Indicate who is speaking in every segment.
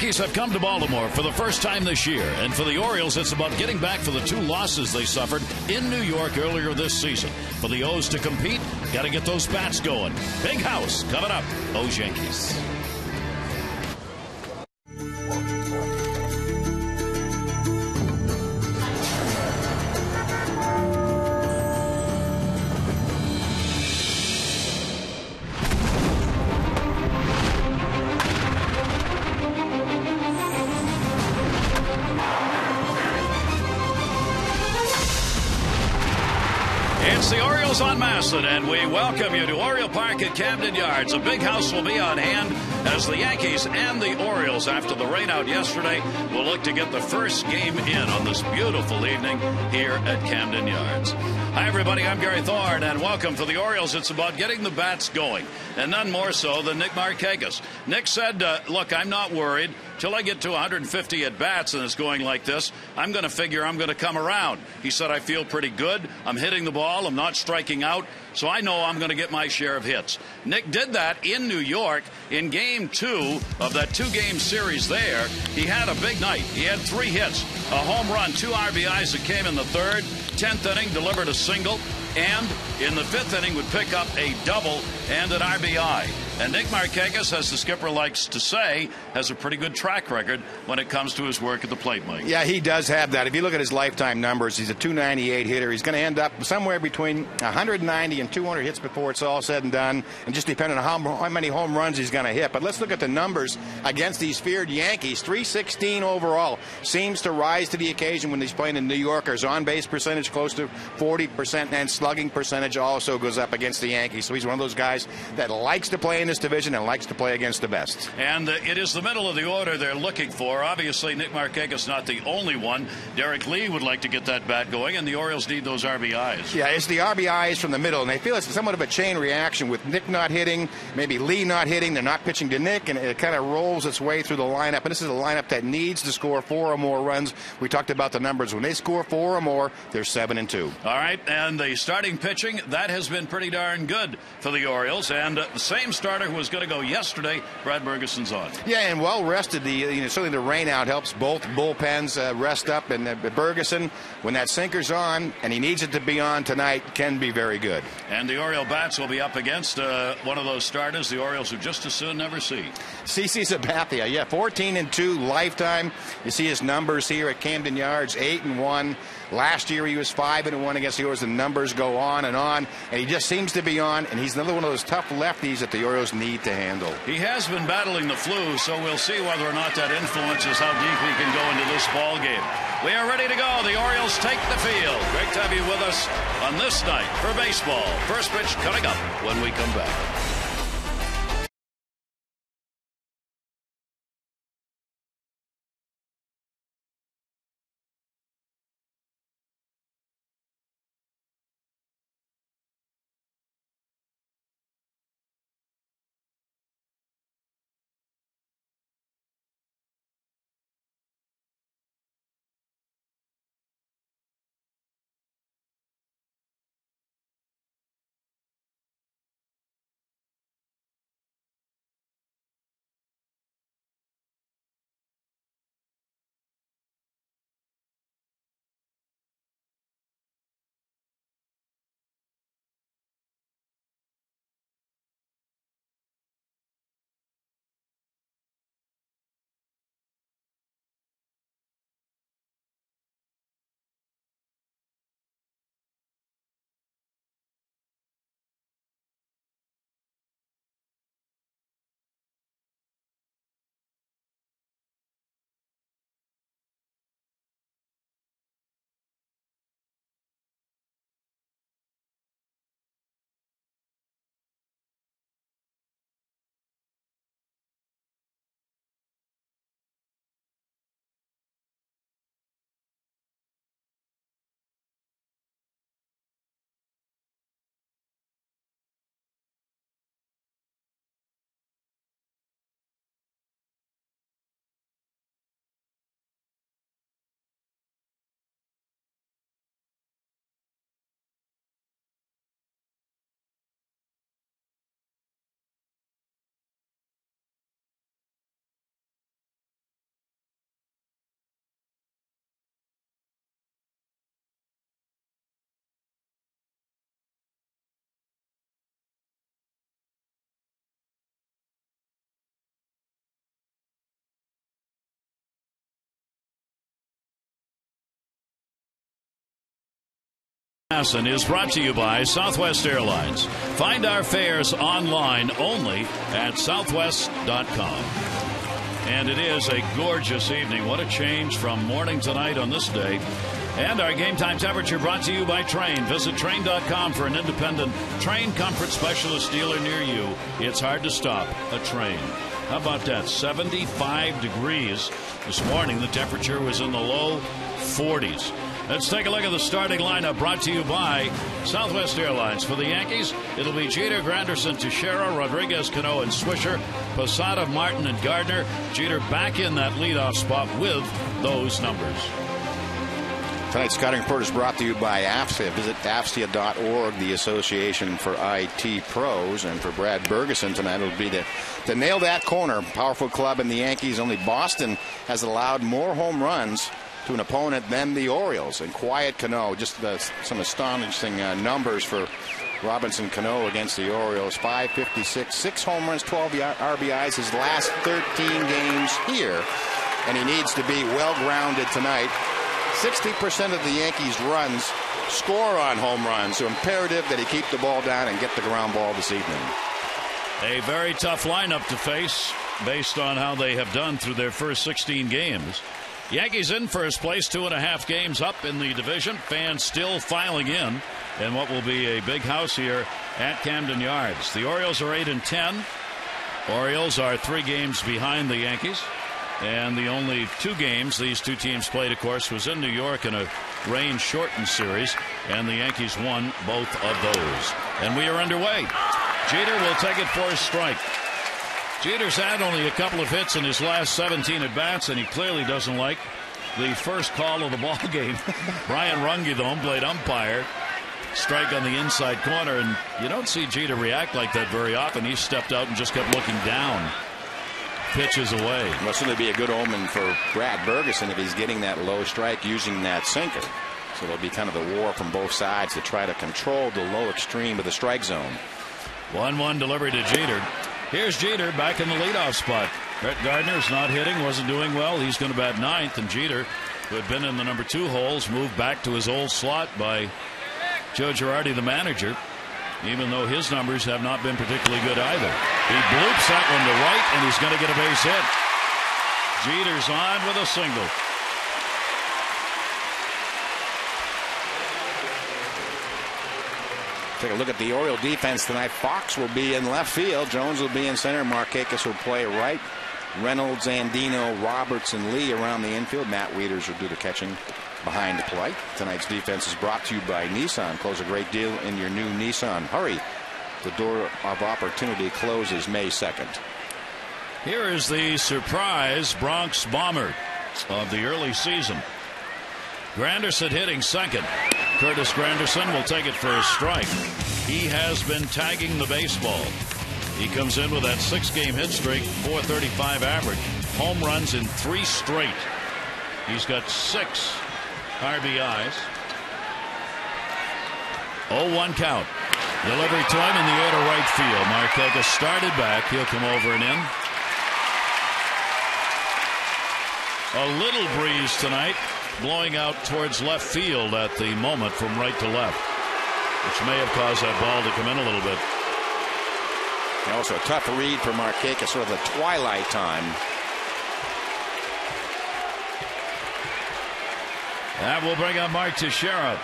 Speaker 1: Yankees have come to Baltimore for the first time this year, and for the Orioles, it's about getting back for the 2 losses they suffered in New York earlier this season. For the O's to compete, got to get those bats going. Big house coming up. O's Yankees. It's the Orioles on Masson, and we welcome you to Oriole Park at Camden Yards. A big house will be on hand as the Yankees and the Orioles, after the rainout yesterday, will look to get the first game in on this beautiful evening here at Camden Yards. Hi, everybody. I'm Gary Thorne, and welcome. For the Orioles, it's about getting the bats going, and none more so than Nick Markakis. Nick said, look, I'm not worried. Till I get to 150 at-bats and it's going like this, I'm going to figure I'm going to come around. He said, I feel pretty good. I'm hitting the ball. I'm not striking out. So I know I'm going to get my share of hits. Nick did that in New York in Game 2 of that 2-game series there. He had a big night. He had 3 hits, a home run, 2 RBIs that came in the 3rd, 10th inning, delivered a single, and in the 5th inning would pick up a double and an RBI. And Nick Markakis, as the skipper likes to say, has a pretty good track record when it comes to his work at the plate, Mike.
Speaker 2: Yeah, he does have that. If you look at his lifetime numbers, he's a .298 hitter. He's going to end up somewhere between 190 and 200 hits before it's all said and done, and just depending on how many home runs he's going to hit. But let's look at the numbers against these feared Yankees. .316 overall. Seems to rise to the occasion when he's playing in New Yorkers. On-base percentage close to 40%, and slugging percentage also goes up against the Yankees. So he's one of those guys that likes to play in this division and likes to play against the best.
Speaker 1: And it is the middle of the order they're looking for. Obviously, Nick Markakis not the only one. Derek Lee would like to get that bat going, and the Orioles need those RBIs.
Speaker 2: Yeah, it's the RBIs from the middle, and they feel it's somewhat of a chain reaction with Nick not hitting, maybe Lee not hitting. They're not pitching to Nick, and it kind of rolls its way through the lineup. And this is a lineup that needs to score 4 or more runs. We talked about the numbers. When they score 4 or more, they're 7-2.
Speaker 1: All right, and the starting pitching, that has been pretty darn good for the Orioles. And the same starter who was going to go yesterday, Brad Bergeson's on.
Speaker 2: Yeah, and well rested. Certainly the rain out helps both bullpens rest up. And Bergeson, when that sinker's on, and he needs it to be on tonight, can be very good.
Speaker 1: And the Oriole bats will be up against one of those starters the Orioles would just as soon never see.
Speaker 2: CC Sabathia, yeah, 14-2 lifetime. You see his numbers here at Camden Yards, 8-1. Last year he was 5-1 against the Orioles. The numbers go on, and he just seems to be on, and he's another one of those tough lefties that the Orioles need to handle.
Speaker 1: He has been battling the flu, so we'll see whether or not that influences how deep he can go into this ball game. We are ready to go. The Orioles take the field. Great to have you with us on this night for baseball. First pitch coming up when we come back. Is brought to you by Southwest Airlines. Find our fares online only at southwest.com. And it is a gorgeous evening. What a change from morning to night on this day. And our game time temperature brought to you by Train. Visit Train.com for an independent Train comfort specialist dealer near you. It's hard to stop a Train. How about that? 75 degrees. This morning the temperature was in the low 40s. Let's take a look at the starting lineup brought to you by Southwest Airlines. For the Yankees, it'll be Jeter, Granderson, Teixeira, Rodriguez, Cano, and Swisher, Posada, Martin, and Gardner. Jeter back in that leadoff spot with those numbers.
Speaker 2: Tonight's scouting report is brought to you by AFSA. Visit AFSA.org, the Association for IT Pros. And for Brad Bergeson tonight, it'll be to nail that corner. Powerful club in the Yankees. Only Boston has allowed more home runs to an opponent than the Orioles. And quiet Cano, just some astonishing numbers for Robinson Cano against the Orioles. 556, 6 home runs, 12 RBIs his last 13 games here. And he needs to be well-grounded tonight. 60% of the Yankees' runs score on home runs, so imperative that he keep the ball down and get the ground ball this evening.
Speaker 1: A very tough lineup to face based on how they have done through their first 16 games. Yankees in first place, 2.5 games up in the division. Fans still filing in what will be a big house here at Camden Yards. The Orioles are 8-10. Orioles are 3 games behind the Yankees. And the only 2 games these two teams played, of course, was in New York in a rain-shortened series. And the Yankees won both of those. And we are underway. Jeter will take it for a strike. Jeter's had only a couple of hits in his last 17 at-bats, and he clearly doesn't like the first call of the ball game. Brian Runge, the home plate umpire, strike on the inside corner, and you don't see Jeter react like that very often. He stepped out and just kept looking down. Pitches away.
Speaker 2: Must certainly be a good omen for Brad Bergeson if he's getting that low strike using that sinker. So it'll be kind of the war from both sides to try to control the low extreme of the strike zone.
Speaker 1: 1-1 delivery to Jeter. Here's Jeter back in the leadoff spot. Brett Gardner's not hitting, wasn't doing well. He's going to bat ninth, and Jeter, who had been in the number 2 holes, moved back to his old slot by Joe Girardi, the manager, even though his numbers have not been particularly good either. He bloops that one to right, and he's going to get a base hit. Jeter's on with a single.
Speaker 2: Take a look at the Oriole defense tonight. Fox will be in left field. Jones will be in center. Markakis will play right. Reynolds, Andino, Roberts, and Lee around the infield. Matt Wieters will do the catching behind the plate. Tonight's defense is brought to you by Nissan. Close a great deal in your new Nissan. Hurry. The door of opportunity closes May 2nd.
Speaker 1: Here is the surprise Bronx Bomber of the early season. Granderson hitting second. Curtis Granderson will take it for a strike. He has been tagging the baseball. He comes in with that 6-game hit streak, .435 average. Home runs in 3 straight. He's got 6 RBIs. 0-1 count. Delivery to him in the air to right field. Markakis started back. He'll come over and in. A little breeze tonight, blowing out towards left field at the moment from right to left, which may have caused that ball to come in a little bit.
Speaker 2: Also a tough read for Markakis, sort of the twilight time.
Speaker 1: That will bring up Mark Teixeira.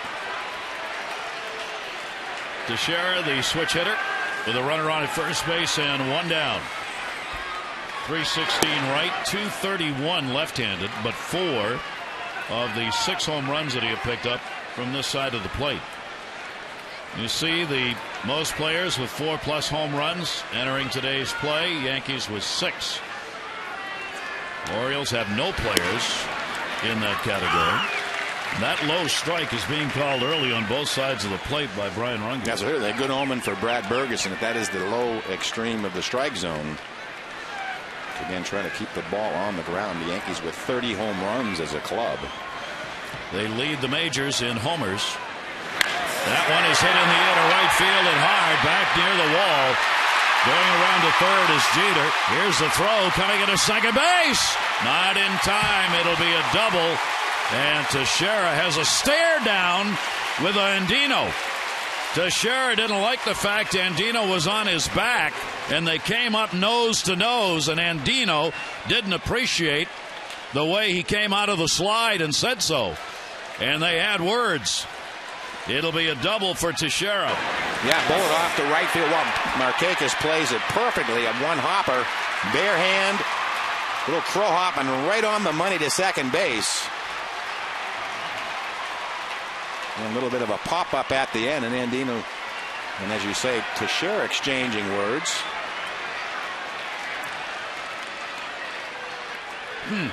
Speaker 1: Teixeira, the switch hitter, with a runner on at first base and 1 down. 316 right, 231 left-handed, but 4 of the 6 home runs that he had picked up from this side of the plate. You see the most players with 4+ home runs entering today's play. Yankees with 6. Orioles have no players in that category. That low strike is being called early on both sides of the plate by Brian Runge.
Speaker 2: That's a good omen for Brad Bergeson if that is the low extreme of the strike zone. Again, trying to keep the ball on the ground. The Yankees with 30 home runs as a club.
Speaker 1: They lead the majors in homers. That one is hit in the air to right field and hard back near the wall. Going around to third is Jeter. Here's the throw coming into second base. Not in time. It'll be a double. And Teixeira has a stare down with Andino. Teixeira didn't like the fact Andino was on his back, and they came up nose to nose, and Andino didn't appreciate the way he came out of the slide and said so. And they had words. It'll be a double for Teixeira.
Speaker 2: Yeah, bullet off the right field. Well, Markakis plays it perfectly at one hopper. Bare hand, little crow hop, and right on the money to second base. And a little bit of a pop-up at the end, and Andino, and as you say, Teixeira exchanging words.
Speaker 1: In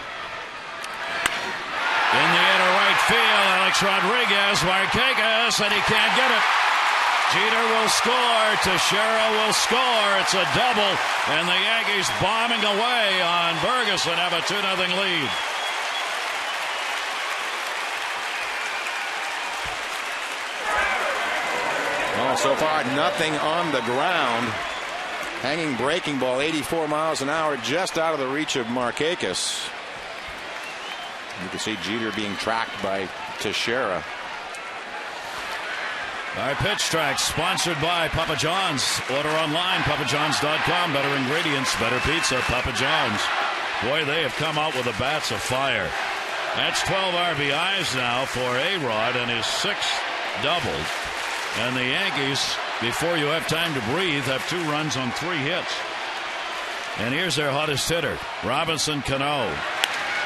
Speaker 1: the air to right field, Alex Rodriguez, Markakis, and he can't get it. Jeter will score. Teixeira will score. It's a double, and the Yankees bombing away on Ferguson have a 2-0 lead.
Speaker 2: Well, so far, nothing on the ground. Hanging breaking ball, 84 miles an hour, just out of the reach of Markakis. You can see Jeter being tracked by Teixeira.
Speaker 1: Our pitch track sponsored by Papa John's. Order online, papajohns.com. Better ingredients, better pizza, Papa John's. Boy, they have come out with the bats of fire. That's 12 RBIs now for A-Rod and his 6th double. And the Yankees, before you have time to breathe, have 2 runs on 3 hits. And here's their hottest hitter, Robinson Cano.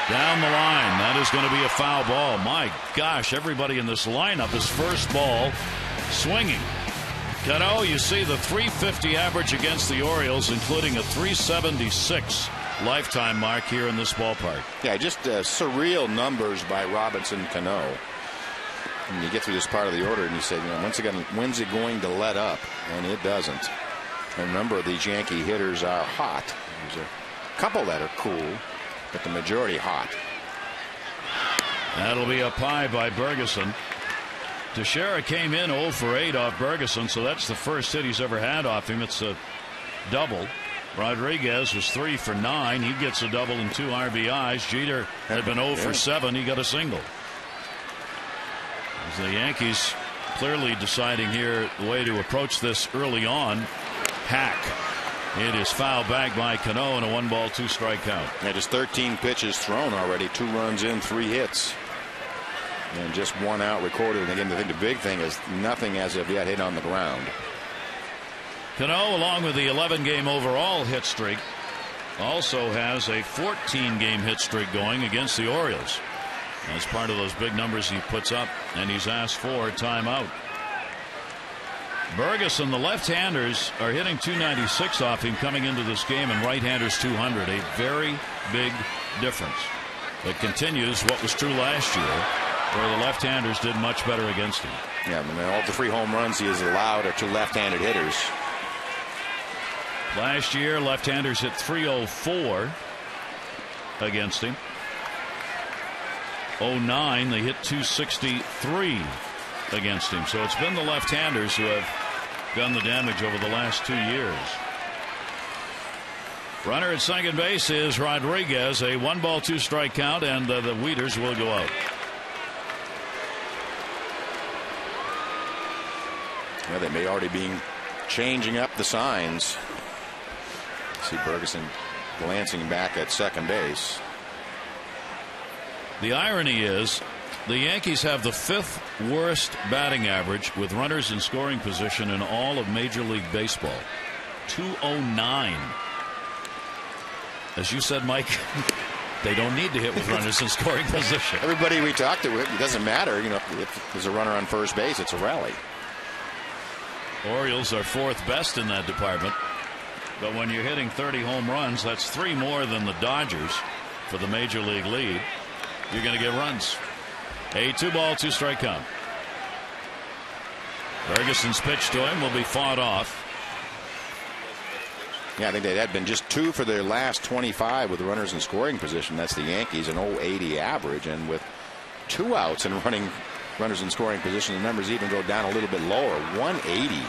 Speaker 1: Down the line, that is going to be a foul ball. My gosh, everybody in this lineup is first ball swinging. Cano, you see the .350 average against the Orioles, including a .376 lifetime mark here in this ballpark.
Speaker 2: Yeah, just surreal numbers by Robinson Cano. And you get through this part of the order and you say, when's it going to let up? And it doesn't. And a number of these Yankee hitters are hot. There's a couple that are cool, but the majority hot.
Speaker 1: That'll be up high by Ferguson. Teixeira came in 0 for 8 off Ferguson, so that's the first hit he's ever had off him. It's a double. Rodriguez was 3 for 9. He gets a double and 2 RBIs. Jeter had been 0 for 7. He got a single. As the Yankees clearly deciding here the way to approach this early on. Hack. It is fouled back by Cano and a 1-ball 2-strike count.
Speaker 2: Yeah, just 13 pitches thrown already. 2 runs in, 3 hits. And just 1 out recorded. And again, I think the big thing is nothing as of yet hit on the ground.
Speaker 1: Cano, along with the 11-game overall hit streak, also has a 14-game hit streak going against the Orioles. That's part of those big numbers he puts up, and he's asked for a timeout. Ferguson, the left-handers are hitting .296 off him coming into this game, and right-handers .200. A very big difference. It continues what was true last year, where the left-handers did much better against him.
Speaker 2: Yeah, I mean, all the 3 home runs he has allowed are to left-handed hitters.
Speaker 1: Last year, left-handers hit .304 against him. 09, they hit .263 against him. So it's been the left-handers who have done the damage over the last 2 years. Runner at second base is Rodriguez. A 1-ball 2-strike count, and the Weeders will go out.
Speaker 2: Yeah, they may already be changing up the signs. See Ferguson glancing back at second base.
Speaker 1: The irony is the Yankees have the 5th worst batting average with runners in scoring position in all of Major League Baseball. 209. As you said, Mike, they don't need to hit with runners in scoring position.
Speaker 2: Everybody we talk to, it doesn't matter. If there's a runner on first base, it's a rally.
Speaker 1: Orioles are 4th best in that department. But when you're hitting 30 home runs, that's 3 more than the Dodgers for the Major League lead. You're going to get runs. A 2-ball 2-strike count. Ferguson's pitch to him will be fought off.
Speaker 2: Yeah, I think they had been just 2 for their last 25 with runners in scoring position. That's the Yankees, an 080 average, and with 2 outs and runners in scoring position, the numbers even go down a little bit lower. 180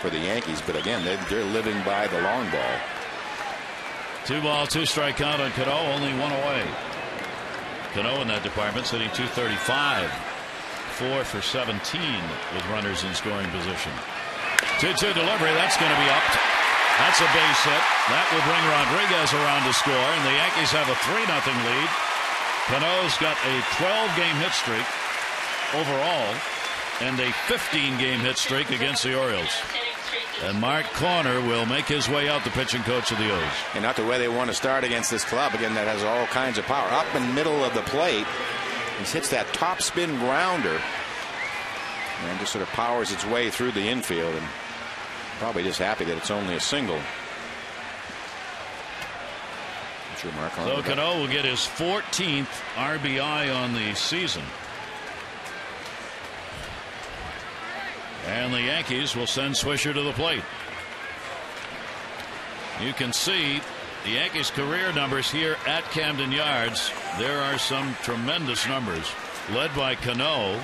Speaker 2: for the Yankees, but again, they're living by the long ball.
Speaker 1: 2-ball 2-strike count on Cano, only 1 away. Cano in that department sitting .235. 4 for 17 with runners in scoring position. 2-2 delivery. That's going to be upped. That's a base hit. That will bring Rodriguez around to score, and the Yankees have a 3-0 lead. Cano's got a 12-game hit streak overall and a 15-game hit streak against the Orioles. And Mark Corner will make his way out, the pitching coach of the O's.
Speaker 2: And not the way they want to start against this club, again, that has all kinds of power. Up in the middle of the plate, he hits that top spin grounder and just sort of powers its way through the infield, and probably just happy that it's only a single.
Speaker 1: So Cano will get his 14th RBI on the season. And the Yankees will send Swisher to the plate. You can see the Yankees' career numbers here at Camden Yards. There are some tremendous numbers, led by Cano,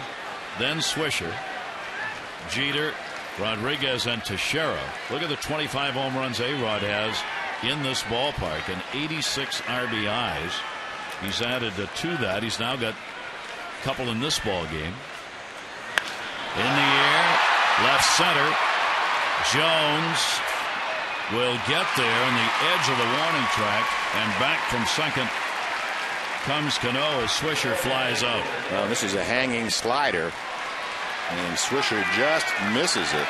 Speaker 1: then Swisher, Jeter, Rodriguez, and Teixeira. Look at the 25 home runs A-Rod has in this ballpark and 86 RBIs. He's added to that. He's now got a couple in this ball game. In the air, left center. Jones will get there on the edge of the warning track, and back from second comes Cano as Swisher flies out.
Speaker 2: Well, this is a hanging slider, and Swisher just misses it.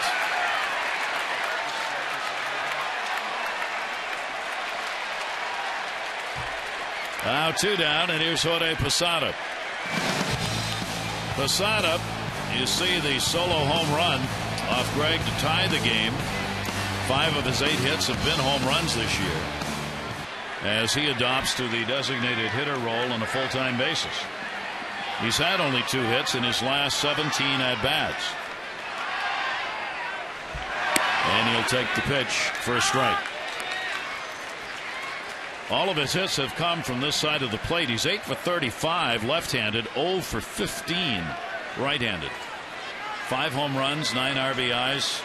Speaker 1: Now 2 down, and here's Jorge Posada. Posada, you see the solo home run off Greg to tie the game. 5 of his 8 hits have been home runs this year, as he adopts to the designated hitter role on a full-time basis. He's had only 2 hits in his last 17 at-bats. And he'll take the pitch for a strike. All of his hits have come from this side of the plate. He's 8 for 35 left-handed, 0 for 15 right-handed. 5 home runs, 9 RBIs,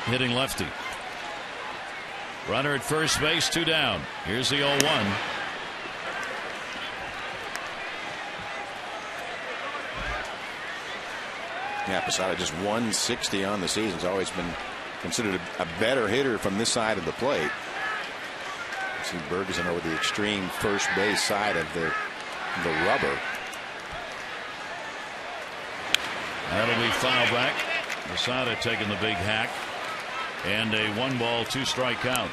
Speaker 1: hitting lefty. Runner at first base, 2 down. Here's the 0-1.
Speaker 2: Yeah, Posada just 160 on the season. He's always been considered a better hitter from this side of the plate. See Bergeson over the extreme first base side of the rubber.
Speaker 1: That'll be foul back. Posada taking the big hack, and a 1-ball 2-strike count.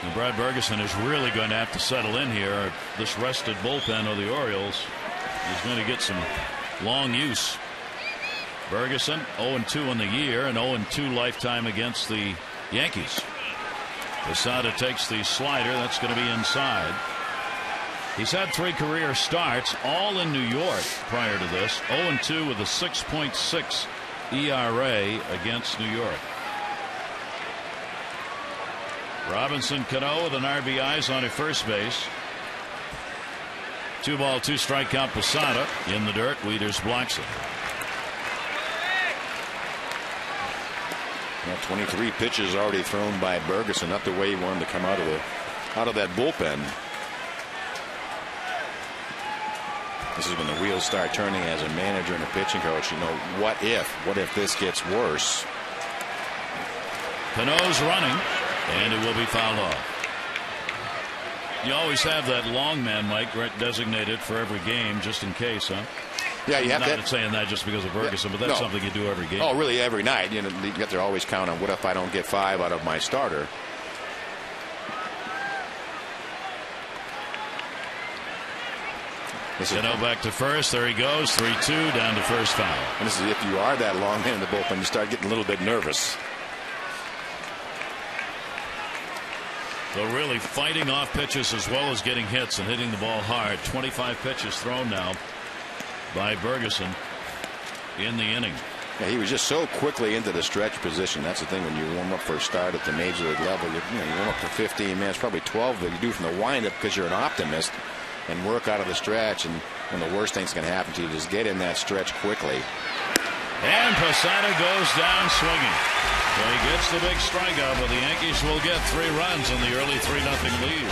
Speaker 1: And Brad Bergeson is really going to have to settle in here. This rested bullpen of the Orioles is going to get some long use. Bergeson 0-2 in the year and 0-2 lifetime against the Yankees. Posada takes the slider. That's going to be inside. He's had 3 career starts, all in New York prior to this. 0-2 with a 6.6 ERA against New York. Robinson Cano with an RBIs on at first base. 2-ball 2-strike count. Posada in the dirt. Wieters blocks it.
Speaker 2: Well, 23 pitches already thrown by Bergeson, not the way he wanted to come out of that bullpen. This is when the wheels start turning as a manager and a pitching coach. You know, what if this gets worse?
Speaker 1: Cano's running, and it will be fouled off. You always have that long man, Mike, designated for every game, just in case, huh?
Speaker 2: Yeah, you have
Speaker 1: Not
Speaker 2: to.
Speaker 1: saying that just because of Ferguson, but that's something you do every game.
Speaker 2: Oh, really, every night. You know, you have to always count on what if I don't get 5 out of my starter.
Speaker 1: Cano back to first. There he goes. 3-2 down to first foul.
Speaker 2: And this is if you are that long man in the bullpen, you start getting a little bit nervous.
Speaker 1: So really fighting off pitches as well as getting hits and hitting the ball hard. 25 pitches thrown now by Bergeson in the inning.
Speaker 2: Yeah, he was just so quickly into the stretch position. That's the thing when you warm up for a start at the major league level. You warm up for 15 minutes, probably 12 that you do from the windup because you're an optimist, and work out of the stretch. And when the worst thing's going to happen to you, just get in that stretch quickly.
Speaker 1: And Posada goes down swinging. So he gets the big strikeout, but the Yankees will get 3 runs in the early 3-0 lead.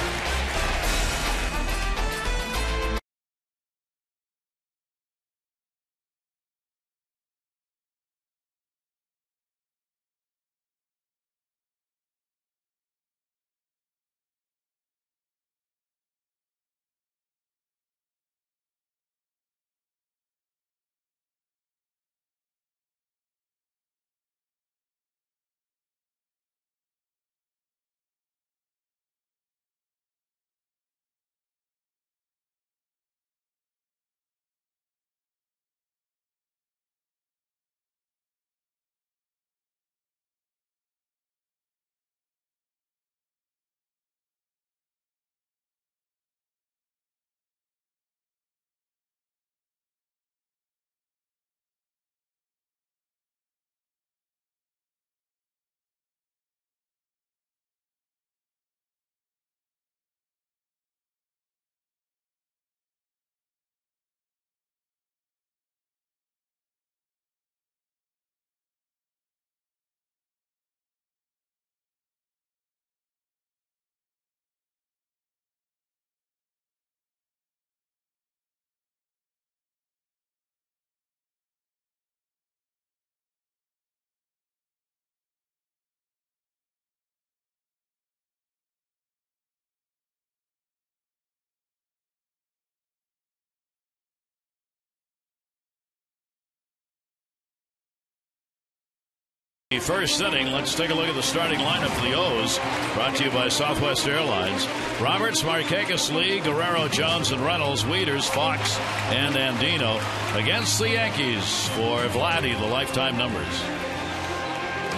Speaker 1: First inning, let's take a look at the starting lineup for the O's. Brought to you by Southwest Airlines. Roberts, Markakis, Lee, Guerrero, Jones, and Reynolds, Wieters, Fox, and Andino. Against the Yankees for Vladdy, the lifetime numbers.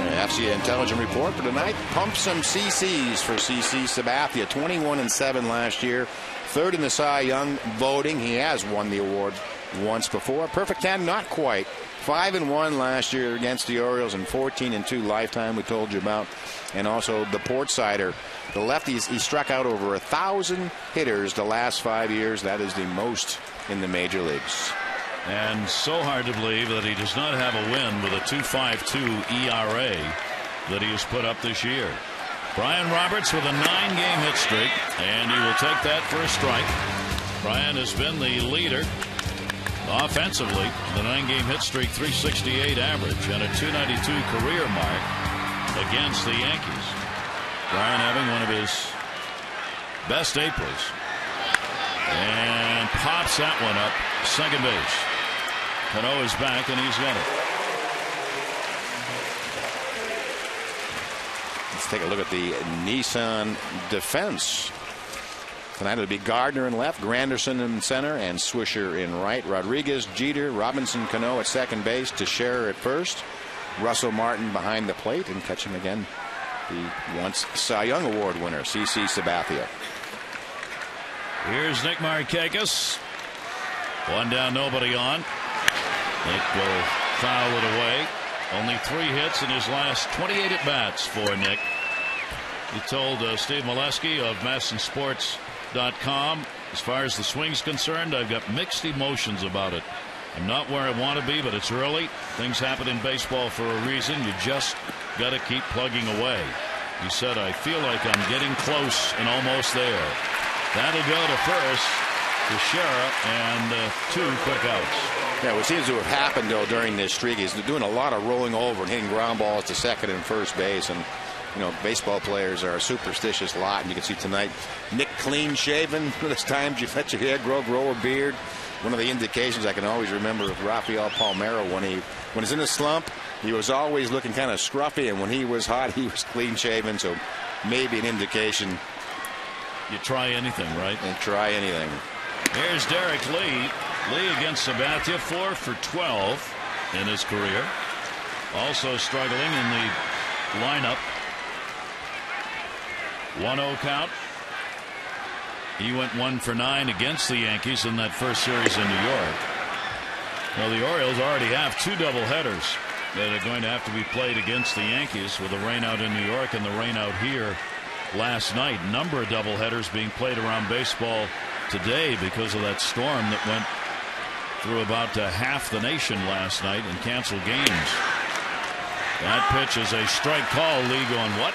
Speaker 2: FCA Intelligent Report for tonight. Pump some CCs for CC Sabathia. 21-7 last year. Third in the Cy Young voting. He has won the award once before. Perfect 10, not quite. 5-1 last year against the Orioles and 14-2 lifetime we told you about. And also the Portsider, the lefties, he struck out over 1,000 hitters the last 5 years. That is the most in the major leagues.
Speaker 1: And so hard to believe that he does not have a win with a 2.52 ERA that he has put up this year. Brian Roberts with a 9-game hit streak, and he will take that for a strike. Brian has been the leader offensively, the 9-game hit streak, 368 average, and a 292 career mark against the Yankees. Brian having one of his best Aprils. And pops that one up, second base. Cano is back, and he's got it.
Speaker 2: Let's take a look at the Nissan defense. Tonight it'll be Gardner in left, Granderson in center, and Swisher in right. Rodriguez, Jeter, Robinson, Cano at second base, Teixeira at first. Russell Martin behind the plate, and catching again the once Cy Young Award winner, CC Sabathia.
Speaker 1: Here's Nick Markakis. One down, nobody on. Nick will foul it away. Only 3 hits in his last 28 at-bats for Nick. He told Steve Molesky of MASNsports.com, as far as the swing's concerned, I've got mixed emotions about it. I'm not where I want to be, but it's early. Things happen in baseball for a reason. You just got to keep plugging away. He said, I feel like I'm getting close and almost there. That'll go to first, Teixeira, and 2 quick outs.
Speaker 2: Yeah, what seems to have happened, though, during this streak is they're doing a lot of rolling over and hitting ground balls to second and first base. And, you know, baseball players are a superstitious lot. And you can see tonight, Nick clean shaven. This time you let your hair grow a beard. One of the indications I can always remember of Rafael Palmeiro, when he's in a slump, he was always looking kind of scruffy. And when he was hot, he was clean shaven. So maybe an indication.
Speaker 1: You try anything, right?
Speaker 2: And try anything.
Speaker 1: Here's Derek Lee. Lee against Sabathia, 4 for 12 in his career. Also struggling in the lineup. 1-0 count. He went 1 for 9 against the Yankees in that first series in New York. Well, the Orioles already have 2 doubleheaders that are going to have to be played against the Yankees, with the rain out in New York and the rain out here last night. Number of doubleheaders being played around baseball today because of that storm that went through about half the nation last night and canceled games. That pitch is a strike call. Lee going, what?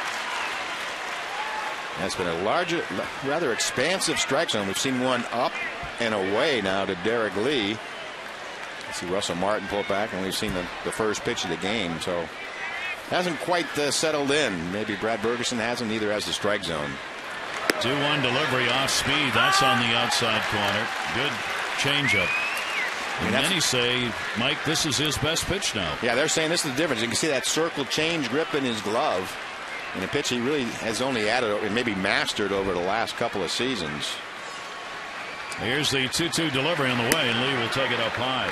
Speaker 2: That's been a larger, rather expansive strike zone. We've seen one up and away now to Derek Lee. You see Russell Martin pull back, and we've seen the first pitch of the game. So hasn't quite settled in. Maybe Brad Bergeson hasn't, neither has the strike zone.
Speaker 1: 2-1 delivery off speed. That's on the outside corner. Good changeup. And many say, Mike, this is his best pitch now.
Speaker 2: Yeah, they're saying this is the difference. You can see that circle change grip in his glove. And a pitch he really has only added and maybe mastered over the last couple of seasons.
Speaker 1: Here's the 2-2 delivery on the way, and Lee will take it up high.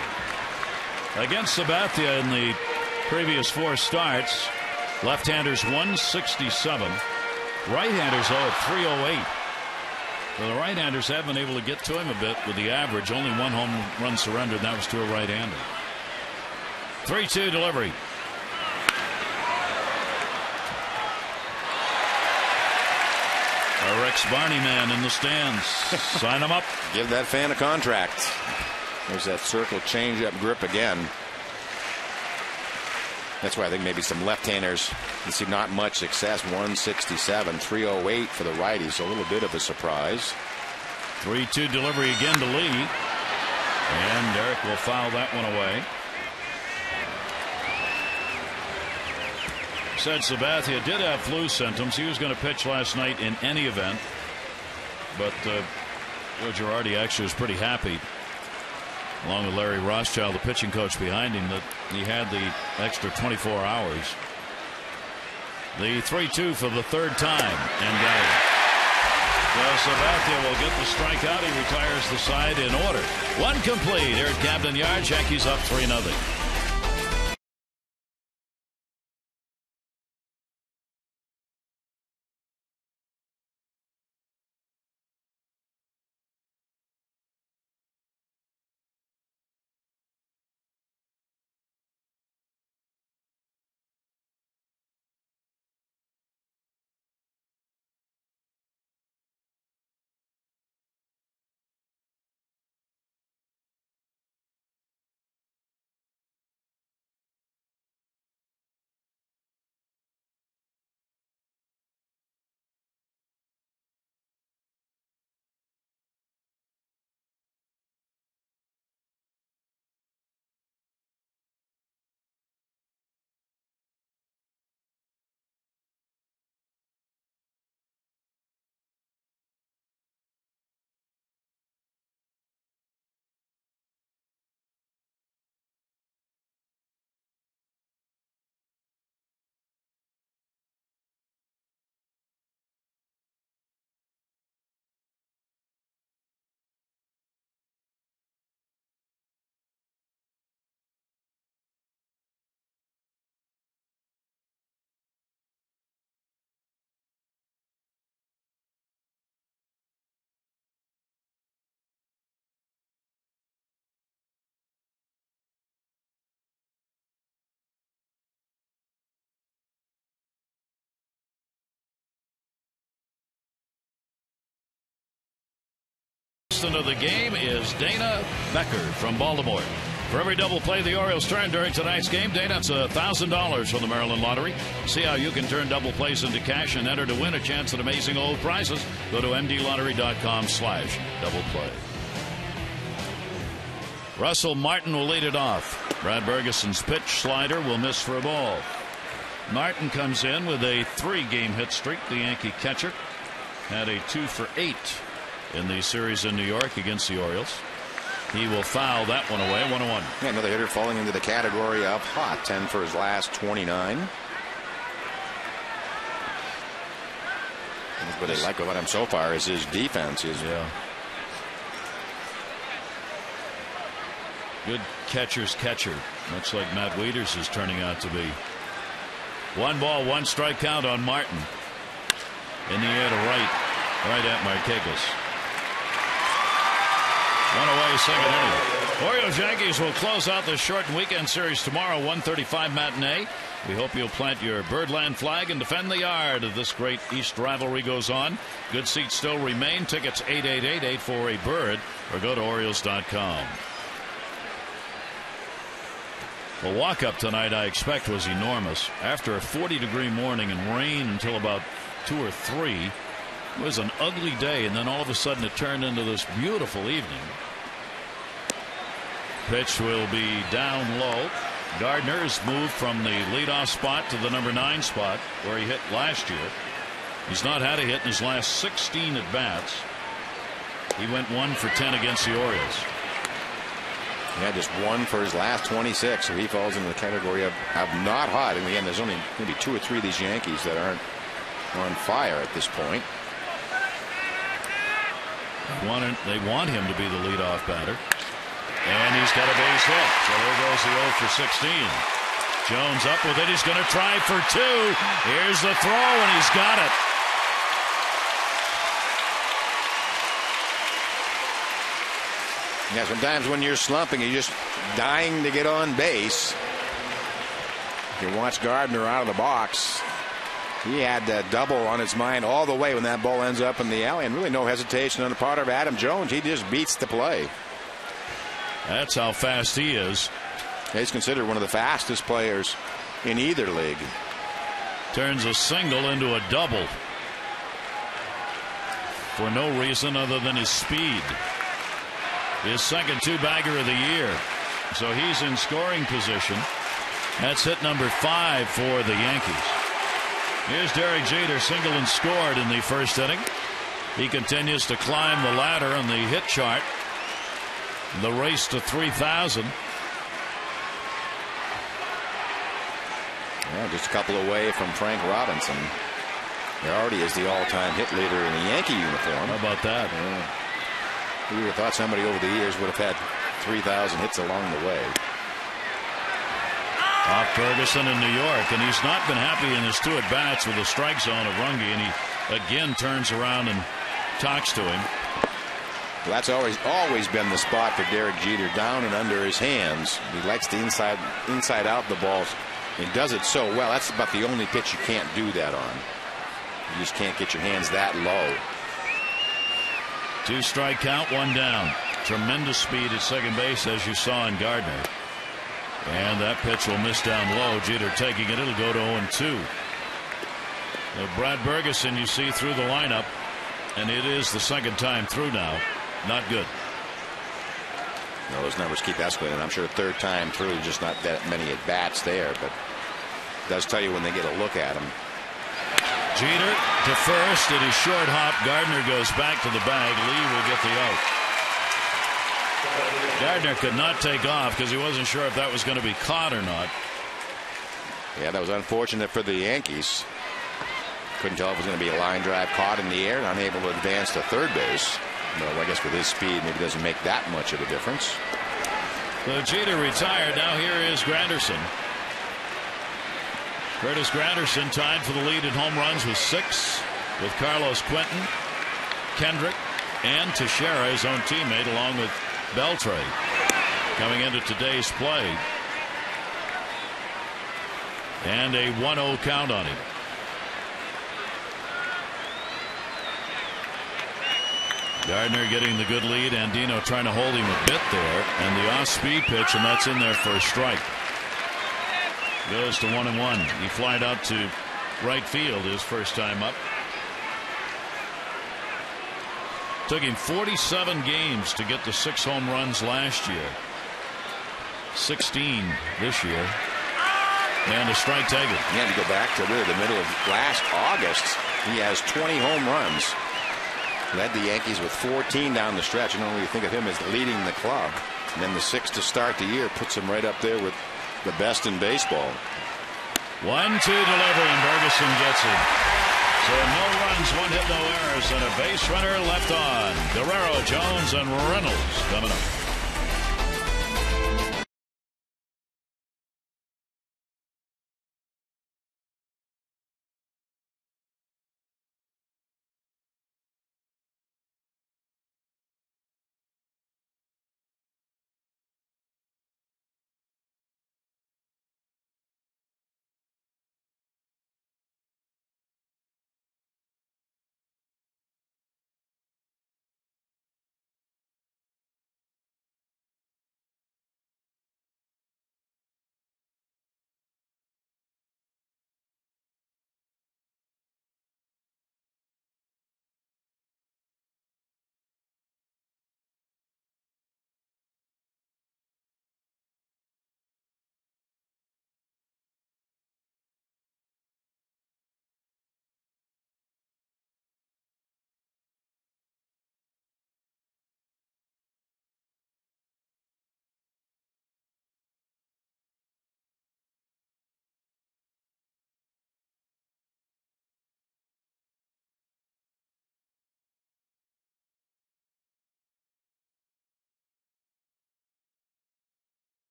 Speaker 1: Against Sabathia in the previous 4 starts, left-handers 167. Right-handers, though, 308. So the right-handers have been able to get to him a bit with the average. Only 1 home run surrendered, and that was to a right-hander. 3-2 delivery. A Rex Barney man in the stands. Sign him up.
Speaker 2: Give that fan a contract. There's that circle change-up grip again. That's why I think maybe some left-handers, you see not much success. 167, 308 for the righties. A little bit of a surprise.
Speaker 1: 3-2 delivery again to Lee. And Derek will foul that one away. Said Sabathia did have flu symptoms. He was going to pitch last night in any event. But Joe Girardi actually was pretty happy, along with Larry Rothschild, the pitching coach behind him, that he had the extra 24 hours. The 3-2 for the third time and got it. So Sabathia will get the strikeout. He retires the side in order. One complete here at Camden Yards. Yankees up 3-0. Of the game is Dana Becker from Baltimore. For every double play the Orioles turn during tonight's game, Dana, it's $1,000 from the Maryland Lottery. See how you can turn double plays into cash and enter to win a chance at amazing old prizes. Go to mdlottery.com/double play. Russell Martin will lead it off. Brad Bergeson's pitch slider will miss for a ball. Martin comes in with a 3-game hit streak. The Yankee catcher had a 2-for-8 in the series in New York against the Orioles. He will foul that one away. 1-1.
Speaker 2: Yeah, another hitter falling into the category of hot. 10 for his last 29. What they like about him so far is his defense.
Speaker 1: Yeah. Good catcher's catcher, much like Matt Wieters is turning out to be. 1 ball, 1 strike count on Martin. In the air to right at Markakis. 1 away, second inning. Orioles Yankees will close out the shortened weekend series tomorrow, 1:35 matinee. We hope you'll plant your Birdland flag and defend the yard as this great East rivalry goes on. Good seats still remain. Tickets 888-848-BIRD or go to Orioles.com. The walk-up tonight, I expect, was enormous. After a 40-degree morning and rain until about 2 or 3, it was an ugly day, and then all of a sudden it turned into this beautiful evening. Pitch will be down low. Gardner has moved from the leadoff spot to the number 9 spot where he hit last year. He's not had a hit in his last 16 at-bats. He went 1 for 10 against the Orioles.
Speaker 2: Yeah, just 1 for his last 26, so he falls into the category of not hot. And again, there's only maybe 2 or 3 of these Yankees that aren't on fire at this point.
Speaker 1: They want him to be the leadoff batter. And he's got a base hit. So there goes the 0 for 16. Jones up with it. He's going to try for 2. Here's the throw, and he's got it.
Speaker 2: Yeah, sometimes when you're slumping, you're just dying to get on base. You watch Gardner out of the box. He had that double on his mind all the way when that ball ends up in the alley, and really no hesitation on the part of Adam Jones. He just beats the play.
Speaker 1: That's how fast he is.
Speaker 2: He's considered one of the fastest players in either league.
Speaker 1: Turns a single into a double for no reason other than his speed. His second 2-bagger of the year. So he's in scoring position. That's hit number 5 for the Yankees. Here's Derek Jeter, single and scored in the first inning. He continues to climb the ladder on the hit chart. The race to 3,000.
Speaker 2: Yeah, just a couple away from Frank Robinson. He already is the all-time hit leader in a Yankee uniform.
Speaker 1: How about that?
Speaker 2: Yeah. Who would have thought somebody over the years would have had 3,000 hits along the way?
Speaker 1: Off Ferguson in New York, and he's not been happy in his 2 at-bats with the strike zone of Runge, and he again turns around and talks to him.
Speaker 2: Well, that's always been the spot for Derek Jeter, down and under his hands. He likes the inside out the balls. He does it so well. That's about the only pitch you can't do that on. You just can't get your hands that low.
Speaker 1: 2 strike count, 1 down. Tremendous speed at second base, as you saw in Gardner. And that pitch will miss down low. Jeter taking it. It'll go to 0-2. Brad Bergeson, you see through the lineup, and it is the second time through now. Not good.
Speaker 2: No, those numbers keep escalating. I'm sure third time through, just not that many at bats there, but it does tell you when they get a look at him.
Speaker 1: Jeter to first, and his short hop. Gardner goes back to the bag. Lee will get the out. Gardner could not take off because he wasn't sure if that was going to be caught or not.
Speaker 2: Yeah, that was unfortunate for the Yankees. Couldn't tell if it was going to be a line drive caught in the air, and unable to advance to third base. Well, I guess with his speed, maybe it doesn't make that much of a difference.
Speaker 1: So Jeter retired. Now here is Granderson. Curtis Granderson tied for the lead in home runs with 6, with Carlos Quentin, Kendrick, and Teixeira, his own teammate, along with Beltre, coming into today's play. And a 1-0 count on him. Gardner getting the good lead. Andino trying to hold him a bit there. And the off-speed pitch, and that's in there for a strike. Goes to 1-1. He flied out to right field his first time up. Took him 47 games to get to 6 home runs last year. 16 this year. And a strike taken.
Speaker 2: You had to go back to really the middle of last August. He has 20 home runs. Led the Yankees with 14 down the stretch. You normally think of him as leading the club. And then the 6 to start the year puts him right up there with the best in baseball.
Speaker 1: 1-2 delivery, and Bergeson gets him. So no runs, 1 hit, no errors, and a base runner left on. Guerrero, Jones, and Reynolds coming up.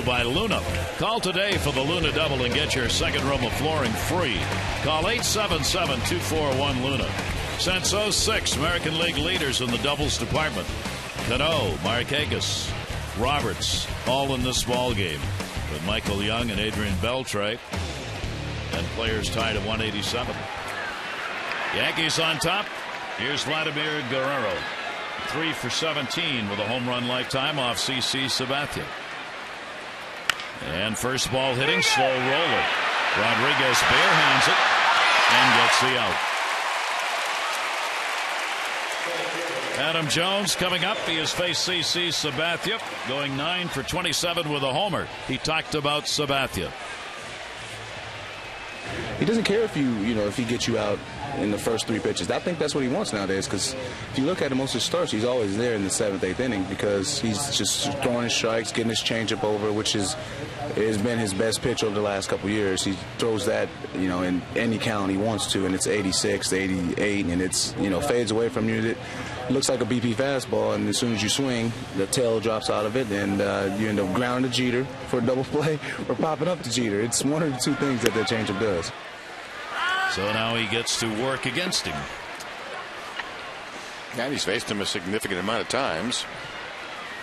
Speaker 1: By Luna. Call today for the Luna Double and get your second room of flooring free. Call 877-241-LUNA. Since 06, American League leaders in the doubles department. Cano, Markakis, Roberts, all in this ball game with Michael Young and Adrian Beltre, and players tied at 187. Yankees on top. Here's Vladimir Guerrero, 3 for 17 with a home run lifetime off CC Sabathia. And first ball hitting, slow roller. Rodriguez barehands it and gets the out. Adam Jones coming up. He has faced CC Sabathia, going 9 for 27 with a homer. He talked about Sabathia.
Speaker 3: He doesn't care if if he gets you out in the first 3 pitches. I think that's what he wants nowadays, because if you look at most of his starts, he's always there in the 7th, 8th inning, because he's just throwing his strikes, getting his changeup over, which has been his best pitch over the last couple of years. He throws that, in any count he wants to, and it's 86, 88, and it's, fades away from you. It looks like a BP fastball, and as soon as you swing, the tail drops out of it, and you end up grounding the Jeter for a double play or popping up the Jeter. It's one of the 2 things that changeup does.
Speaker 1: So now he gets to work against him.
Speaker 2: And he's faced him a significant amount of times.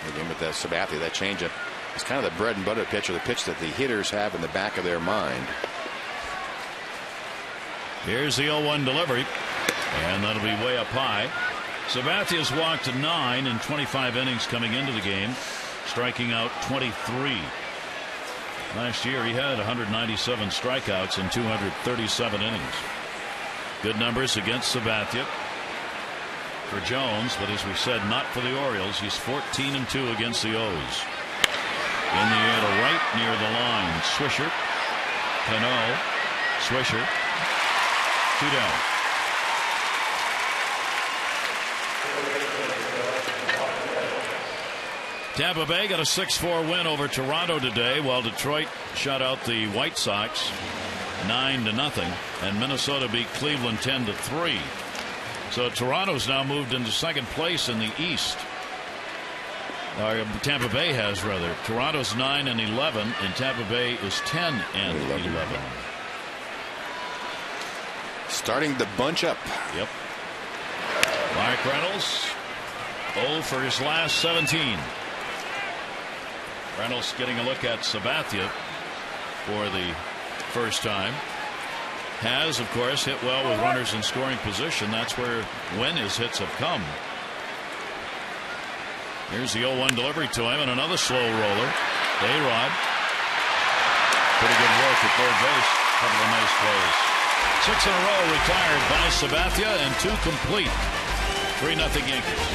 Speaker 2: Again, with that Sabathia, that changeup is kind of the bread and butter pitch, or the pitch that the hitters have in the back of their mind.
Speaker 1: Here's the 0-1 delivery, and that'll be way up high. Sabathia's walked 9 in 25 innings coming into the game, striking out 23. Last year he had 197 strikeouts in 237 innings. Good numbers against Sabathia. For Jones, but as we said, not for the Orioles. He's 14-2 against the O's. In the air to right near the line. Swisher. Cano. Swisher. 2 down. Tampa Bay got a 6-4 win over Toronto today, while Detroit shut out the White Sox 9-0, and Minnesota beat Cleveland 10-3. So Toronto's now moved into 2nd place in the East. Tampa Bay has, rather. Toronto's 9-11, and Tampa Bay is 10-11.
Speaker 2: Starting to bunch up.
Speaker 1: Yep. Mark Reynolds 0 for his last 17. Reynolds getting a look at Sabathia for the first time. Has, of course, hit well with runners in scoring position. That's when his hits have come. Here's the 0-1 delivery to him, and another slow roller. A-Rod. Pretty good work at third base. Couple of nice plays. 6 in a row retired by Sabathia, and 2 complete. 3-0 Yankees.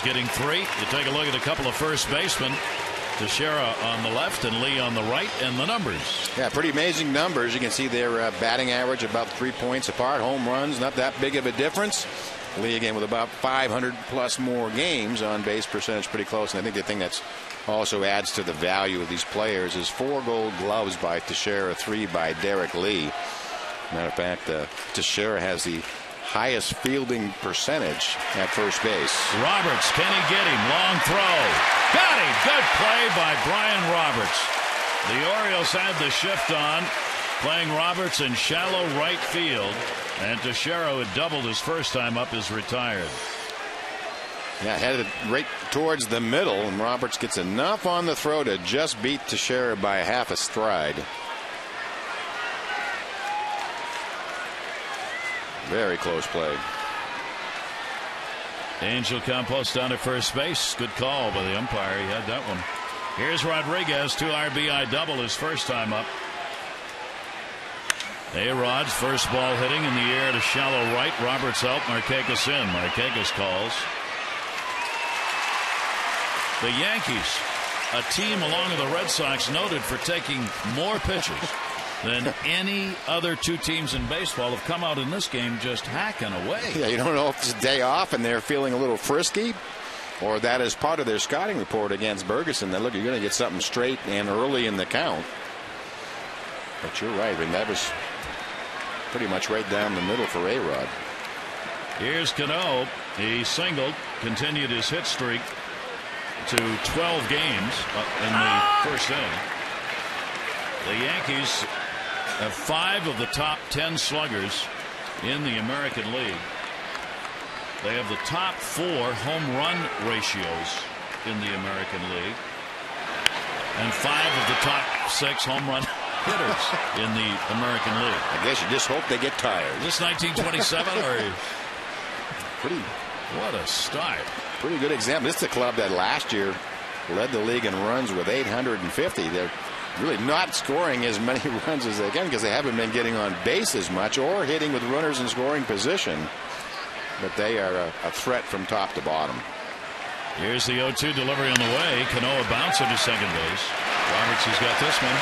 Speaker 1: Getting 3. You take a look at a couple of first basemen. Teixeira on the left and Lee on the right, and the numbers.
Speaker 2: Yeah, pretty amazing numbers. You can see their batting average about 3 points apart. Home runs, not that big of a difference. Lee again with about 500 plus more games. On base percentage pretty close. And I think the thing that's also adds to the value of these players is 4 gold gloves by Teixeira, 3 by Derek Lee. Matter of fact, Teixeira has the highest fielding percentage at first base.
Speaker 1: Roberts, can he get him? Long throw. Got him. Good play by Brian Roberts. The Orioles had the shift on, playing Roberts in shallow right field, and Teixeira, who had doubled his first time up, is retired.
Speaker 2: Yeah, headed right towards the middle, and Roberts gets enough on the throw to just beat Teixeira by half a stride. Very close play.
Speaker 1: Angel Campos down at first base. Good call by the umpire. He had that one. Here's Rodriguez, 2 RBI double his first time up. A-Rod's first ball hitting in the air to shallow right. Roberts out, Markakis in. Markakis calls. The Yankees, a team along with the Red Sox noted for taking more pitches than any other two teams in baseball, have come out in this game just hacking away.
Speaker 2: Yeah, you don't know if it's a day off and they're feeling a little frisky, or that is part of their scouting report against Bergeson. That, look, you're going to get something straight and early in the count. But you're right, and that was pretty much right down the middle for A-Rod.
Speaker 1: Here's Cano. He singled, continued his hit streak to 12 games in the first inning. The Yankees have 5 of the top 10 sluggers in the American League. They have the top 4 home run ratios in the American League, and 5 of the top 6 home run hitters in the American League.
Speaker 2: I guess you just hope they get tired.
Speaker 1: Is this 1927 or
Speaker 2: pretty?
Speaker 1: What a start!
Speaker 2: Pretty good example. This is a club that last year led the league in runs with 850. They're really not scoring as many runs as they can because they haven't been getting on base as much or hitting with runners in scoring position. But they are a threat from top to bottom.
Speaker 1: Here's the 0-2 delivery on the way. Cano bouncing to second base. Roberts has got this one.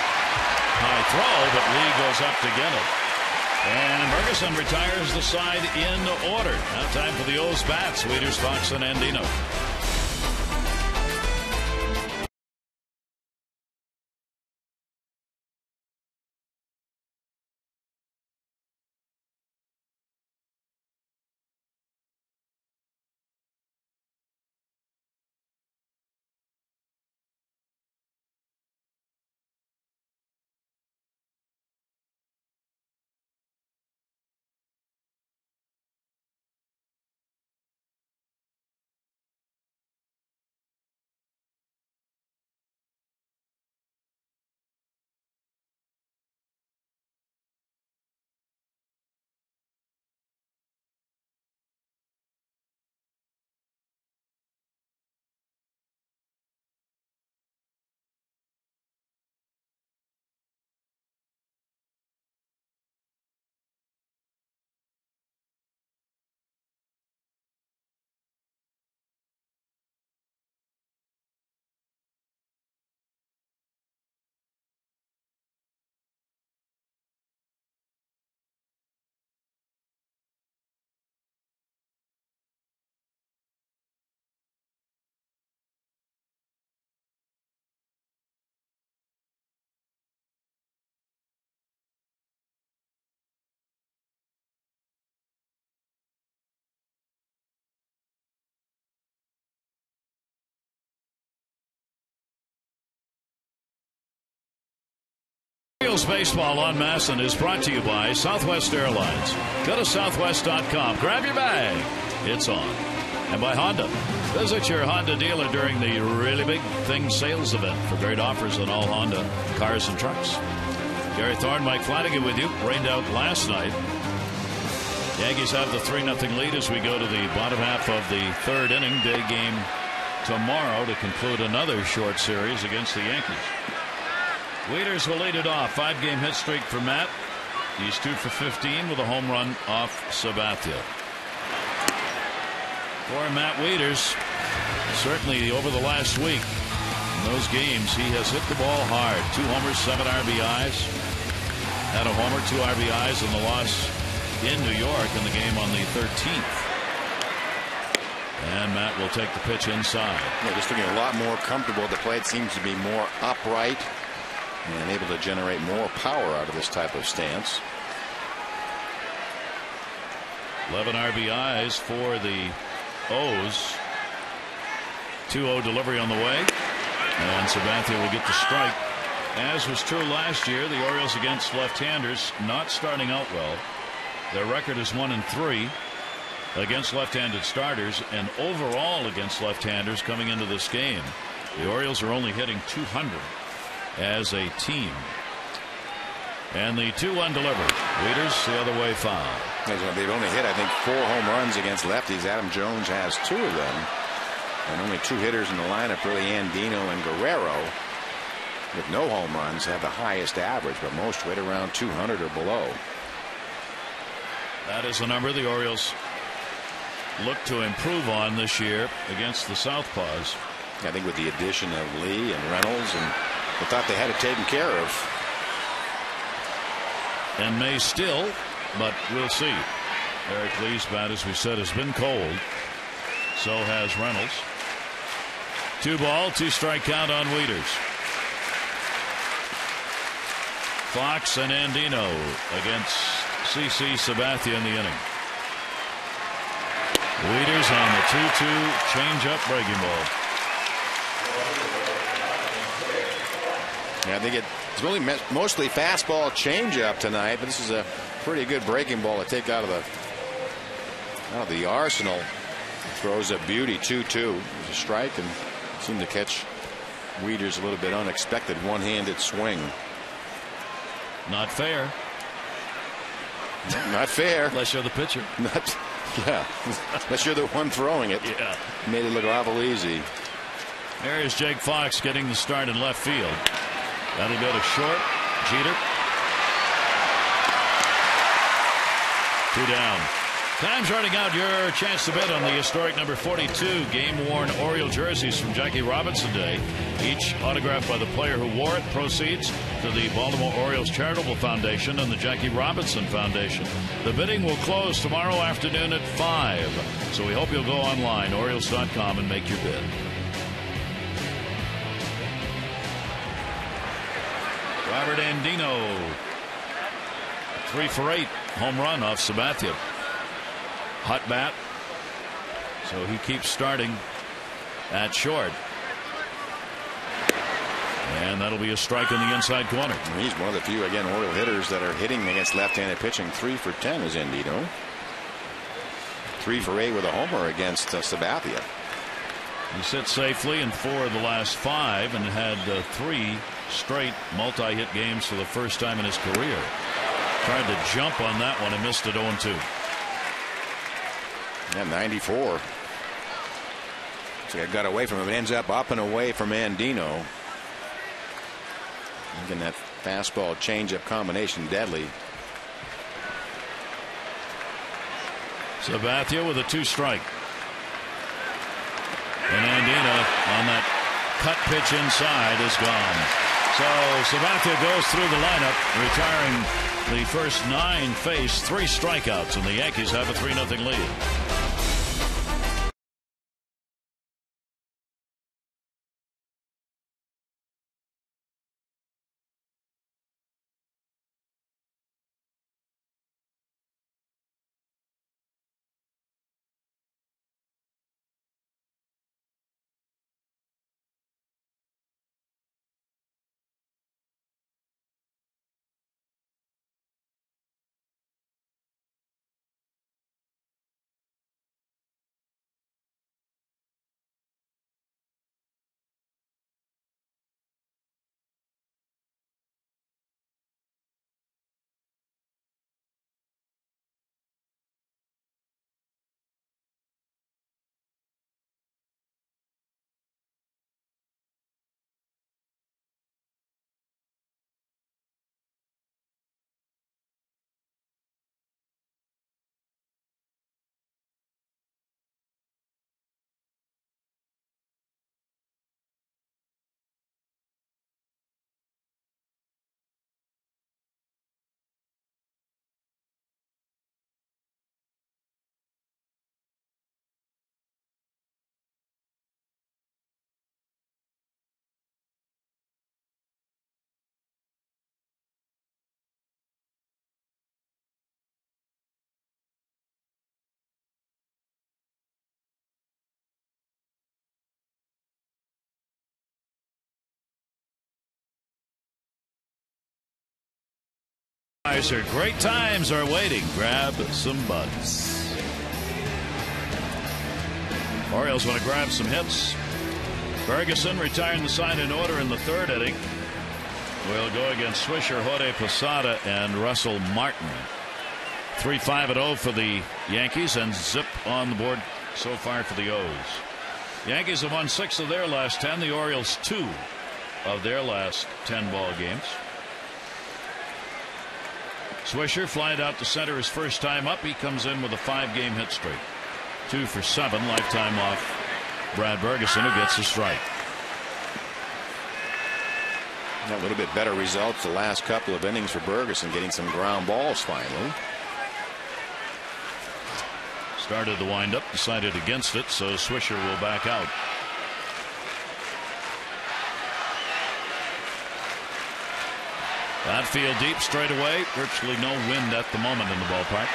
Speaker 1: High throw, but Lee goes up to get it. And Ferguson retires the side in order. Now time for the O's bats. Wieters, Fox, and Andino. Orioles baseball on Masson is brought to you by Southwest Airlines. Go to southwest.com. Grab your bag. It's on. And by Honda. Visit your Honda dealer during the Really Big Things sales event for great offers on all Honda cars and trucks. Gary Thorne, Mike Flanagan with you. Rained out last night. Yankees have the 3-0 lead as we go to the bottom half of the third inning. Day game tomorrow to conclude another short series against the Yankees. Wieters will lead it off. 5-game hit streak for Matt. He's 2 for 15 with a home run off Sabathia. For Matt Wieters, certainly over the last week, in those games, he has hit the ball hard. 2 homers, 7 RBIs. Had a homer, 2 RBIs in the loss in New York in the game on the 13th. And Matt will take the pitch inside.
Speaker 2: Yeah, just looking a lot more comfortable. The plate seems to be more upright and able to generate more power out of this type of stance.
Speaker 1: 11 RBIs for the O's. 2-0 delivery on the way. And Sabathia will get the strike. As was true last year, the Orioles against left-handers not starting out well. Their record is 1-3. against left-handed starters and overall against left-handers coming into this game. The Orioles are only hitting .200 as a team. And the 2-1 delivery. Wieters the other way foul.
Speaker 2: They've only hit, I think, 4 home runs against lefties. Adam Jones has 2 of them. And only 2 hitters in the lineup, really, Andino and Guerrero, with no home runs, have the highest average, but most right around 200 or below.
Speaker 1: That is the number the Orioles look to improve on this year against the Southpaws.
Speaker 2: I think with the addition of Lee and Reynolds, and they thought they had it taken care of.
Speaker 1: And may still, but we'll see. Eric Lee's bat, as we said, has been cold. So has Reynolds. 2 ball, 2 strike count on Wieters. Fox and Andino against CC Sabathia in the inning. Wieters on the 2-2 changeup breaking ball.
Speaker 2: Yeah, I think it's really mostly fastball changeup tonight, but this is a pretty good breaking ball to take out of the arsenal. Throws a beauty 2-2. There's a strike and seemed to catch Wieters a little bit unexpected one-handed swing.
Speaker 1: Not fair.
Speaker 2: Not fair.
Speaker 1: Unless you're the pitcher.
Speaker 2: Unless you're the one throwing it.
Speaker 1: Yeah.
Speaker 2: Made it look awful easy.
Speaker 1: There's Jake Fox getting the start in left field. That'll go to short. Jeter. 2 down. Time's running out. Your chance to bet on the historic number 42 game-worn Oriole jerseys from Jackie Robinson Day. Each autographed by the player who wore it. Proceeds to the Baltimore Orioles Charitable Foundation and the Jackie Robinson Foundation. The bidding will close tomorrow afternoon at 5. So we hope you'll go online, Orioles.com, and make your bid. Robert Andino, 3 for 8 home run off Sabathia. Hot bat, so he keeps starting at short, and that'll be a strike in the inside corner.
Speaker 2: He's one of the few, again, Oriole hitters that are hitting against left-handed pitching. 3 for 10 is Andino. 3 for 8 with a homer against Sabathia.
Speaker 1: He sits safely in 4 of the last 5 and had 3 straight multi-hit games for the first time in his career. Tried to jump on that one and missed it 0-2.
Speaker 2: Yeah, 94. So it got away from him. It ends up and away from Andino. Again, that fastball changeup combination deadly.
Speaker 1: Sabathia with a 2-strike. And Andino on that cut pitch inside is gone. So Sabathia goes through the lineup, retiring the first 9 faced 3 strikeouts, and the Yankees have a 3-0 lead. Great times are waiting. Grab some buds. Orioles want to grab some hits. Ferguson retiring the side in order in the third inning. Will go against Swisher, Jorge Posada, and Russell Martin. 3-5-0 for the Yankees, and zip on the board so far for the O's. Yankees have won 6 of their last 10. The Orioles 2 of their last 10 ball games. Swisher flied out to center his first time up. He comes in with a 5-game hit streak. 2 for 7, lifetime off Brad Ferguson, who gets a strike.
Speaker 2: A little bit better results the last couple of innings for Ferguson, getting some ground balls finally.
Speaker 1: Started the windup, decided against it, so Swisher will back out. Outfield deep straight away. Virtually no wind at the moment in the ballpark.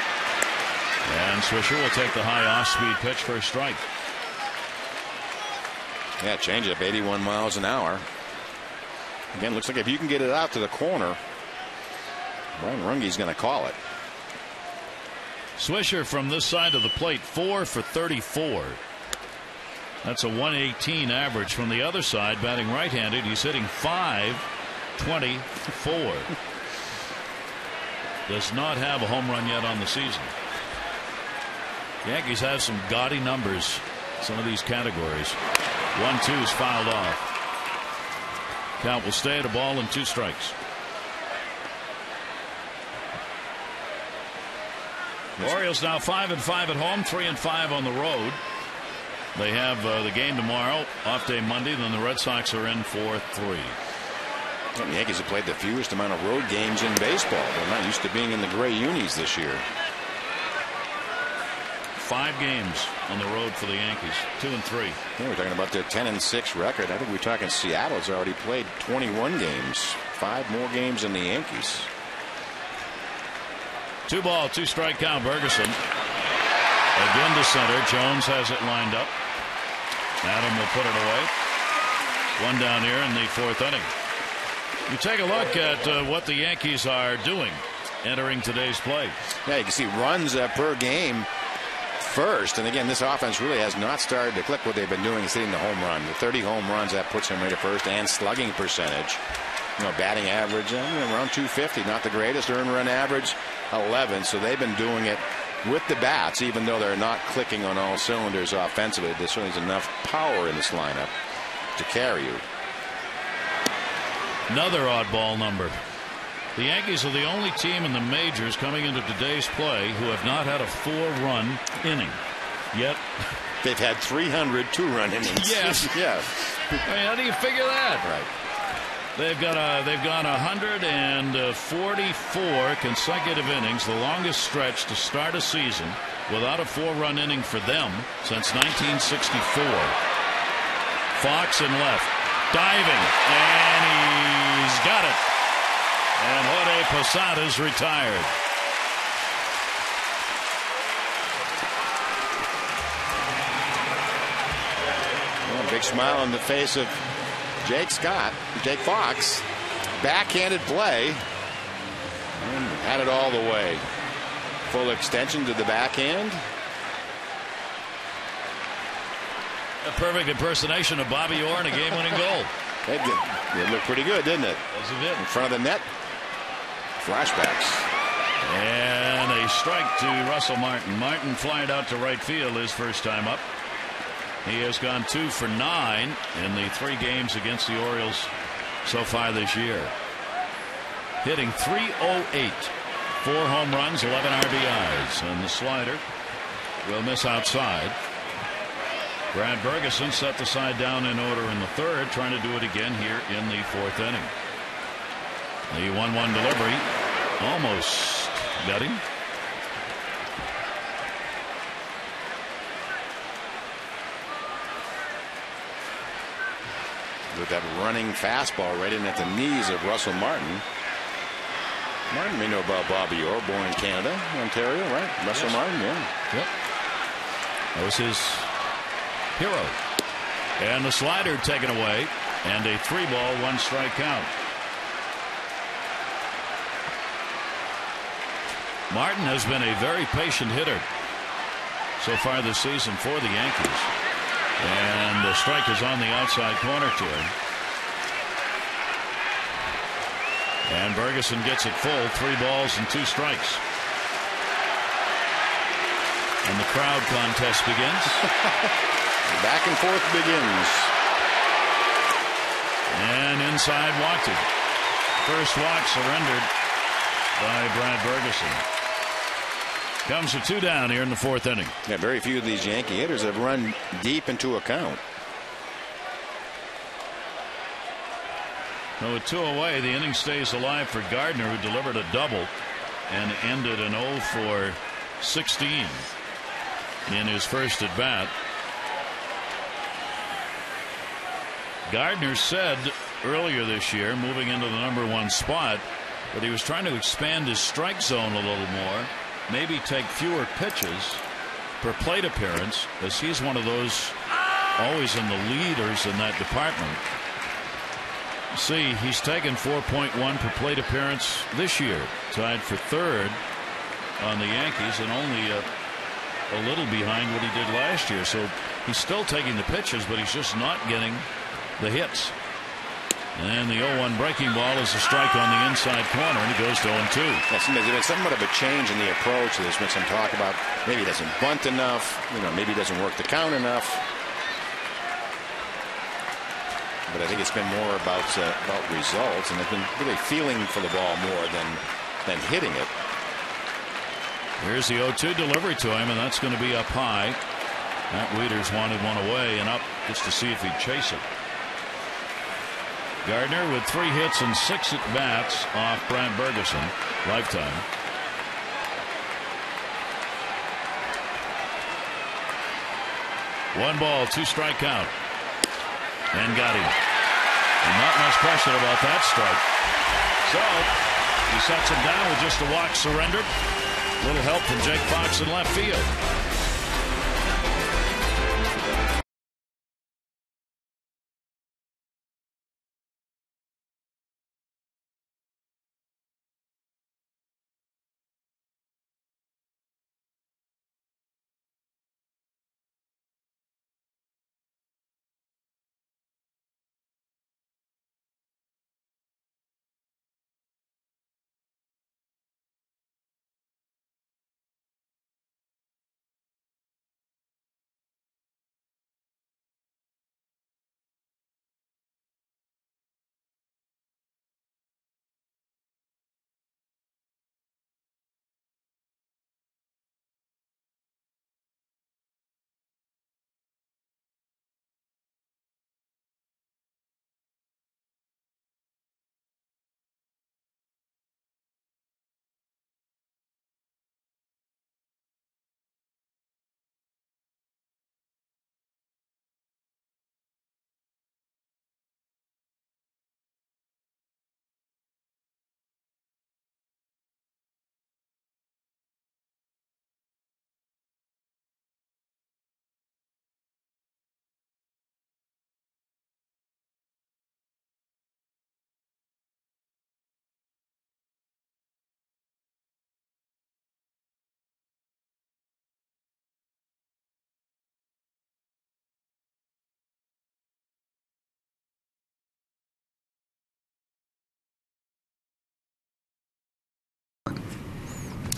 Speaker 1: And Swisher will take the high off-speed pitch for a strike.
Speaker 2: Yeah, changeup, 81 miles an hour. Again, looks like if you can get it out to the corner, Brian Runge's going to call it.
Speaker 1: Swisher from this side of the plate, 4 for 34. That's a 118 average. From the other side, batting right-handed, he's hitting .524. Does not have a home run yet on the season. Yankees have some gaudy numbers, some of these categories. 1-2 is fouled off. Count will stay at a ball and 2 strikes. Orioles now 5-5 at home, 3-5 on the road. They have the game tomorrow, off day Monday. Then the Red Sox are in for 3.
Speaker 2: The Yankees have played the fewest amount of road games in baseball. They're not used to being in the gray unis this year.
Speaker 1: 5 games on the road for the Yankees, 2-3.
Speaker 2: Yeah, we're talking about their 10-6 record. I think we're talking Seattle's already played 21 games, 5 more games than the Yankees.
Speaker 1: 2 ball, 2 strike count. Ferguson again to center. Jones has it lined up. Adam will put it away. 1 down here in the 4th inning. You take a look at what the Yankees are doing entering today's play.
Speaker 2: Yeah, you can see runs per game first, and again, this offense really has not started to click. What they've been doing is hitting the home run. The 30 home runs, that puts them right at first, and slugging percentage. Batting average around 250, not the greatest. Earned run average 11. So they've been doing it with the bats, even though they're not clicking on all cylinders offensively. There certainly is enough power in this lineup to carry you.
Speaker 1: Another oddball number. The Yankees are the only team in the majors coming into today's play who have not had a 4-run inning yet.
Speaker 2: They've had 300 2-run innings.
Speaker 1: Yes.
Speaker 2: Yeah.
Speaker 1: How do you figure that?
Speaker 2: Right.
Speaker 1: They've gone 144 consecutive innings, the longest stretch to start a season without a 4-run inning for them since 1964. Fox in left, diving, and he's got it. And Jorge Posada's retired.
Speaker 2: Well, big smile on the face of Jake Fox. Backhanded play. And had it all the way. Full extension to the backhand.
Speaker 1: A perfect impersonation of Bobby Orr in a game-winning goal.
Speaker 2: It looked pretty good, didn't it?
Speaker 1: Yes, it did.
Speaker 2: In front of the net. Flashbacks.
Speaker 1: And a strike to Russell Martin. Martin flying out to right field his first time up. He has gone 2 for 9 in the 3 games against the Orioles so far this year. Hitting .308. 4 home runs, 11 RBIs. And the slider will miss outside. Brad Ferguson set the side down in order in the 3rd, trying to do it again here in the 4th inning. The 1-1 delivery almost got him.
Speaker 2: With that running fastball right in at the knees of Russell Martin. Martin may know about Bobby Orr, born in Canada, Ontario, right? Russell Martin, yeah.
Speaker 1: Yep. That was his hero. And the slider taken away, and a 3-ball, 1-strike count. Martin has been a very patient hitter so far this season for the Yankees. The strike is on the outside corner to him. And Ferguson gets it full. 3 balls and 2 strikes. And the crowd contest begins.
Speaker 2: Back and forth begins.
Speaker 1: And inside walked it. First walk surrendered by Brad Ferguson. Comes to 2 down here in the 4th inning.
Speaker 2: Yeah, very few of these Yankee hitters have run deep into a count.
Speaker 1: So with 2 away, the inning stays alive for Gardner, who delivered a double and ended an 0 for 16 in his first at bat. Gardner said earlier this year, moving into the #1 spot, that he was trying to expand his strike zone a little more, maybe take fewer pitches per plate appearance, as he's one of those always in the leaders in that department. See, he's taken 4.1 per plate appearance this year, tied for 3rd on the Yankees, and only a little behind what he did last year. So he's still taking the pitches, but he's just not getting the hits. And the 0-1 breaking ball is a strike on the inside corner, and he goes to 0-2.
Speaker 2: There's been somewhat of a change in the approach. There's been some talk about maybe he doesn't bunt enough, maybe he doesn't work the count enough. But I think it's been more about results, and they've been really feeling for the ball more than hitting it.
Speaker 1: Here's the 0-2 delivery to him, and that's going to be up high. Matt Wieters wanted one away and up just to see if he'd chase it. Gardner with 3 hits and 6 at bats off Brad Ferguson, lifetime. One ball, 2 strike count. And got him. And not much question about that strike. So he sets him down with just a walk surrendered. A little help from Jake Fox in left field.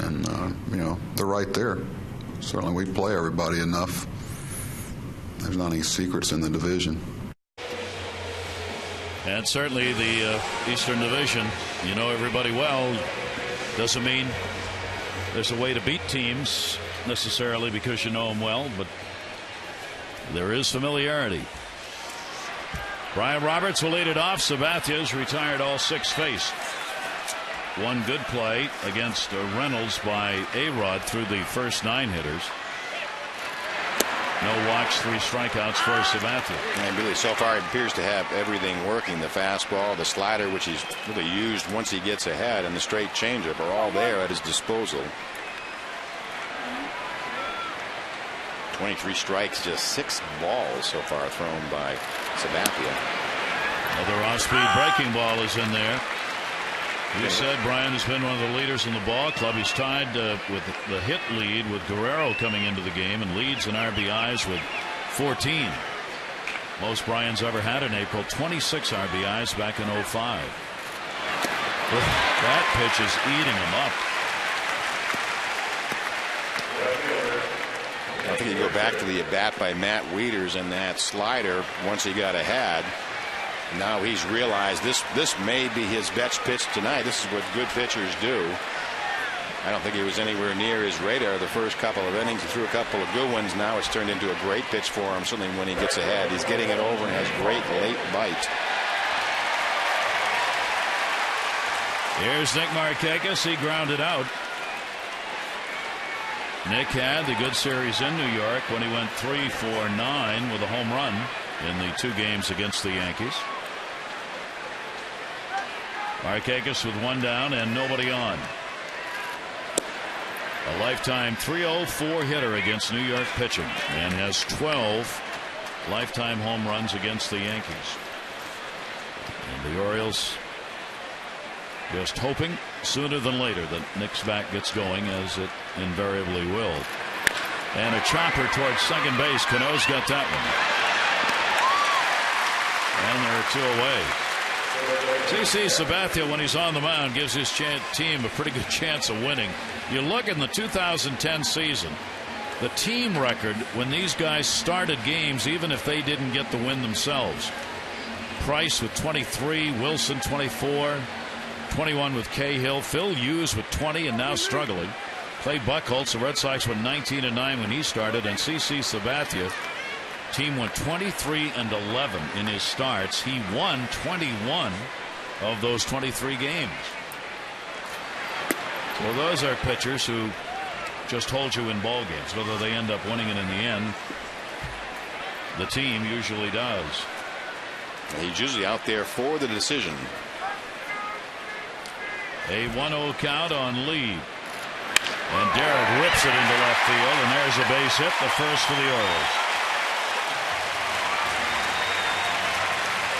Speaker 4: And, they're right there. Certainly we play everybody enough. There's not any secrets in the division.
Speaker 1: And certainly the Eastern Division, you know everybody well. Doesn't mean there's a way to beat teams necessarily because you know them well, but there is familiarity. Brian Roberts will lead it off. Sabathia's retired all 6 faced. One good play against Reynolds by A-Rod through the first 9 hitters. No walks, 3 strikeouts for Sabathia.
Speaker 2: And really, so far, it appears to have everything working. The fastball, the slider, which he's really used once he gets ahead, and the straight changeup are all there at his disposal. 23 strikes, just 6 balls so far thrown by Sabathia.
Speaker 1: Another off-speed breaking ball is in there. You said Brian has been one of the leaders in the ball club. He's tied with the hit lead with Guerrero coming into the game and leads in RBIs with 14. Most Bryans ever had in April, 26 RBIs back in 05. That pitch is eating him up.
Speaker 2: I think you go back to the at-bat by Matt Wieters and that slider once he got ahead. Now he's realized this may be his best pitch tonight. This is what good pitchers do. I don't think he was anywhere near his radar the first couple of innings. He threw a couple of good ones. Now it's turned into a great pitch for him. Certainly when he gets ahead, he's getting it over and has great late bite.
Speaker 1: Here's Nick Markakis. He grounded out. Nick had the good series in New York when he went 3 for 9 with a home run in the 2 games against the Yankees. Markakis with 1 down and nobody on. A lifetime .304 hitter against New York pitching and has 12 lifetime home runs against the Yankees. And the Orioles just hoping sooner than later that Nick's bat gets going, as it invariably will. And a chopper towards second base. Cano's got that one. And there are 2 away. CC Sabathia, when he's on the mound, gives his team a pretty good chance of winning. You look in the 2010 season, the team record when these guys started games, even if they didn't get the win themselves. Price with 23, Wilson 24, 21 with Cahill, Phil Hughes with 20 and now struggling. Clay Buchholz, the Red Sox went 19-9 when he started, and CC Sabathia, team went 23-11 in his starts. He won 21 of those 23 games. Well, those are pitchers who just hold you in ball games. Whether they end up winning it in the end, the team usually does.
Speaker 2: He's usually out there for the decision.
Speaker 1: A 1-0 count on Lee. And Derek rips it into left field, and there's a base hit, the first for the Orioles.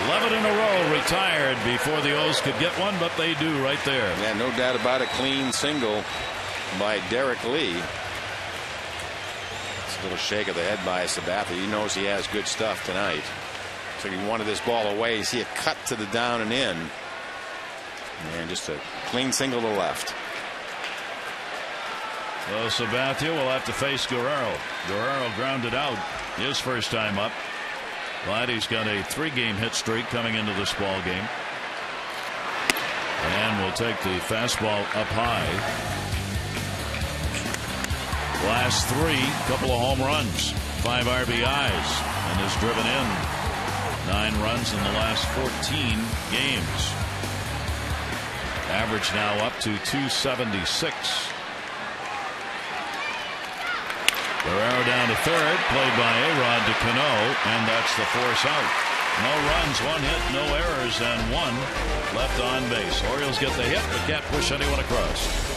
Speaker 1: 11 in a row retired before the O's could get one, but they do right there.
Speaker 2: Yeah, no doubt about a clean single by Derek Lee. It's a little shake of the head by Sabathia. He knows he has good stuff tonight. So he wanted this ball away. You see a cut to the down and in. And just a clean single to left.
Speaker 1: Well, Sabathia will have to face Guerrero. Guerrero grounded out his first time up. But he's got a 3-game hit streak coming into this ball game. And will take the fastball up high. Last 3, couple of home runs, 5 RBIs, and has driven in 9 runs in the last 14 games. Average now up to 276. Guerrero down to third, played by A-Rod to Cano, and that's the force out. No runs, 1 hit, no errors, and 1 left on base. Orioles get the hit, but can't push anyone across.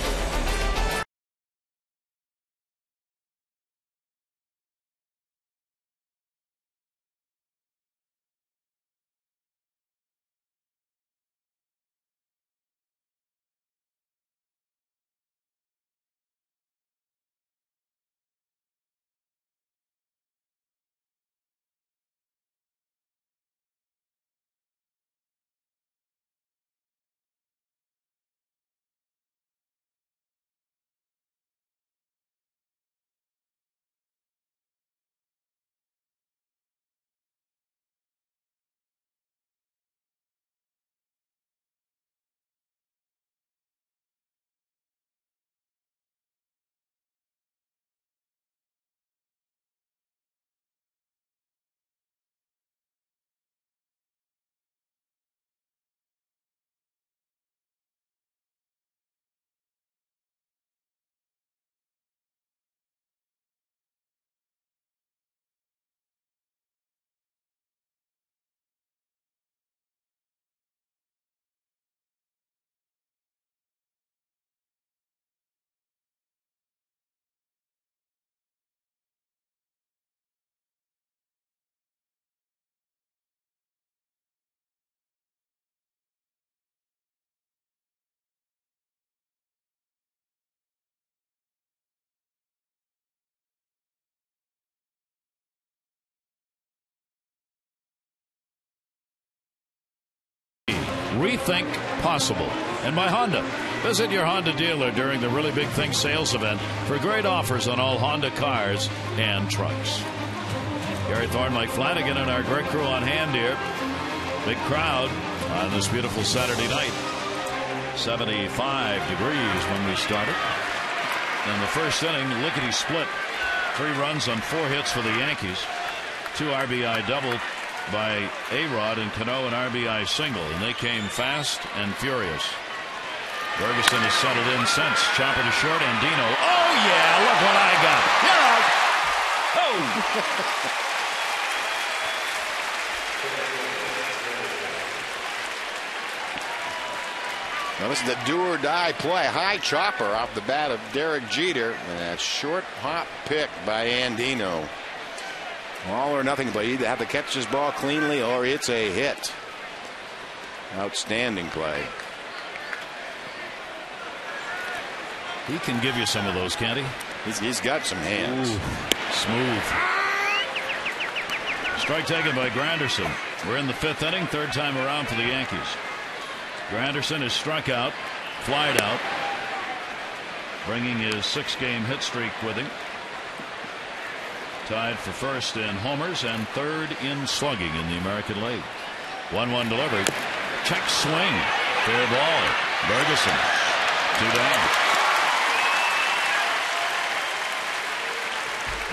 Speaker 1: Rethink Possible. And by Honda. Visit your Honda dealer during the Really Big Things sales event for great offers on all Honda cars and trucks. Gary Thorne, Mike Flanagan, and our great crew on hand here. Big crowd on this beautiful Saturday night. 75 degrees when we started. In the first inning, lickety split. 3 runs on 4 hits for the Yankees. 2 RBI double by A-Rod and Cano, an RBI single, and they came fast and furious. Ferguson has settled in since. Chopper to short, Andino. Oh, yeah, look what I got. You're out. Oh.
Speaker 2: Now this is the do-or-die play. High chopper off the bat of Derek Jeter. And that short hop pick by Andino. All or nothing, but you either have to catch this ball cleanly or it's a hit. Outstanding play.
Speaker 1: He can give you some of those, can't he?
Speaker 2: He's got some hands.
Speaker 1: Ooh, smooth. Strike taken by Granderson. We're in the 5th inning, 3rd time around for the Yankees. Granderson is struck out, flied out, bringing his 6-game hit streak with him. Tied for 1st in homers and 3rd in slugging in the American League. 1-1 delivery. Check swing. Fair ball. Ferguson. 2 down.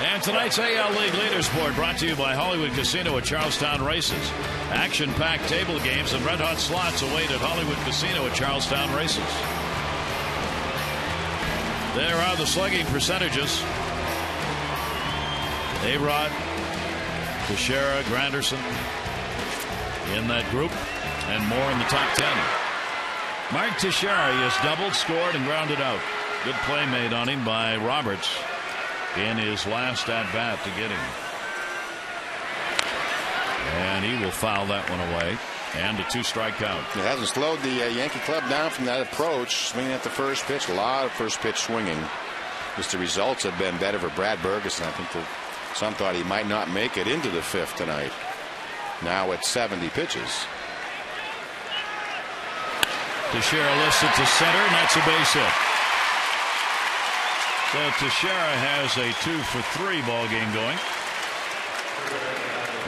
Speaker 1: And tonight's AL League Leaders Board brought to you by Hollywood Casino at Charlestown Races. Action-packed table games and red-hot slots await at Hollywood Casino at Charlestown Races. There are the slugging percentages. A-Rod, Teixeira, Granderson in that group, and more in the top 10. Mark Teixeira has doubled, scored, and grounded out. Good play made on him by Roberts in his last at-bat to get him. And he will foul that one away. And a 2-strike count.
Speaker 2: It hasn't slowed the Yankee club down from that approach. Swinging at the first pitch. A lot of first pitch swinging. Just the results have been better for Brad Ferguson. I think some thought he might not make it into the 5th tonight. Now at 70 pitches.
Speaker 1: Teixeira lifts it to center, and that's a base hit. So Teixeira has a 2-for-3 ball game going.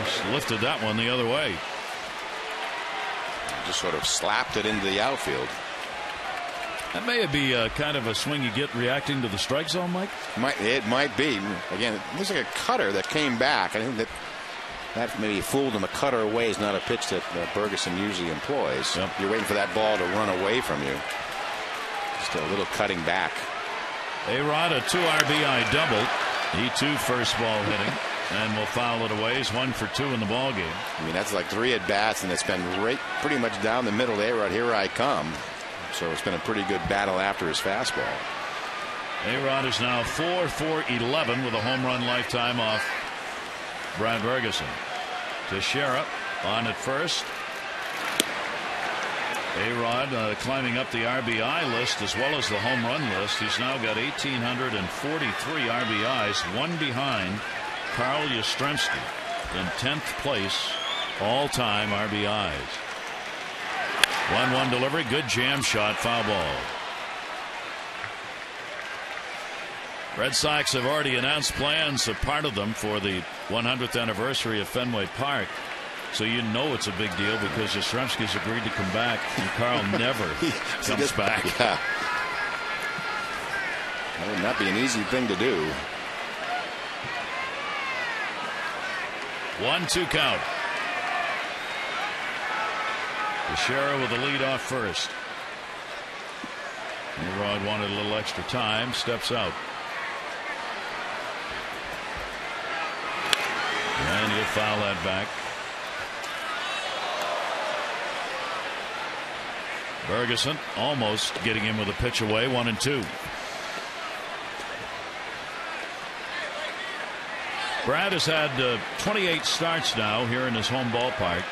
Speaker 1: Just lifted that one the other way.
Speaker 2: Just sort of slapped it into the outfield.
Speaker 1: That may be kind of a swing you get reacting to the strike zone, Mike.
Speaker 2: It might be. Again, it looks like a cutter that came back. I think that maybe fooled him. A cutter away is not a pitch that Ferguson usually employs.
Speaker 1: Yep.
Speaker 2: You're waiting for that ball to run away from you. Just a little cutting back.
Speaker 1: A-Rod, a 2 RBI double. He too first ball hitting, and will foul it away. He's 1 for 2 in the ball game.
Speaker 2: I mean, that's like 3 at bats, and it's been right pretty much down the middle. A-Rod, here I come. So it's been a pretty good battle after his fastball.
Speaker 1: A-Rod is now 4 for 11 with a home run lifetime off Brad Ferguson. Teixeira on at first. A-Rod climbing up the RBI list as well as the home run list. He's now got 1,843 RBIs, 1 behind Carl Yastrzemski in 10th place all-time RBIs. 1-1 delivery, good jam shot, foul ball. Red Sox have already announced plans, a part of them, for the 100th anniversary of Fenway Park. So you know it's a big deal because Yastrzemski's agreed to come back, and Carl never comes back.
Speaker 2: Yeah. That would not be an easy thing to do.
Speaker 1: 1-2 count. Teixeira with the lead off first. A-Rod wanted a little extra time, steps out. And he'll foul that back. Ferguson almost getting him with a pitch away, 1-2. Brad has had 28 starts now here in his home ballpark.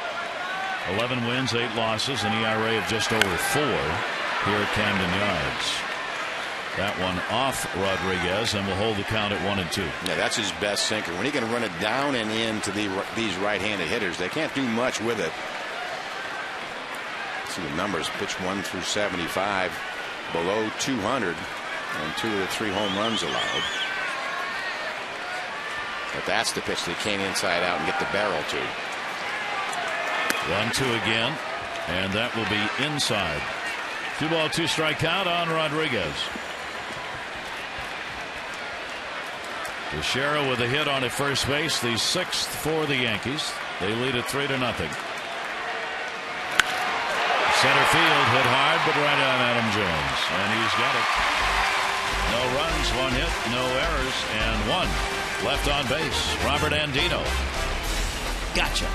Speaker 1: 11 wins, 8 losses, an ERA of just over 4 here at Camden Yards. That one off Rodriguez, and will hold the count at 1-2.
Speaker 2: Yeah, that's his best sinker. When he can run it down and in to these right-handed hitters, they can't do much with it. See the numbers: pitch 1 through 75, below 200, and 2 of the 3 home runs allowed. But that's the pitch that came inside out and get the barrel to.
Speaker 1: 1-2 again, and that will be inside. 2 ball, 2 strike count on Rodriguez. Teixeira with a hit on at first base, the 6th for the Yankees. They lead it 3-0. Center field hit hard, but right on Adam Jones, and he's got it. No runs, 1 hit, no errors, and 1 left on base. Robert Andino. Gotcha.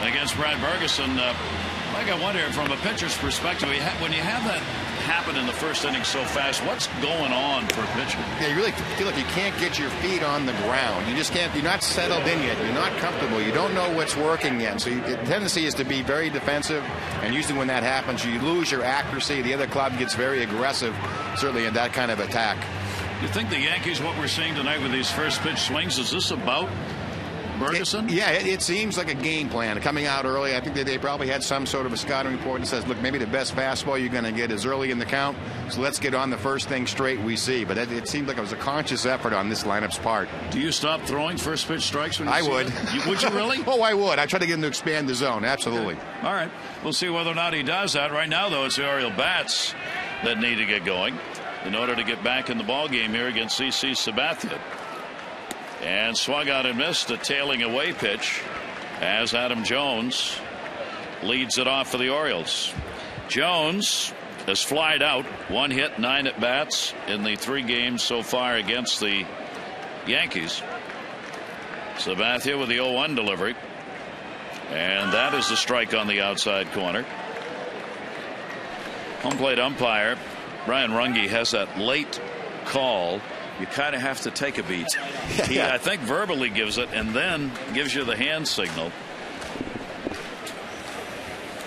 Speaker 1: Against Brad Bergeson, like I wonder from a pitcher's perspective, when you have that happen in the first inning so fast, what's going on for a pitcher?
Speaker 2: Yeah, you really feel like you can't get your feet on the ground. You just can't. You're not settled in yet. You're not comfortable. You don't know what's working yet. So the tendency is to be very defensive, and usually when that happens, you lose your accuracy. The other club gets very aggressive, certainly in that kind of attack.
Speaker 1: You think the Yankees, what we're seeing tonight with these first pitch swings, is this about Bergeson?
Speaker 2: It seems like a game plan coming out early. I think that they probably had some sort of a scouting report that says, look, maybe the best fastball you're going to get is early in the count, so let's get on the first thing straight we see. But it seemed like it was a conscious effort on this lineup's part.
Speaker 1: Do you stop throwing first pitch strikes when you see
Speaker 2: would.
Speaker 1: Would you really?
Speaker 2: Oh, I would. I try to get him to expand the zone. Absolutely.
Speaker 1: Okay. All right. We'll see whether or not he does that. Right now, though, it's the Oriole bats that need to get going in order to get back in the ball game here against CC Sabathia. And swung out and missed a tailing away pitch as Adam Jones leads it off for the Orioles. Jones has flied out, 1 hit, 9 at bats in the 3 games so far against the Yankees. Sabathia with the 0-1 delivery, and that is the strike on the outside corner. Home plate umpire Brian Runge has that late call. You kind of have to take a beat. He, I think, verbally gives it and then gives you the hand signal.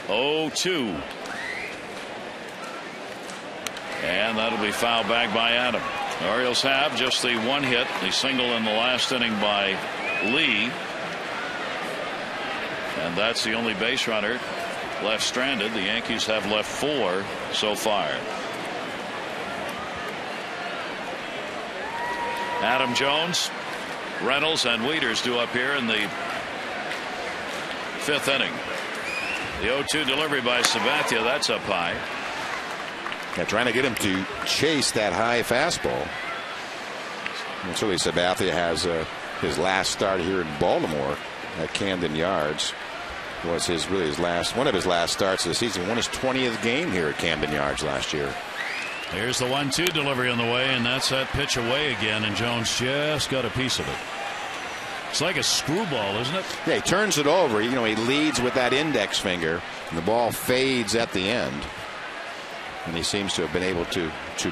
Speaker 1: 0-2. And that'll be fouled back by Adam. The Orioles have just the 1 hit, the single in the last inning by Lee. And that's the only base runner left stranded. The Yankees have left 4 so far. Adam Jones, Reynolds, and Wieters due up here in the 5th inning. The 0-2 delivery by Sabathia, that's up high.
Speaker 2: Yeah, trying to get him to chase that high fastball. And certainly Sabathia has his last start here in Baltimore at Camden Yards. Was one of his last starts of the season. Won his 20th game here at Camden Yards last year.
Speaker 1: Here's the 1-2 delivery on the way, and that's that pitch away again, and Jones just got a piece of it. It's like a screwball, isn't it?
Speaker 2: Yeah, he turns it over. He leads with that index finger, and the ball fades at the end. And he seems to have been able to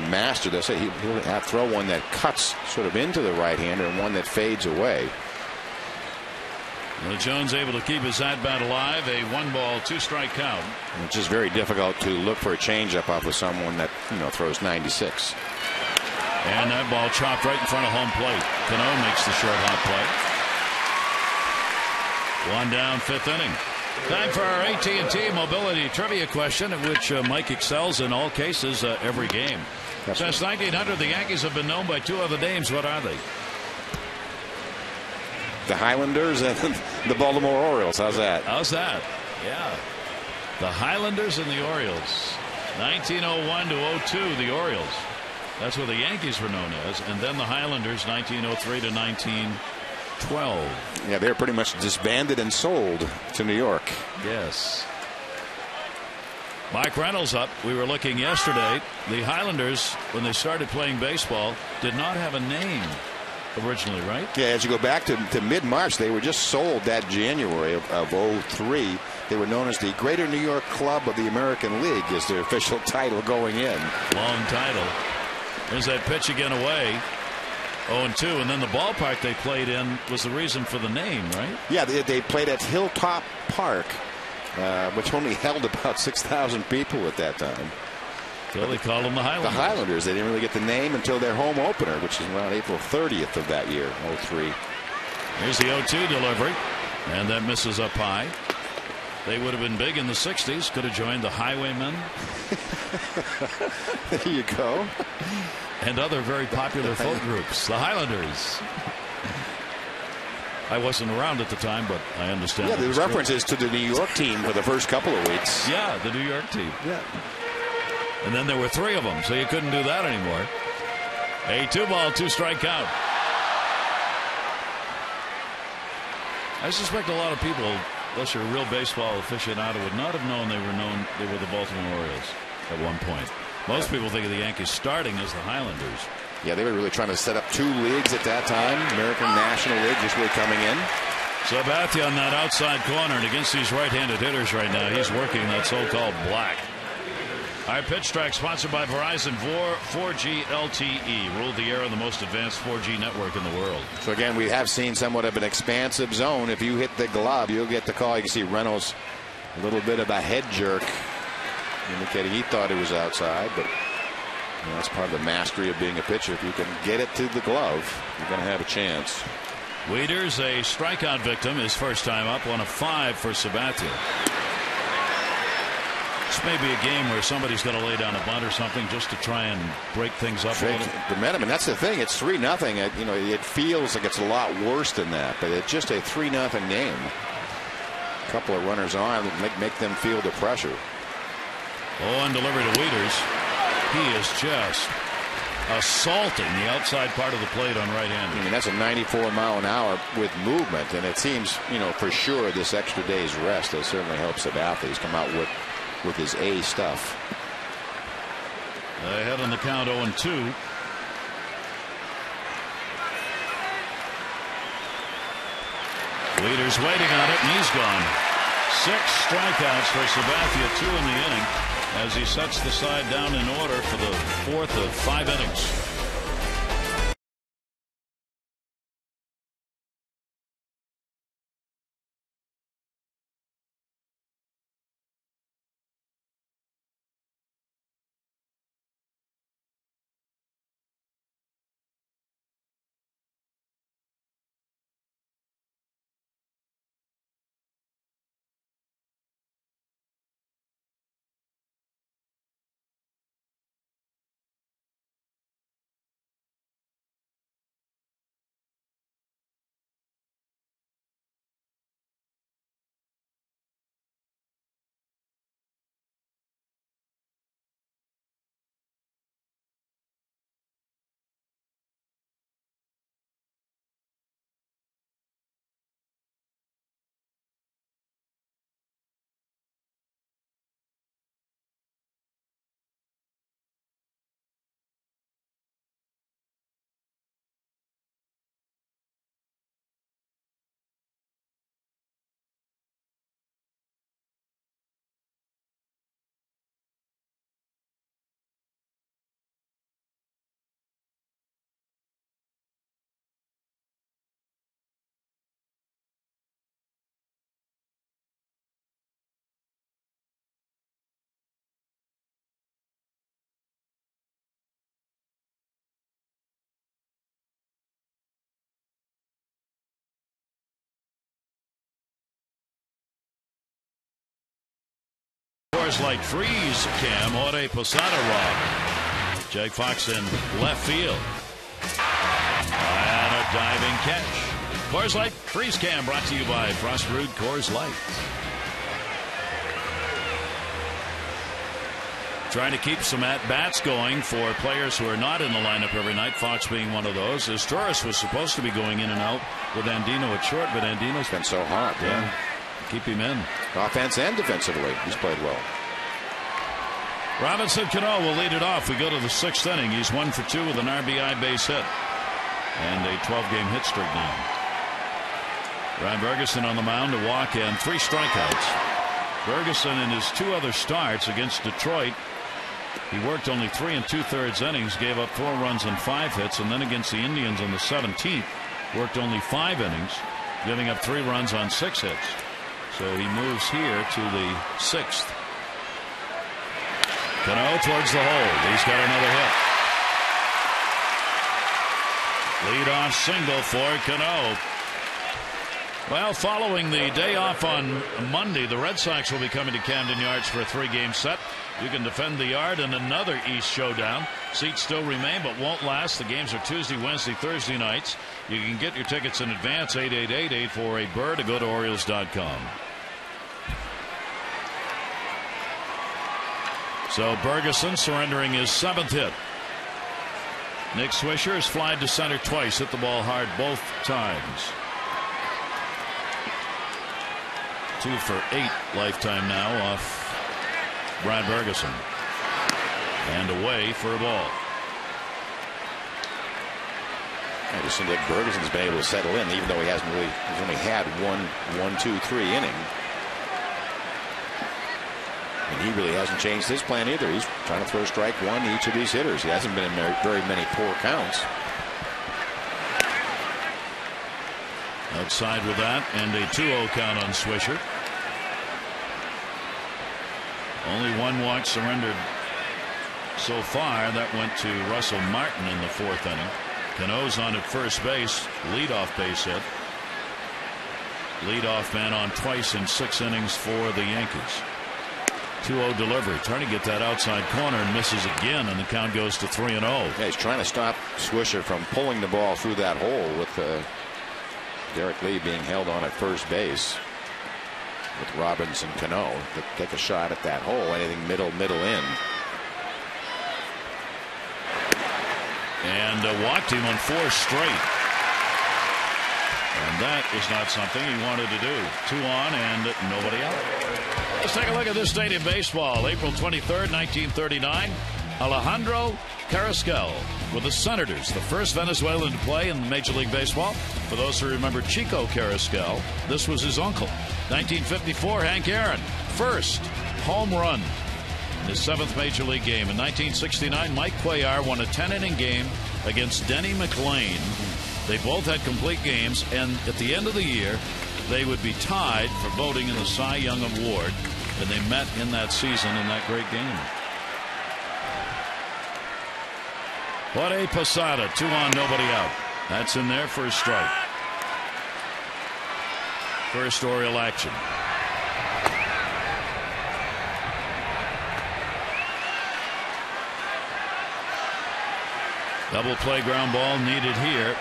Speaker 2: master this. He'll throw one that cuts sort of into the right-hander and one that fades away.
Speaker 1: Well, Jones able to keep his at-bat alive. A 1-ball, 2-strike count.
Speaker 2: It's just very difficult to look for a changeup off of someone that throws 96.
Speaker 1: And that ball chopped right in front of home plate. Cano makes the short hop One down, fifth inning. Time for our AT&T Mobility Trivia question, in which Mike excels in all cases every game. Since 1900, the Yankees have been known by two other names. What are they?
Speaker 2: The Highlanders and the Baltimore Orioles. How's that?
Speaker 1: How's that? Yeah. The Highlanders and the Orioles. 1901 to 02, the Orioles. That's what the Yankees were known as. And then the Highlanders, 1903 to 1912.
Speaker 2: Yeah, they were pretty much disbanded and sold to New York.
Speaker 1: Yes. Mike Reynolds up. We were looking yesterday. The Highlanders, when they started playing baseball, did not have a name originally, right?
Speaker 2: Yeah, as you go back to mid-March, they were just sold that January of 03. They were known as the Greater New York Club of the American League is their official title going in.
Speaker 1: Long title. There's that pitch again away. 0-2, and then the ballpark they played in was the reason for the name, right?
Speaker 2: Yeah, they played at Hilltop Park, which only held about 6,000 people at that time.
Speaker 1: So they called them the Highlanders.
Speaker 2: The Highlanders. They didn't really get the name until their home opener, which is around April 30th of that year, 03.
Speaker 1: Here's the 0-2 delivery, and that misses up high. They would have been big in the 60s. Could have joined the Highwaymen.
Speaker 2: There you go.
Speaker 1: And other very popular folk groups. The Highlanders. I wasn't around at the time, but I understand.
Speaker 2: Yeah, the reference is to the New York team for the first couple of weeks.
Speaker 1: Yeah, the New York team.
Speaker 2: Yeah.
Speaker 1: And then there were three of them, so you couldn't do that anymore. A 2-ball, 2-strike count. I suspect a lot of people, unless you're a real baseball aficionado, would not have known they were the Baltimore Orioles at one point. Most people think of the Yankees starting as the Highlanders.
Speaker 2: Yeah, they were really trying to set up two leagues at that time. American National League just really coming in.
Speaker 1: Sabathia on that outside corner, and against these right-handed hitters right now, he's working that so-called black. Our pitch track sponsored by Verizon 4G LTE. Ruled the air on the most advanced 4G network in the world.
Speaker 2: So again, we have seen somewhat of an expansive zone. If you hit the glove, you'll get the call. You can see Reynolds a little bit of a head jerk, indicating he thought it was outside, but that's part of the mastery of being a pitcher. If you can get it to the glove, you're going to have a chance.
Speaker 1: Wieters, a strikeout victim, his first time up, 1 of 5 for Sabathia. This may be a game where somebody's going to lay down a bunt or something just to try and break things up a little.
Speaker 2: Momentum, and that's the thing. It's 3-0. It feels like it's a lot worse than that, but it's just a 3-0 game. A couple of runners on make them feel the pressure.
Speaker 1: And delivery to Wieters. He is just assaulting the outside part of the plate on right-handed.
Speaker 2: I mean, that's a 94 mile an hour with movement, and it seems, for sure this extra day's rest has certainly helped Sabathia. He's come out with his A stuff.
Speaker 1: Ahead on the count, 0-2. Wieters waiting on it, and he's gone. 6 strikeouts for Sabathia, 2 in the inning, as he sets the side down in order for the 4th of 5 innings. Coors Light Freeze Cam. Jorge Posada robbed. Jake Fox in left field. And a diving catch. Coors Light Freeze Cam brought to you by Frost Brewed Coors Light. Trying to keep some at-bats going for players who are not in the lineup every night, Fox being one of those. As Torres was supposed to be going in and out with Andino at short, but Andino's
Speaker 2: been so hot. Yeah.
Speaker 1: Keep him in.
Speaker 2: Offense and defensively, he's played well.
Speaker 1: Robinson Cano will lead it off. We go to the 6th inning. He's 1 for 2 with an RBI base hit. And a 12-game hit streak now. Ryan Ferguson on the mound, a walk and 3 strikeouts. Ferguson in his 2 other starts against Detroit, he worked only 3 2/3 innings, gave up 4 runs and 5 hits, and then against the Indians on the 17th, worked only 5 innings, giving up 3 runs on 6 hits. So he moves here to the 6th. Cano towards the hole. He's got another hit. Leadoff single for Cano. Well, following the day off on Monday, the Red Sox will be coming to Camden Yards for a 3-game set. You can defend the yard in another East showdown. Seats still remain, but won't last. The games are Tuesday, Wednesday, Thursday nights. You can get your tickets in advance, 888-848-BURR, to go to Orioles.com. So Ferguson surrendering his 7th hit. Nick Swisher has flied to center twice, hit the ball hard both times. 2 for 8 lifetime now off Brian Ferguson. And away for a ball.
Speaker 2: It just seems like Ferguson's been able to settle in, even though he's only had one, 2, 3 inning. And he really hasn't changed his plan either. He's trying to throw strike 1 to each of these hitters. He hasn't been in very many poor counts.
Speaker 1: Outside with that, and a 2-0 count on Swisher. Only 1 walk surrendered so far. That went to Russell Martin in the 4th inning. Cano's on at first base, leadoff base hit. Leadoff man on twice in 6 innings for the Yankees. 2-0 delivery, trying to get that outside corner and misses again, and the count goes to 3-0.
Speaker 2: Yeah, he's trying to stop Swisher from pulling the ball through that hole with Derek Lee being held on at first base with Robinson Cano to take a shot at that hole. Anything middle in.
Speaker 1: And walked him on 4 straight. And that is not something he wanted to do. 2 on and nobody out. Let's take a look at this date in baseball. April 23rd, 1939. Alejandro Carrasquel with the Senators, the first Venezuelan to play in Major League Baseball. For those who remember Chico Carrasquel, this was his uncle. 1954, Hank Aaron, first home run in his 7th Major League game. In 1969, Mike Cuellar won a 10-inning game against Denny McLain. They both had complete games, and at the end of the year, they would be tied for voting in the Cy Young Award, and they met in that season in that great game. Jorge Posada, 2 on, nobody out. That's in there for a strike. First Oriole action. Double play ground ball needed here.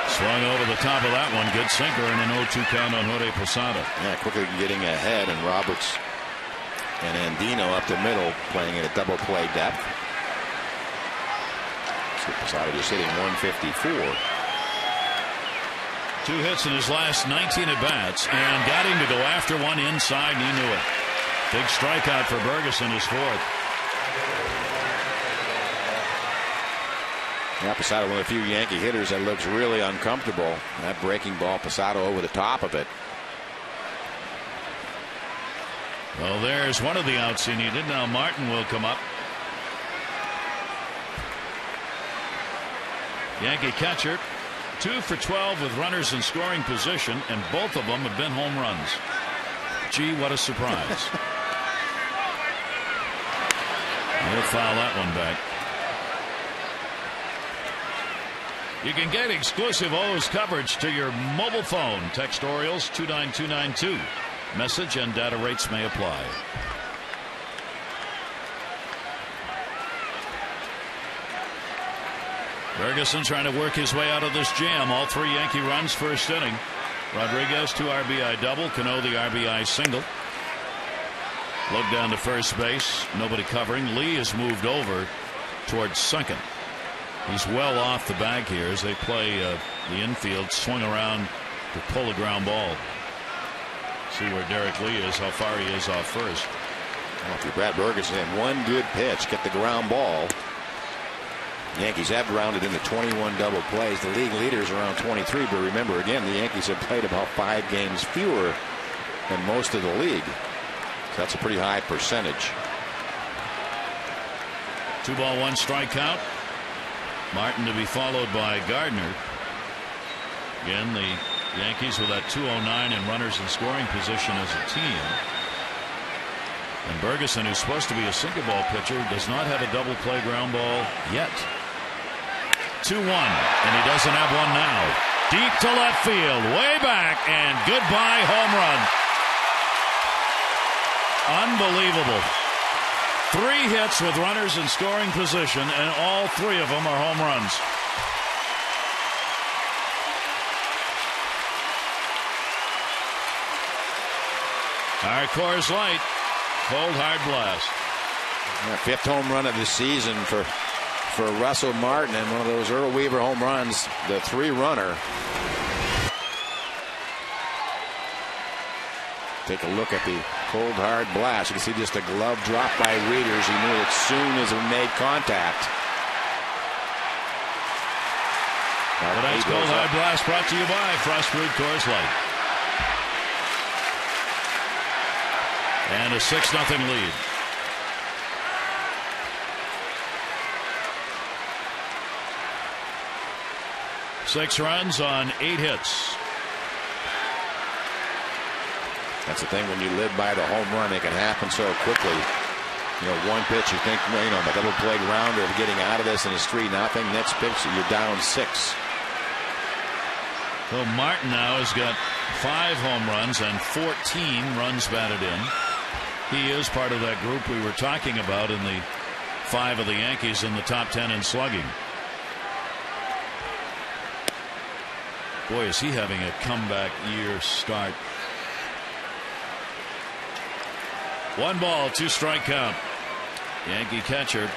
Speaker 1: Swung over the top of that one. Good sinker and an 0-2 count on Jorge Posada.
Speaker 2: Yeah, quickly getting ahead, and Roberts and Andino up the middle playing at a double play depth. Posada just hitting 154.
Speaker 1: 2 hits in his last 19 at bats, and got him to go after one inside, and he knew it. Big strikeout for Ferguson, his 4th.
Speaker 2: Yeah, Posada, one of the few Yankee hitters that looks really uncomfortable. That breaking ball, Posada over the top of it.
Speaker 1: Well, there's one of the outs he needed. Now Martin will come up. Yankee catcher, 2 for 12 with runners in scoring position, and both of them have been home runs. Gee, what a surprise. He'll foul that one back. You can get exclusive O's coverage to your mobile phone. Text Orioles 29292. Message and data rates may apply. Ferguson trying to work his way out of this jam. All 3 Yankee runs first inning. Rodriguez 2 RBI double. Cano the RBI single. Look down to first base. Nobody covering. Lee is moved over towards second. He's well off the bag here as they play the infield. Swing around to pull a ground ball. See where Derek Lee is. How far he is off first.
Speaker 5: Well, if you're Brad Ferguson, one good pitch, get the ground ball. Yankees have grounded into 21 double plays. The league leaders around 23. But remember, again, the Yankees have played about 5 games fewer than most of the league. So that's a pretty high percentage.
Speaker 1: 2-1 strike count. Martin to be followed by Gardner. Again, the Yankees with that 209 and runners in scoring position as a team. And Ferguson, who's supposed to be a single ball pitcher, does not have a double play ground ball yet. 2-1, and he doesn't have one now. Deep to left field, way back, and goodbye home run. Unbelievable. 3 hits with runners in scoring position, and all 3 of them are home runs. Our Coors Light, cold hard blast.
Speaker 5: Yeah, 5th home run of the season for Russell Martin, and one of those Earl Weaver home runs, the 3-runner. Take a look at the cold hard blast. You can see just a glove drop by Readers. He knew it soon as it made contact.
Speaker 1: Tonight's cold hard blast brought to you by Frost Brewed Coors Light. And a 6-0 lead. Six runs on 8 hits.
Speaker 5: That's the thing, when you live by the home run, it can happen so quickly. You know, one pitch, you think, well, you know, the double play grounder of getting out of this, and it's 3-0. Next pitch, you're down 6.
Speaker 1: So Martin now has got 5 home runs and 14 runs batted in. He is part of that group we were talking about in the 5 of the Yankees in the top 10 in slugging. Boy, is he having a comeback year start. 1 ball, 2 strike count. Yankee catcher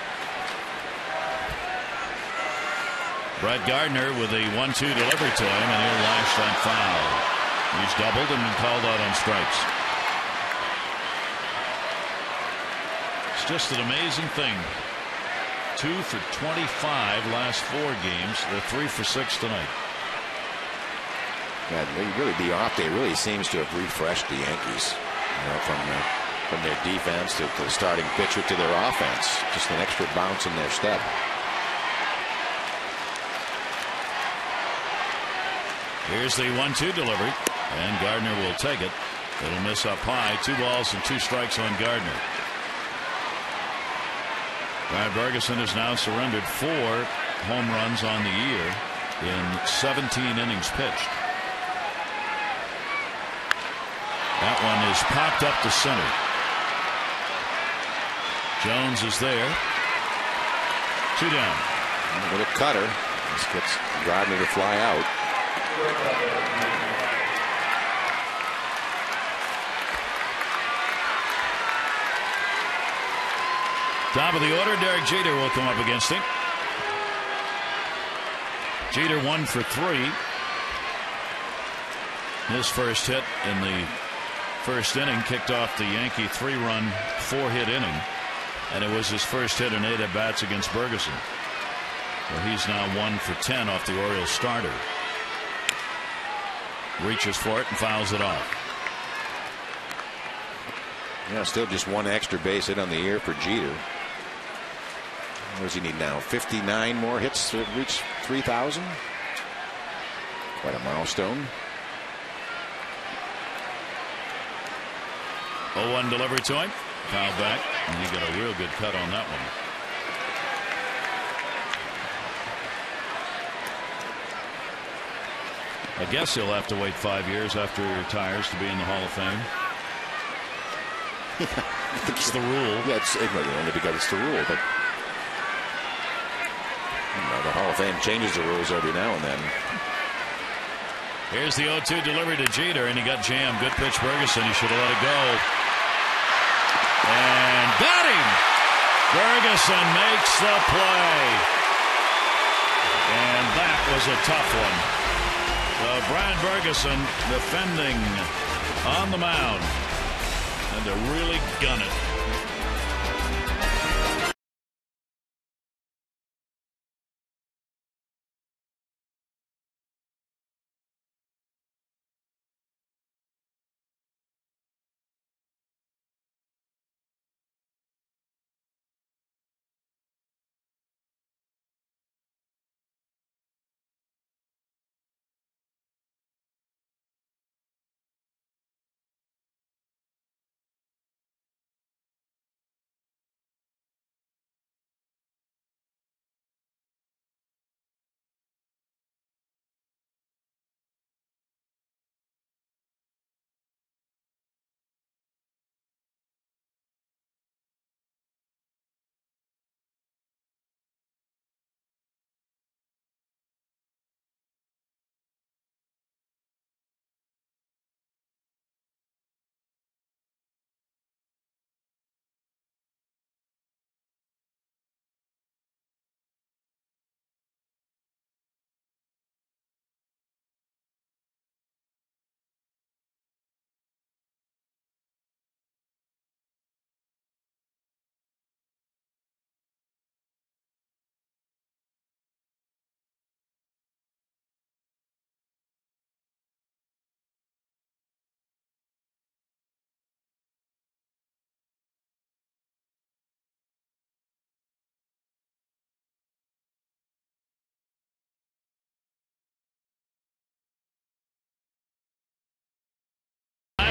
Speaker 1: Brett Gardner with a 1-2 delivery to him, and he'll lash that foul. He's doubled and been called out on strikes. It's just an amazing thing. 2 for 25 last 4 games. They're 3 for 6 tonight.
Speaker 5: Yeah, really, the off day really seems to have refreshed the Yankees. You know, from their defense to the starting pitcher to their offense. Just an extra bounce in their step.
Speaker 1: Here's the 1-2 delivery, and Gardner will take it. It'll miss up high. 2 balls and 2 strikes on Gardner. Brad Ferguson has now surrendered 4 home runs on the year in 17 innings pitched. That one is popped up to center. Jones is there. 2 down.
Speaker 5: With a cutter, this gets Gardner to fly out.
Speaker 1: Top of the order, Derek Jeter will come up against him. Jeter 1 for 3. His first hit in the first inning kicked off the Yankee 3-run 4-hit inning, and it was his first hit in 8 at-bats against Ferguson. Well, he's now 1 for 10 off the Orioles starter. Reaches for it and fouls it off.
Speaker 5: Yeah, still just 1 extra base hit on the year for Jeter. What does he need now? 59 more hits to reach 3,000? Quite a milestone.
Speaker 1: 0-1 delivery to him. Foul back, and he got a real good cut on that one. I guess he'll have to wait 5 years after he retires to be in the Hall of Fame. It's the rule.
Speaker 5: Yeah, it's only because it's the rule, but you know, the Hall of Fame changes the rules every now and then.
Speaker 1: Here's the 0-2 delivery to Jeter, and he got jammed. Good pitch, Ferguson. He should have let it go. And got him! Ferguson makes the play. And that was a tough one. So Brian Ferguson defending on the mound. And to really gun it.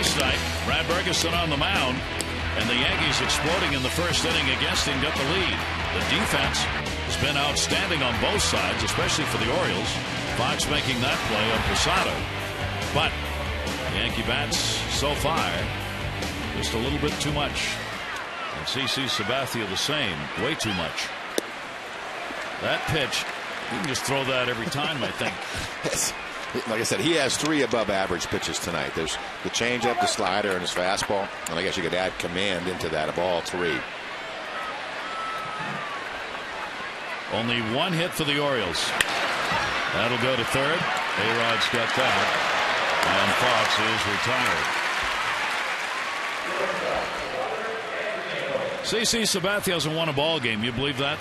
Speaker 1: Last night, Brad Ferguson on the mound, and the Yankees exploding in the first inning against him got the lead. The defense has been outstanding on both sides, especially for the Orioles. Fox making that play on Posada. But the Yankee bats so far just a little bit too much. And CC Sabathia the same, way too much. That pitch, you can just throw that every time, I think.
Speaker 5: Like I said, he has 3 above average pitches tonight. There's the changeup, the slider, and his fastball. And I guess you could add command into that of all 3.
Speaker 1: Only 1 hit for the Orioles. That'll go to third. A-Rod's got that. And Fox is retired. CC Sabathia hasn't won a ball game. You believe that?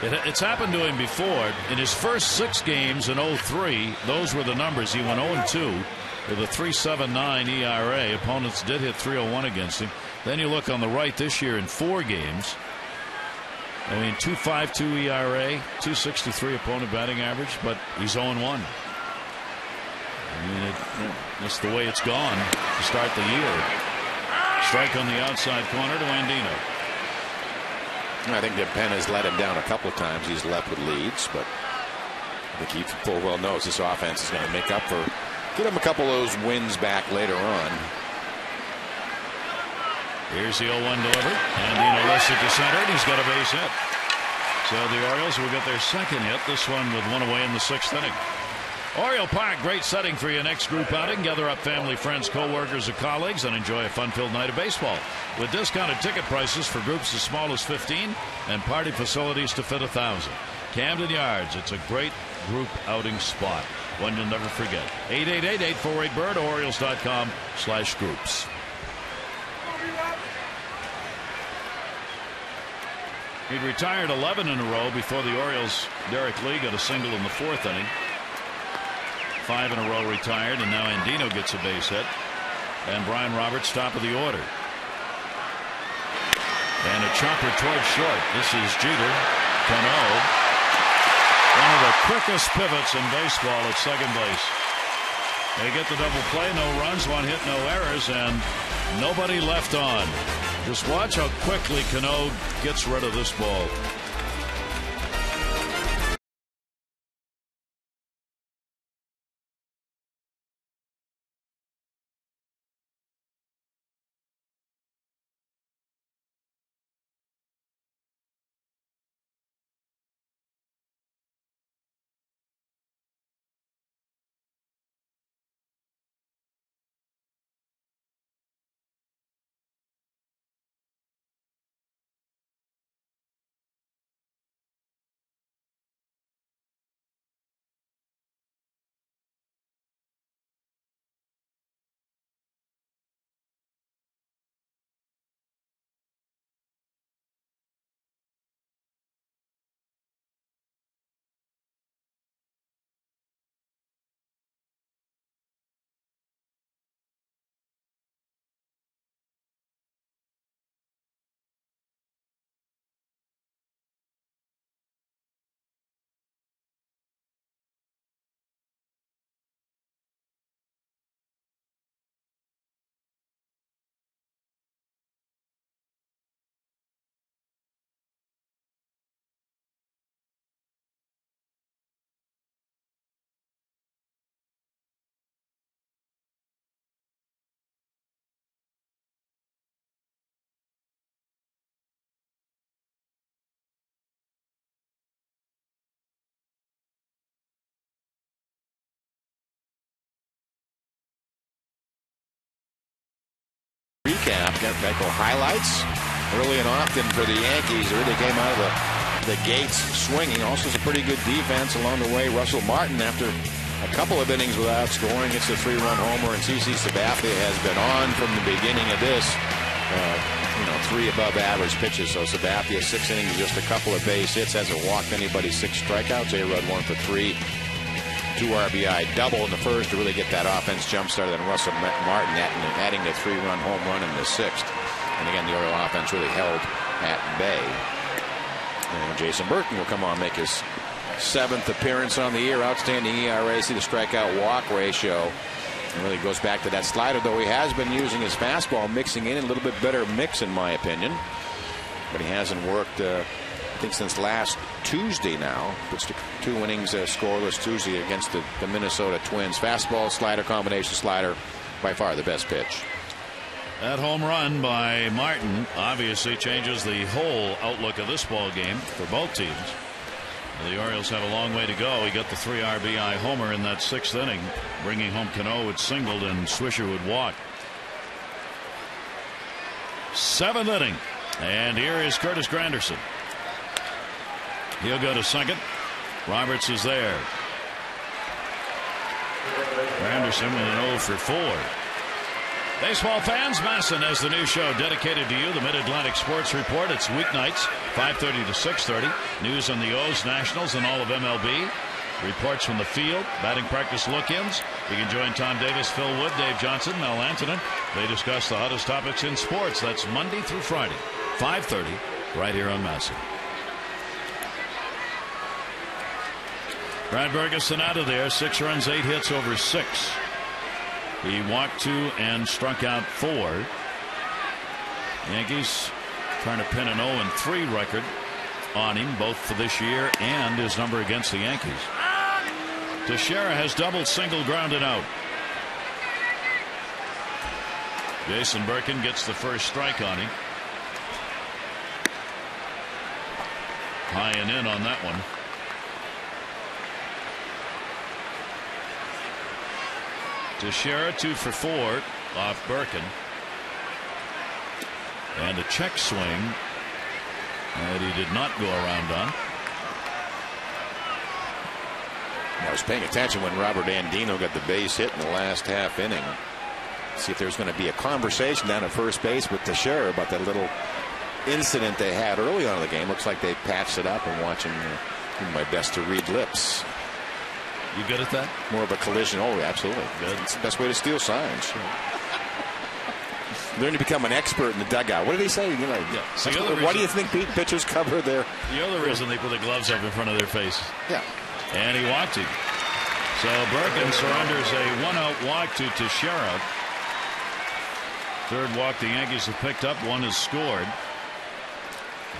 Speaker 1: It's happened to him before. In his first 6 games in 03, those were the numbers. He went 0-2 with a 3.79 ERA. Opponents did hit 301 against him. Then you look on the right this year in 4 games. I mean, 2.52 ERA, 2.63 opponent batting average, but he's 0-1. I mean, that's the way it's gone to start the year. Strike on the outside corner to Andino.
Speaker 5: I think that Penn has let him down a couple of times. He's left with leads, but I think he full well knows this offense is going to make up for, get him a couple of those wins back later on.
Speaker 1: Here's the 0-1 delivery. Andino lifts it to center, and he's got a base hit. So the Orioles will get their second hit, this one with 1 away in the 6th inning. Oriole Park, great setting for your next group outing. Gather up family, friends, co-workers, or colleagues and enjoy a fun-filled night of baseball with discounted ticket prices for groups as small as 15 and party facilities to fit 1,000. Camden Yards, it's a great group outing spot, one you'll never forget. 888-848-BIRD, Orioles.com/groups. He'd retired 11 in a row before the Orioles. Derek Lee got a single in the 4th inning. 5 in a row retired, and now Andino gets a base hit. And Brian Roberts top of the order. And a chopper towards short. This is Jeter. Cano. One of the quickest pivots in baseball at second base. They get the double play, no runs, 1 hit, no errors, and nobody left on. Just watch how quickly Cano gets rid of this ball.
Speaker 5: Geico highlights early and often for the Yankees. They really came out of the gates swinging. Also some pretty good defense along the way. Russell Martin, after a couple of innings without scoring, gets a 3-run homer, and CC Sabathia has been on from the beginning of this. 3 above average pitches. So Sabathia, 6 innings, just a couple of base hits, hasn't walked anybody, 6 strikeouts. A-Rod 1 for 3. 2 RBI double in the first to really get that offense jump started. Then Russell Martin adding the 3-run home run in the 6th. And again, the Oriole offense really held at bay. And Jason Burton will come on, make his 7th appearance on the year. Outstanding ERA. See the strikeout walk ratio. It really goes back to that slider, though he has been using his fastball, mixing in a little bit better mix, in my opinion. But he hasn't worked, I think, since last Tuesday now. Pitched 2 innings scoreless Tuesday against the Minnesota Twins. Fastball, slider, combination slider, by far the best pitch.
Speaker 1: That home run by Martin obviously changes the whole outlook of this ball game for both teams. The Orioles have a long way to go. He got the 3 RBI homer in that 6th inning, bringing home Cano, would singled, and Swisher would walk. 7th inning, and here is Curtis Granderson. He'll go to second. Roberts is there. Granderson with an 0 for 4. Baseball fans, Masson has the new show dedicated to you, the Mid-Atlantic Sports Report. It's weeknights, 5:30 to 6:30. News on the O's, Nationals, and all of MLB. Reports from the field, batting practice look-ins. You can join Tom Davis, Phil Wood, Dave Johnson, Mel Antonin. They discuss the hottest topics in sports. That's Monday through Friday, 5:30, right here on Masson. Brad Bergeson out of there, 6 runs, 8 hits over 6. He walked 2 and struck out 4. Yankees trying to pin an 0-3 record on him, both for this year and his number against the Yankees. Teixeira has doubled, single, grounded out. Jason Birkin gets the first strike on him. High and in on that one. Teixeira 2 for 4 off Birkin. And a check swing that he did not go around on.
Speaker 5: I was paying attention when Robert Andino got the base hit in the last half inning. See if there's going to be a conversation down at first base with Teixeira about that little incident they had early on in the game. Looks like they patched it up. I'm watching, doing my best to read lips.
Speaker 1: You good at that?
Speaker 5: More of a collision. Oh, absolutely.
Speaker 1: Good.
Speaker 5: It's the best way to steal signs. Learn to become an expert in the dugout. What did he say? Why do you think pitchers cover their...
Speaker 1: The other reason they put the gloves up in front of their face.
Speaker 5: Yeah.
Speaker 1: And he walked him. So Birkin surrenders a 1-out walk to Teixeira. 3rd walk the Yankees have picked up. 1 is scored.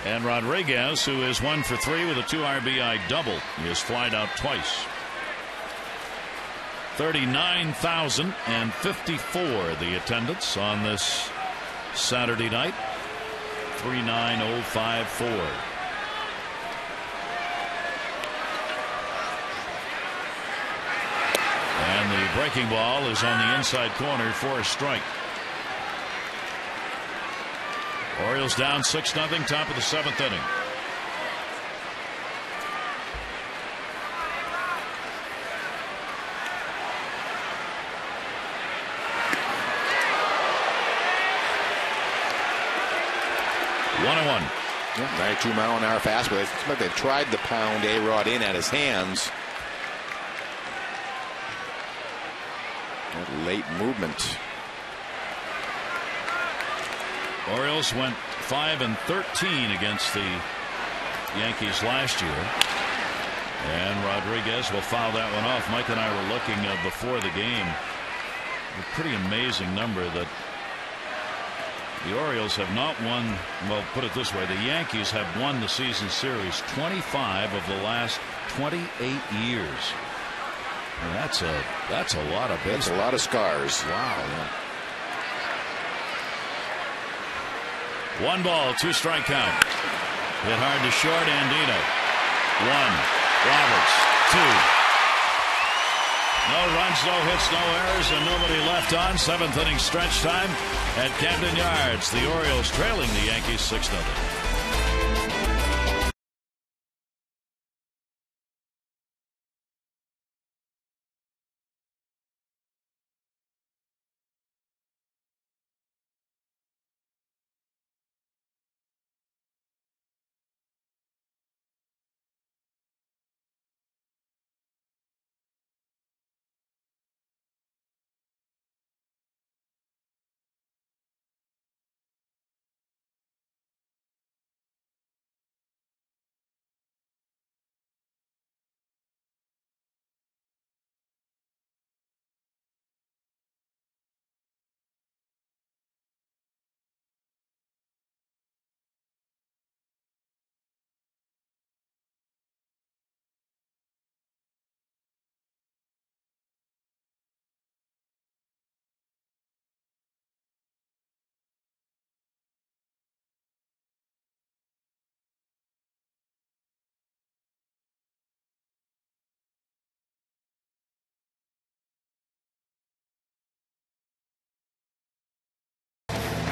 Speaker 1: And Rodriguez, who is 1 for 3 with a 2 RBI double, he has flied out twice. 39,054 the attendance on this Saturday night. 39054. And the breaking ball is on the inside corner for a strike. Orioles down 6-0, top of the 7th inning. One.
Speaker 5: 92-mile-an-hour fastball. It's like they've tried to pound A-Rod in at his hands. That late movement.
Speaker 1: Orioles went 5-13 against the Yankees last year. And Rodriguez will foul that one off. Mike and I were looking before the game. A pretty amazing number that the Orioles have not won. Well, put it this way, the Yankees have won the season series 25 of the last 28 years. And that's a lot of baseball.
Speaker 5: That's a lot of scars.
Speaker 1: Wow. Yeah. 1 ball, 2 strike count. Hit hard to short. Andino. 1. Roberts. 2. No runs, no hits, no errors, and nobody left on. 7th inning stretch time at Camden Yards. The Orioles trailing the Yankees 6-0.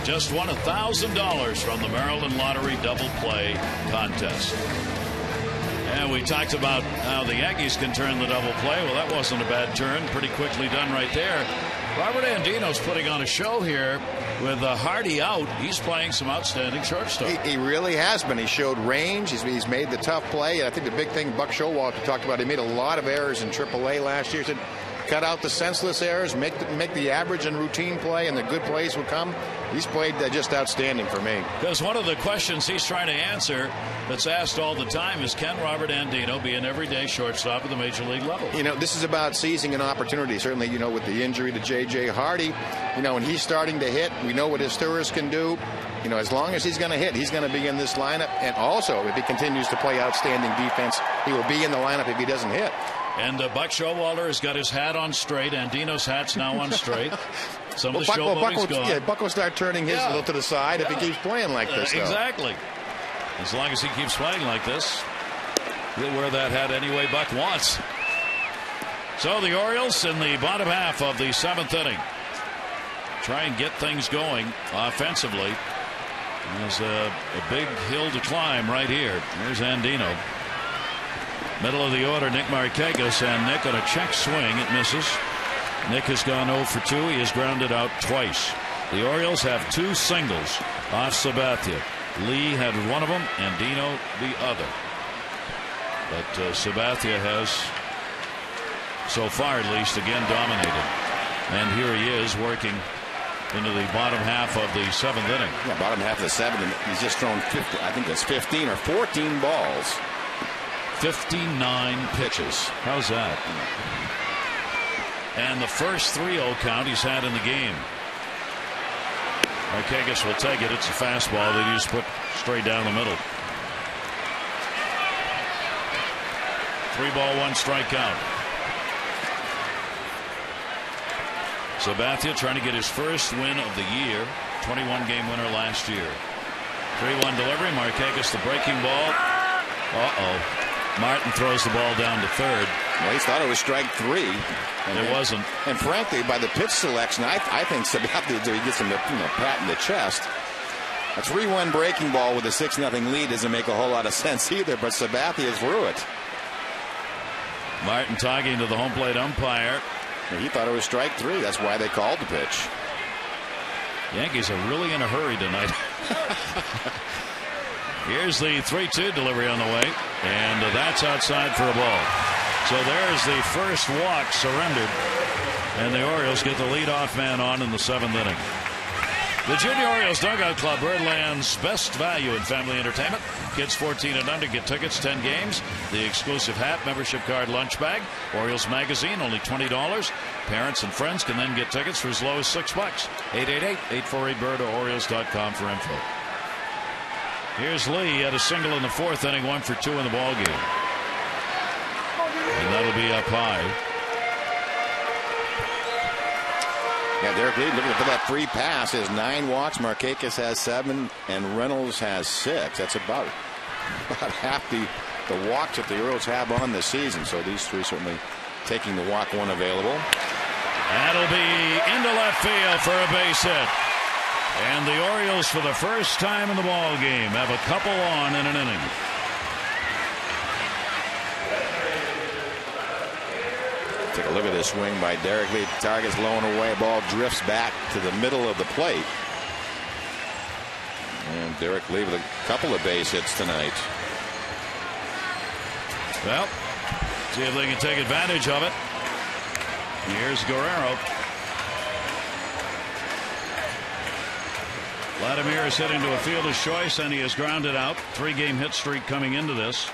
Speaker 1: Just won $1,000 from the Maryland Lottery Double Play contest. And we talked about how the Yankees can turn the double play. Well, that wasn't a bad turn. Pretty quickly done right there. Robert Andino's putting on a show here with Hardy out. He's playing some outstanding shortstop.
Speaker 2: He really has been. He showed range. He's made the tough play. And I think the big thing Buck Showalter talked about, he made a lot of errors in AAA last year. He said, cut out the senseless errors, make the average and routine play, and the good plays will come. He's played just outstanding for me.
Speaker 1: Because one of the questions he's trying to answer that's asked all the time is, can Robert Andino be an everyday shortstop at the major league level?
Speaker 2: This is about seizing an opportunity. Certainly, with the injury to J.J. Hardy, when he's starting to hit, we know what his tourist can do. As long as he's going to hit, he's going to be in this lineup. And also, if he continues to play outstanding defense, he will be in the lineup if he doesn't hit.
Speaker 1: And Buck Showalter has got his hat on straight. Andino's hat's now on straight. Some of the showboating's gone.
Speaker 2: Yeah, Buck will start turning his a little to the side if he keeps playing like this.
Speaker 1: Exactly. As long as he keeps playing like this, he'll wear that hat any way Buck wants. So the Orioles in the bottom half of the 7th inning try and get things going offensively. There's a big hill to climb right here. There's Andino. Middle of the order, Nick Markakis, and Nick on a check swing. It misses. Nick has gone 0 for 2. He has grounded out twice. The Orioles have 2 singles off Sabathia. Lee had one of them, and Dino the other. But Sabathia has, so far at least, again dominated. And here he is working into the bottom half of the 7th inning.
Speaker 5: Yeah, bottom half of the 7th, and he's just thrown 50, I think it's 15 or 14 balls.
Speaker 1: 59 pitches. How's that? And the first 3-0 count he's had in the game. Markakis will take it. It's a fastball that he just put straight down the middle. 3-ball, 1 strikeout. Sabathia trying to get his first win of the year. 21-game winner last year. 3-1 delivery. Markakis the breaking ball. Martin throws the ball down to third.
Speaker 5: Well, he thought it was strike 3.
Speaker 1: It wasn't.
Speaker 5: And frankly, by the pitch selection, I think Sabathia, he gets him a pat in the chest. A 3-1 breaking ball with a 6-0 lead doesn't make a whole lot of sense either, but Sabathia threw it.
Speaker 1: Martin talking to the home plate umpire.
Speaker 5: He thought it was strike 3. That's why they called the pitch.
Speaker 1: Yankees are really in a hurry tonight. Here's the 3-2 delivery on the way, and that's outside for a ball. So there's the first walk surrendered, and the Orioles get the leadoff man on in the 7th inning. The Junior Orioles Dugout Club, Birdland's best value in family entertainment. Kids 14 and under get tickets, 10 games, the exclusive hat, membership card, lunch bag, Orioles magazine, only $20. Parents and friends can then get tickets for as low as $6. 888-848-BIRD or Orioles.com for info. Here's Lee at a single in the 4th inning, 1 for 2 in the ball game. And that'll be up high.
Speaker 5: Yeah, Derek Lee looking for that free pass. Has 9 walks. Markakis has 7, and Reynolds has 6. That's about half the walks that the Orioles have on this season. So these 3 certainly taking the walk one available.
Speaker 1: That'll be into left field for a base hit. And the Orioles, for the first time in the ball game, have a couple on in an inning.
Speaker 5: Take a look at this swing by Derek Lee. Target's low and away. Ball drifts back to the middle of the plate. And Derek Lee with a couple of base hits tonight.
Speaker 1: Well, see if they can take advantage of it. Here's Guerrero. Vladimir is heading to a fielder's choice, and he has grounded out. 3-game hit streak coming into this.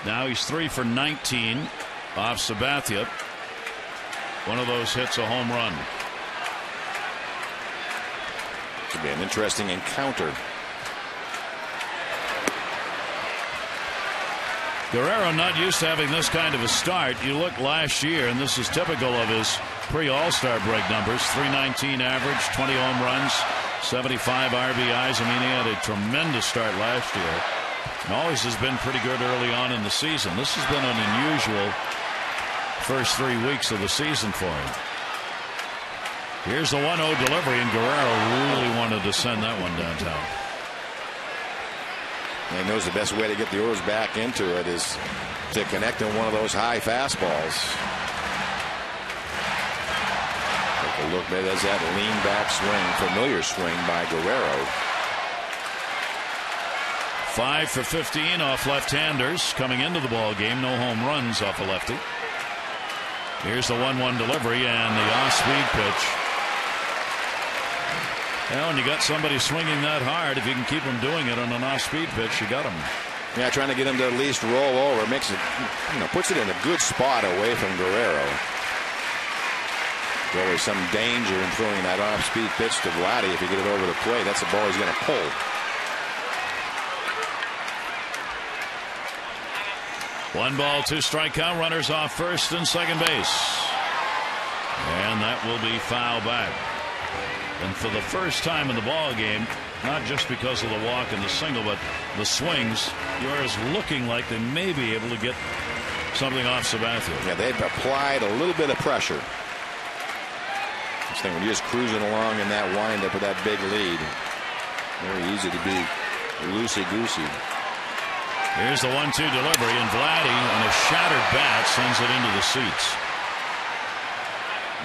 Speaker 1: Now he's 3 for 19 off Sabathia. One of those hits a home run.
Speaker 5: Could be an interesting encounter.
Speaker 1: Guerrero not used to having this kind of a start. You look last year, and this is typical of his pre-All-Star break numbers. 319 average, 20 home runs, 75 RBIs. I mean, he had a tremendous start last year. And always has been pretty good early on in the season. This has been an unusual first 3 weeks of the season for him. Here's the 1-0 delivery, and Guerrero really wanted to send that one downtown.
Speaker 5: He knows the best way to get the Orioles back into it is to connect in one of those high fastballs. Take a look. There's that lean back swing, familiar swing by Guerrero.
Speaker 1: 5 for 15 off left-handers coming into the ball game. No home runs off a lefty. Here's the 1-1 delivery and the off-speed pitch. Well, when you got somebody swinging that hard, if you can keep them doing it on an off-speed pitch, you got them.
Speaker 5: Yeah, trying to get him to at least roll over. Makes it, puts it in a good spot away from Guerrero. There's always some danger in throwing that off-speed pitch to Vladdy. If you get it over the plate, that's the ball he's going to pull.
Speaker 1: One ball, 2 strike count. Runners off first and second base. And that will be foul back. And for the first time in the ball game, not just because of the walk and the single, but the swings, yours looking like they may be able to get something off Sabathia.
Speaker 5: Yeah, they've applied a little bit of pressure. This thing, when you're just cruising along in that windup with that big lead, very easy to be loosey-goosey.
Speaker 1: Here's the 1-2 delivery, and Vladdy on a shattered bat sends it into the seats.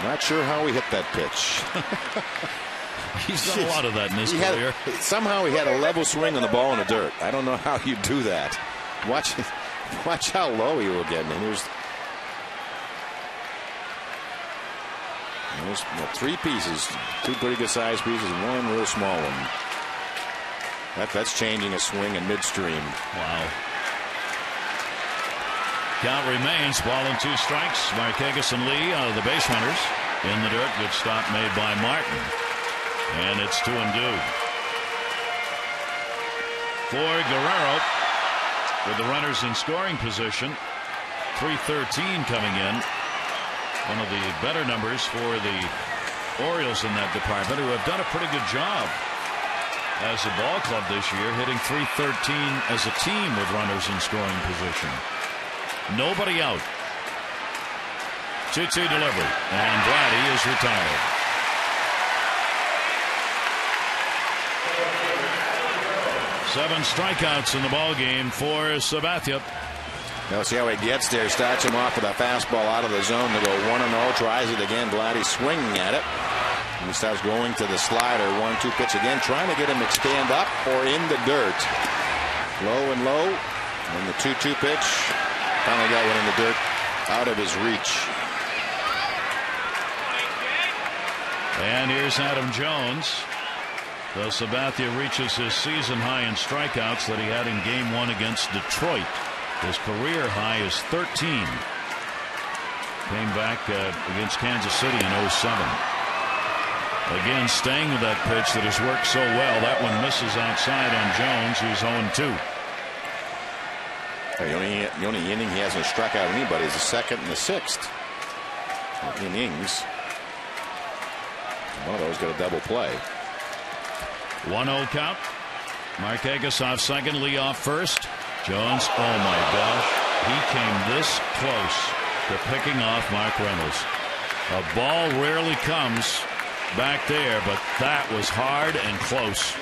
Speaker 5: Not sure how he hit that pitch.
Speaker 1: He's done a lot of that in his career.
Speaker 5: Somehow he had a level swing on the ball in the dirt. I don't know how you do that. Watch how low he will get. And there's 3 pieces, 2 pretty good sized pieces, 1 real small one. That's changing a swing in midstream.
Speaker 1: Wow. Count remains. Ball and 2 strikes. Marquez and Lee out of the base runners in the dirt. Good stop made by Martin. And it's 2-2. For Guerrero, with the runners in scoring position, 313 coming in. One of the better numbers for the Orioles in that department, who have done a pretty good job as a ball club this year, hitting 313 as a team with runners in scoring position. Nobody out. 2-2 delivery, and Vladdy is retired. Seven strikeouts in the ball game for Sabathia.
Speaker 5: Now see how he gets there. Starts him off with a fastball out of the zone to go 1-0. Tries it again. Vladdy swinging at it. And he starts going to the slider. 1-2 pitch again, trying to get him to stand up or in the dirt. Low and low. And the 2-2 pitch. Finally got one in the dirt, out of his reach.
Speaker 1: And here's Adam Jones. So Sabathia reaches his season high in strikeouts that he had in Game 1 against Detroit. His career high is 13. Came back against Kansas City in 07. Again, staying with that pitch that has worked so well. That one misses outside on Jones, who's 0-2.
Speaker 5: The only inning he hasn't struck out anybody is the second and the 6th innings. One of those got a double play.
Speaker 1: 1-0 count. Marquez off second, Lee off first. Jones, oh my gosh, he came this close to picking off Mark Reynolds. A ball rarely comes back there, but that was hard and close.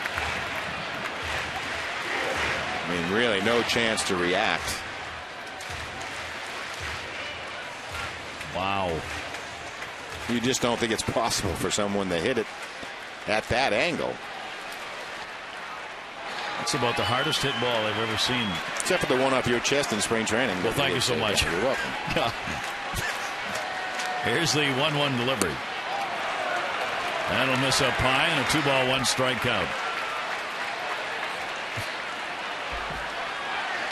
Speaker 5: I mean, really no chance to react.
Speaker 1: Wow.
Speaker 5: You just don't think it's possible for someone to hit it at that angle.
Speaker 1: That's about the hardest hit ball I've ever seen.
Speaker 5: Except for the one off your chest in spring training.
Speaker 1: Well, thank you so much.
Speaker 5: You're welcome.
Speaker 1: Here's the 1-1 delivery. That'll miss up high, and a 2-ball, 1 strikeout.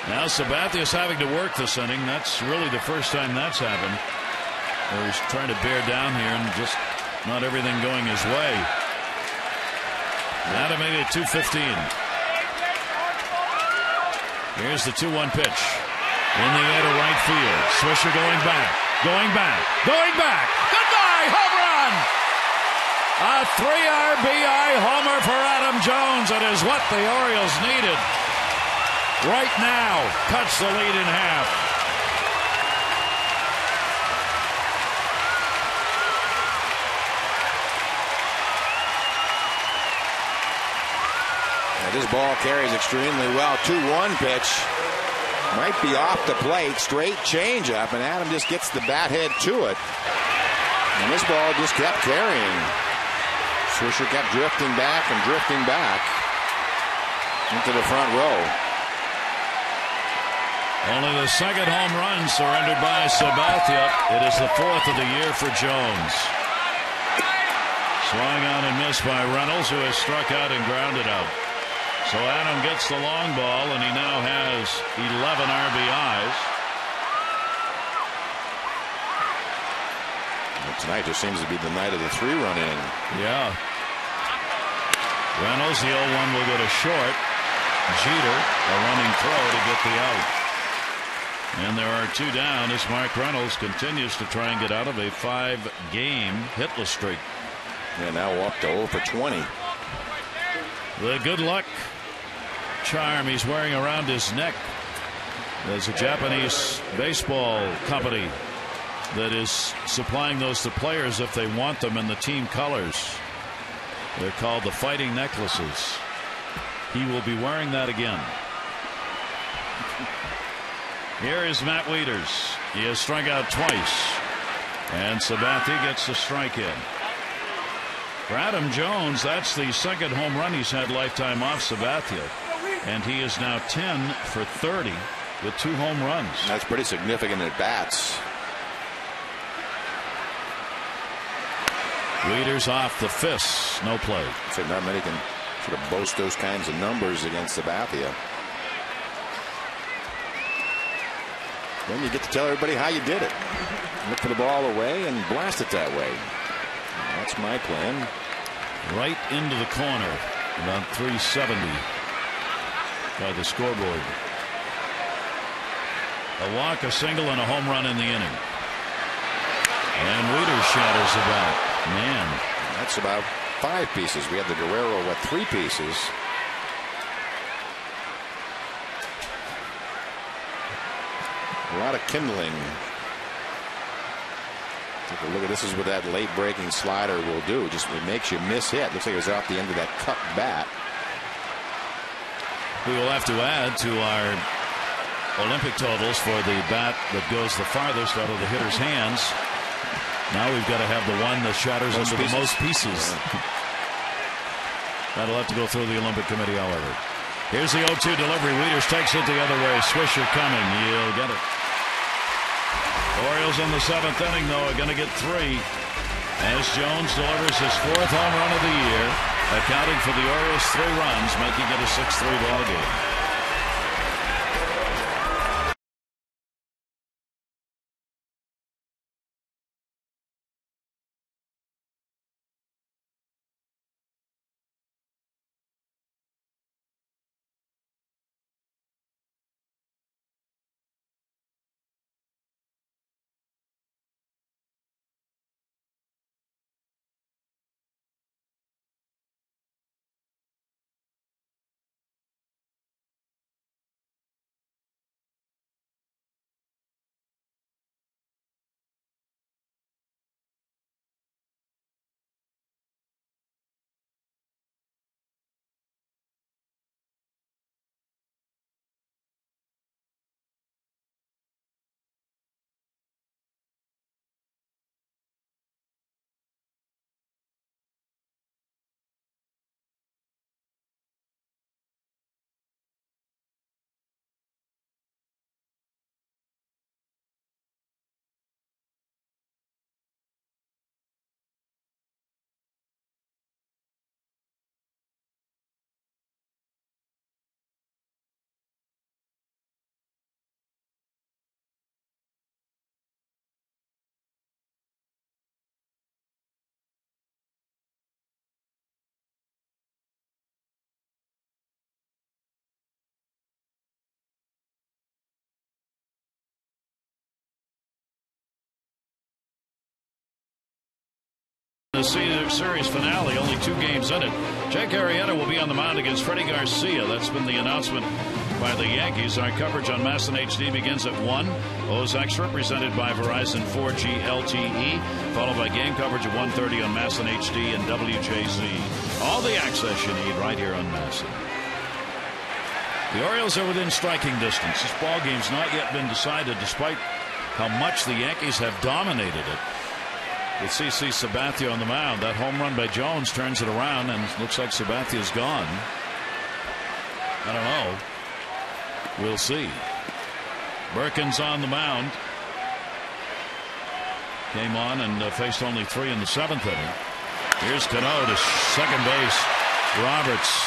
Speaker 1: Now Sabathia's having to work this inning. That's really the first time that's happened. Where he's trying to bear down here and just not everything going his way. Now to make it 2:15. Here's the 2-1 pitch. In the air to right field. Swisher going back. Going back. Going back. Goodbye. Home run. A 3 RBI homer for Adam Jones. It is what the Orioles needed. Right now. Cuts the lead in half.
Speaker 5: This ball carries extremely well. 2-1 pitch. Might be off the plate. Straight changeup, and Adam just gets the bat head to it. And this ball just kept carrying. Swisher kept drifting back and drifting back into the front row.
Speaker 1: Only the second home run surrendered by Sabathia. It is the 4th of the year for Jones. Swung on and missed by Reynolds, who has struck out and grounded out. So Adam gets the long ball, and he now has 11 RBIs.
Speaker 5: Well, tonight just seems to be the night of the 3-run inning.
Speaker 1: Yeah. Reynolds, the 0-1 will go to short. Jeter, a running throw to get the out. And there are 2 down as Mark Reynolds continues to try and get out of a 5-game hitless streak.
Speaker 5: And now up to 0 for 20.
Speaker 1: The good luck charm he's wearing around his neck. There's a Japanese baseball company that is supplying those to players if they want them in the team colors. They're called the Fighting Necklaces. He will be wearing that again. Here is Matt Wieters. He has struck out twice, and Sabathia gets the strike in. For Adam Jones, that's the second home run he's had lifetime off Sabathia, and he is now 10 for 30 with 2 home runs.
Speaker 5: That's pretty significant at bats.
Speaker 1: Wieters off the fists, no play.
Speaker 5: So not many can sort of boast those kinds of numbers against Sabathia. Then you get to tell everybody how you did it. Look for the ball away and blast it that way. That's my plan.
Speaker 1: Right into the corner, about 370 by the scoreboard. A walk, a single, and a home run in the inning. And Wieters shatters the bat. Man,
Speaker 5: that's about 5 pieces. We had the Guerrero with 3 pieces. A lot of kindling. Take a look at this. Is what that late breaking slider will do. Just it makes you miss hit. Looks like it was off the end of that cut bat.
Speaker 1: We will have to add to our Olympic totals for the bat that goes the farthest out of the hitter's hands. Now we've got to have the one that shatters into the most pieces. That'll have to go through the Olympic Committee, however. Here's the 0-2 delivery. Wieters takes it the other way. Swisher coming. He'll get it. Orioles in the 7th inning, though, are going to get 3 as Jones delivers his 4th home run of the year, accounting for the Orioles' 3 runs, making it a 6-3 ball game. the series finale, only 2 games in it. Jake Arrieta will be on the mound against Freddie Garcia. That's been the announcement by the Yankees. Our coverage on MASN HD begins at 1. O's Extra, presented by Verizon 4G LTE, followed by game coverage at 1:30 on MASN HD and WJZ. All the access you need right here on MASN. The Orioles are within striking distance. This ball game's not yet been decided, despite how much the Yankees have dominated it. With CC Sabathia on the mound, that home run by Jones turns it around, and looks like Sabathia's gone. I don't know. We'll see. Birkin's on the mound. Came on and faced only 3 in the 7th inning. Here's Cano to second base. Roberts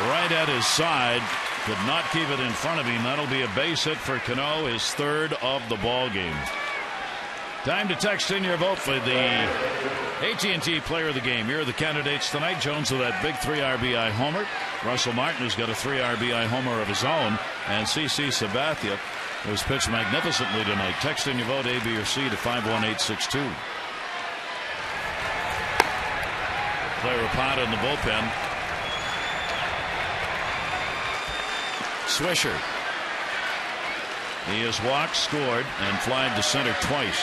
Speaker 1: right at his side. Could not keep it in front of him. That'll be a base hit for Cano, his 3rd of the ball game. Time to text in your vote for the AT&T Player of the Game. Here are the candidates tonight. Jones with that big 3 RBI homer. Russell Martin, who's got a 3 RBI homer of his own. And CC Sabathia, who's pitched magnificently tonight. Text in your vote, A, B, or C, to 51862. Player Rapata in the bullpen. Swisher. He has walked, scored, and flied to center twice.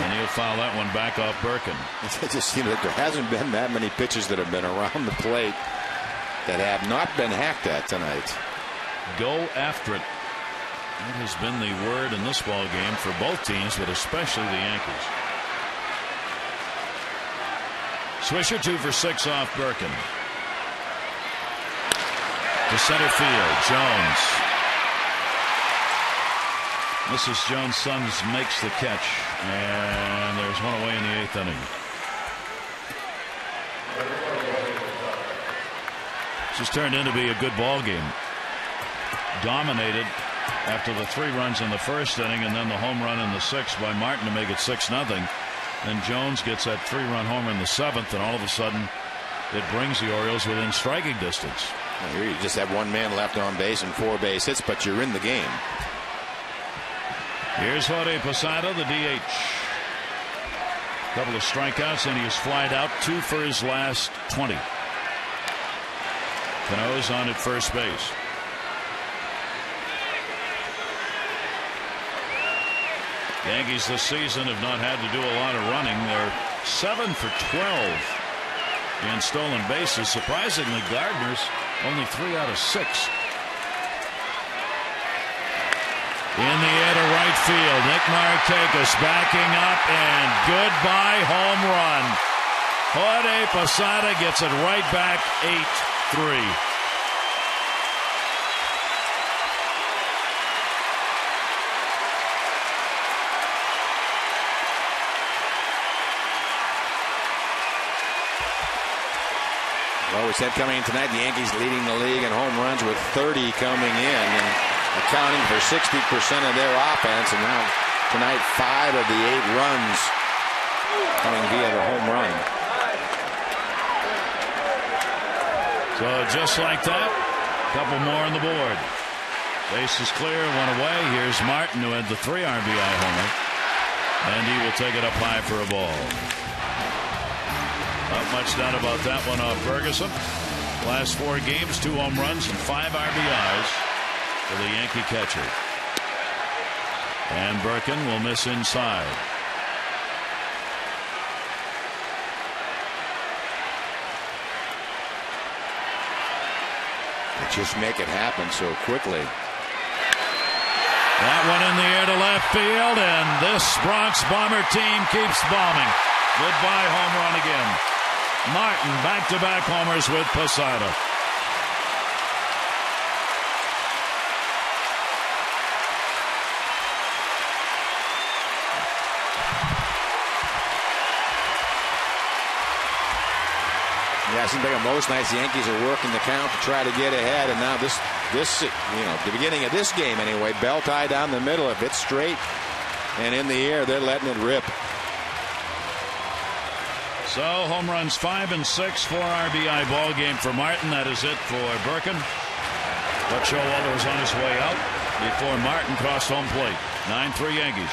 Speaker 1: And he'll foul that one back off Birkin.
Speaker 5: It just seems like there hasn't been that many pitches that have been around the plate that have not been hacked at tonight.
Speaker 1: Go after it. That has been the word in this ball game for both teams, but especially the Yankees. Swisher 2 for 6 off Birkin. To center field, Jones. Mrs. Jones' Sons makes the catch, and there's one away in the 8th inning. This has turned into be a good ball game. Dominated after the 3 runs in the 1st inning, and then the home run in the 6th by Martin to make it 6-0. Then Jones gets that 3-run homer in the 7th, and all of a sudden it brings the Orioles within striking distance.
Speaker 5: Well, here you just have 1 man left on base and 4 base hits, but you're in the game.
Speaker 1: Here's Jorge Posada, the DH. Couple of strikeouts, and he has flied out 2 for his last 20. Cano's on at first base. Yankees this season have not had to do a lot of running. They're 7 for 12 in stolen bases. Surprisingly, Gardner's only 3 out of 6. In the air to right field, Nick Markakis backing up, and goodbye home run. Jorge Posada gets it right back, 8-3.
Speaker 5: Well, we said coming in tonight, the Yankees leading the league in home runs with 30 coming in, and accounting for 60% of their offense. And now tonight, 5 of the 8 runs coming via the home run.
Speaker 1: So just like that, a couple more on the board. Base is clear, 1 away. Here's Martin, who had the 3 RBI homer, and he will take it up high for a ball. Not much doubt about that one off Ferguson. Last 4 games, 2 home runs and 5 RBIs for the Yankee catcher. And Birkin will miss inside.
Speaker 5: They just make it happen so quickly.
Speaker 1: That one in the air to left field, and this Bronx Bomber team keeps bombing. Goodbye home run again. Martin back-to-back homers with Posada.
Speaker 5: Yeah, it seems like most nights the Yankees are working the count to try to get ahead, and now this, the beginning of this game anyway, bell tie down the middle. If it's straight and in the air, they're letting it rip.
Speaker 1: So home runs 5 and 6, 4 RBI ball game for Martin. That is it for Birkin. But Showalter was on his way out before Martin crossed home plate. 9-3 Yankees.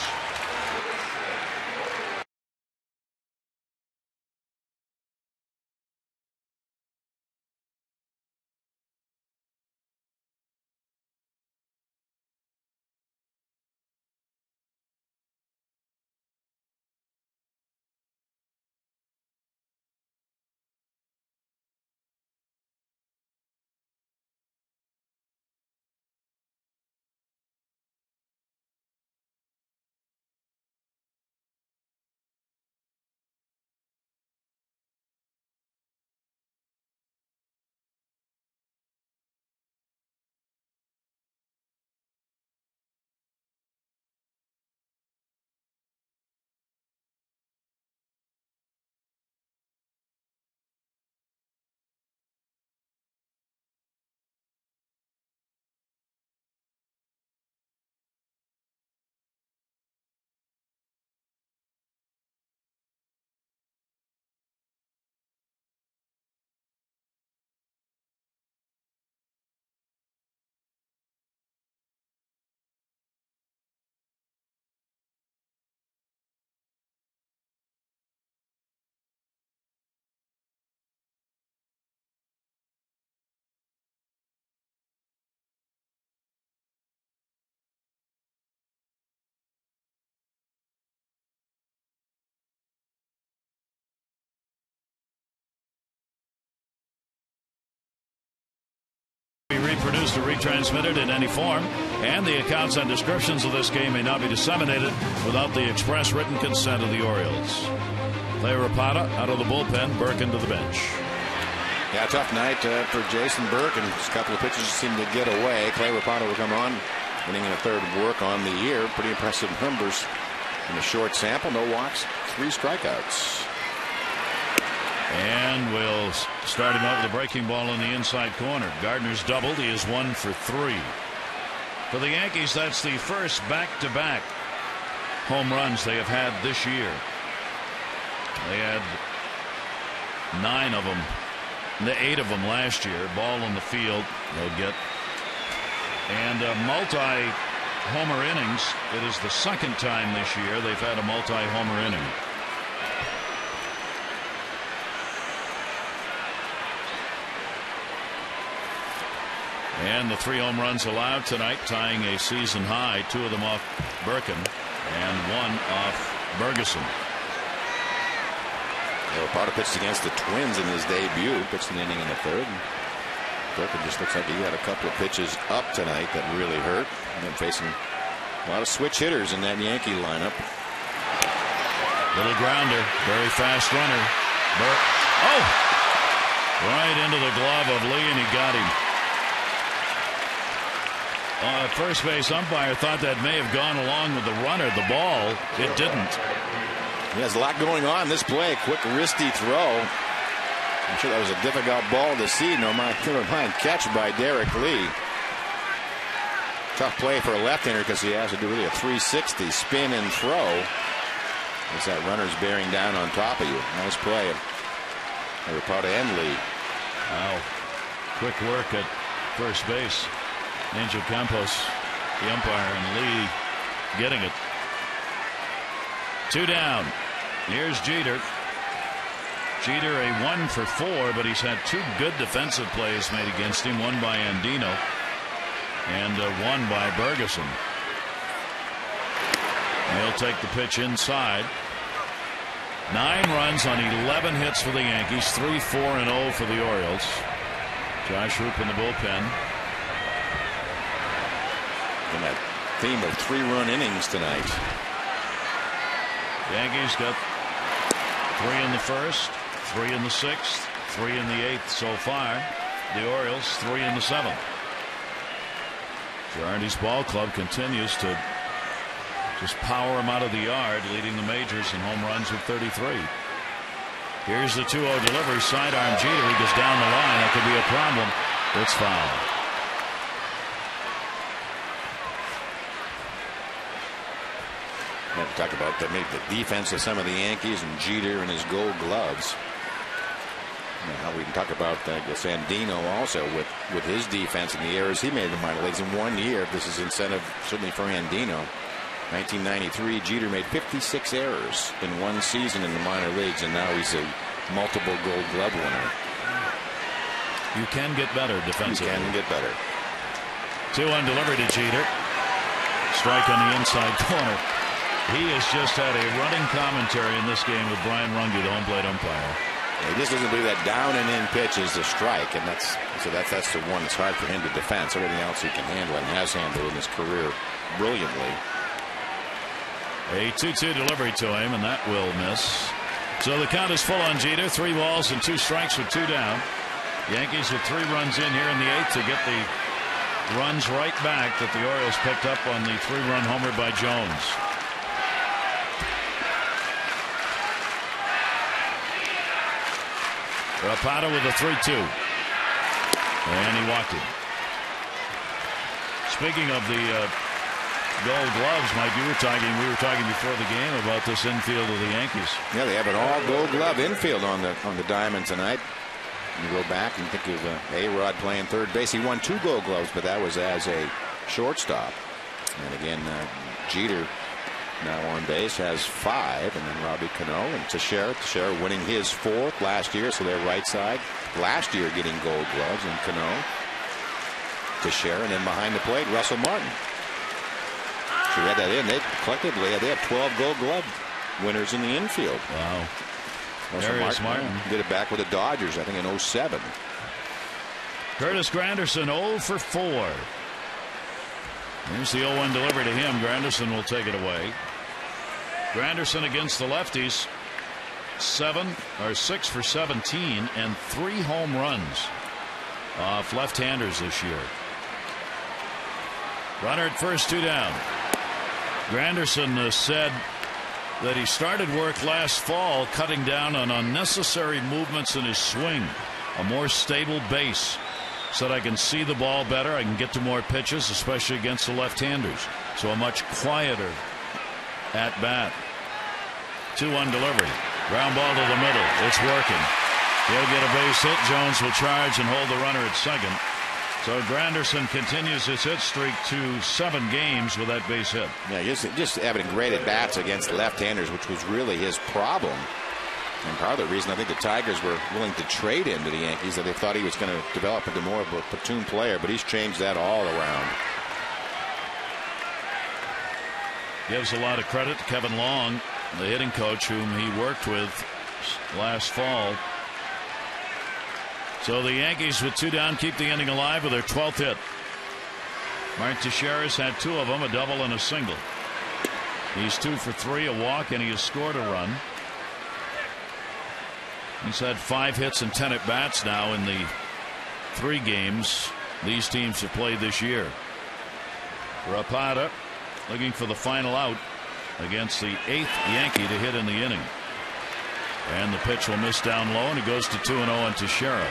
Speaker 1: reproduced or retransmitted in any form, and the accounts and descriptions of this game may not be disseminated without the express written consent of the Orioles. Clay Rapata out of the bullpen, Burke into the bench.
Speaker 5: Yeah, tough night for Jason Burke, and a couple of pitches seemed to get away. Clay Rapata will come on, winning in a third work on the year. Pretty impressive numbers in a short sample. No walks, 3 strikeouts.
Speaker 1: And we'll start him out with a breaking ball in the inside corner. Gardner's doubled. He is 1 for 3. For the Yankees, that's the first back-to-back home runs they have had this year. They had 9 of them, 8 of them last year. Ball on the field, they'll get. And multi-homer innings. It is the second time this year they've had a multi-homer inning. And the 3 home runs allowed tonight, tying a season high. 2 of them off Birkin and 1 off Bergeson.
Speaker 5: Rapata pitched against the Twins in his debut. Pitched an inning in the third. Birkin just looks like he had a couple of pitches up tonight that really hurt. And then facing a lot of switch hitters in that Yankee lineup.
Speaker 1: Little grounder, very fast runner. Burke. Oh! Right into the glove of Lee, and he got him. First base umpire thought that may have gone along with the runner. The ball, it didn't.
Speaker 5: He has a lot going on this play. Quick wristy throw. I'm sure that was a difficult ball to see. Never mind catch by Derek Lee. Tough play for a left-hander because he has to do really a 360 spin and throw as that runner's bearing down on top of you. Nice play of Rapata and Lee.
Speaker 1: Wow. Quick work at first base. Angel Campos, the umpire, and Lee getting it. 2 down. Here's Jeter. Jeter a 1 for 4, but he's had 2 good defensive plays made against him. 1 by Andino and 1 by Bergeson. He'll take the pitch inside. 9 runs on 11 hits for the Yankees. 3-4-0 for the Orioles. Josh Roop in the bullpen.
Speaker 5: And that theme of 3-run innings tonight.
Speaker 1: Yankees got 3 in the first, 3 in the 6th, 3 in the 8th so far. The Orioles 3 in the 7th. Girardi's ball club continues to just power him out of the yard, leading the majors in home runs with 33. Here's the 2-0 delivery, sidearm Jeter. He goes down the line. That could be a problem. It's foul.
Speaker 5: We have to talk about maybe the defense of some of the Yankees and Jeter and his gold gloves. How we can talk about Andino also with his defense and the errors he made in the minor leagues in 1 year. This is incentive certainly for Andino. 1993, Jeter made 56 errors in 1 season in the minor leagues, and now he's a multiple Gold Glove winner.
Speaker 1: You can get better defensively.
Speaker 5: You can get better.
Speaker 1: 2-1 delivery to Jeter. Strike on the inside corner. He has just had a running commentary in this game with Brian Runge, the home plate umpire.
Speaker 5: Yeah, he just doesn't believe that down and in pitch is the strike, and that's the one that's hard for him to defend. So everything else he can handle and has handled in his career brilliantly.
Speaker 1: A 2-2 delivery to him, and that will miss. So the count is full on Jeter. 3 balls and 2 strikes with 2 down. Yankees with 3 runs in here in the 8th to get the runs right back that the Orioles picked up on the 3-run homer by Jones. Rapata with a 3-2. And he walked it. Speaking of the Gold Gloves, Mike, we were talking before the game about this infield of the Yankees.
Speaker 5: Yeah, they have an all Gold Glove infield on the diamond tonight. You go back and think of A-Rod playing third base. He won 2 Gold Gloves, but that was as a shortstop. And again, Jeter now on base has 5, and then Robbie Cano and Teixeira winning his 4th last year, so they're right side. Last year getting Gold Gloves, and Cano, Teixeira, and then behind the plate, Russell Martin. So you add that in, they collectively they have 12 Gold Glove winners in the infield.
Speaker 1: Wow.
Speaker 5: Russell Martin did it back with the Dodgers, I think, in 07.
Speaker 1: Curtis Granderson 0 for 4. Here's the 0-1 delivery to him. Granderson will take it away. Granderson against the lefties, 6 for 17 and 3 home runs off left-handers this year. Runner at first, 2 down. Granderson said that he started work last fall cutting down on unnecessary movements in his swing, a more stable base. Said I can see the ball better, I can get to more pitches, especially against the left-handers. So a much quieter at bat. 2-1 delivery. Ground ball to the middle. It's working. He'll get a base hit. Jones will charge and hold the runner at second. So Granderson continues his hit streak to 7 games with that base hit.
Speaker 5: Yeah, just having great at bats against left-handers, which was really his problem. And part of the reason I think the Tigers were willing to trade him to the Yankees, that they thought he was going to develop into more of a platoon player, but he's changed that all around.
Speaker 1: Gives a lot of credit to Kevin Long, the hitting coach whom he worked with last fall. So the Yankees with 2 down keep the inning alive with their 12th hit. Mark Teixeira's had 2 of them, a double and a single. He's 2 for 3, a walk, and he has scored a run. He's had 5 hits and 10 at bats now in the 3 games these teams have played this year. Rapata looking for the final out against the 8th Yankee to hit in the inning. And the pitch will miss down low, and it goes to 2-0 on Teixeira.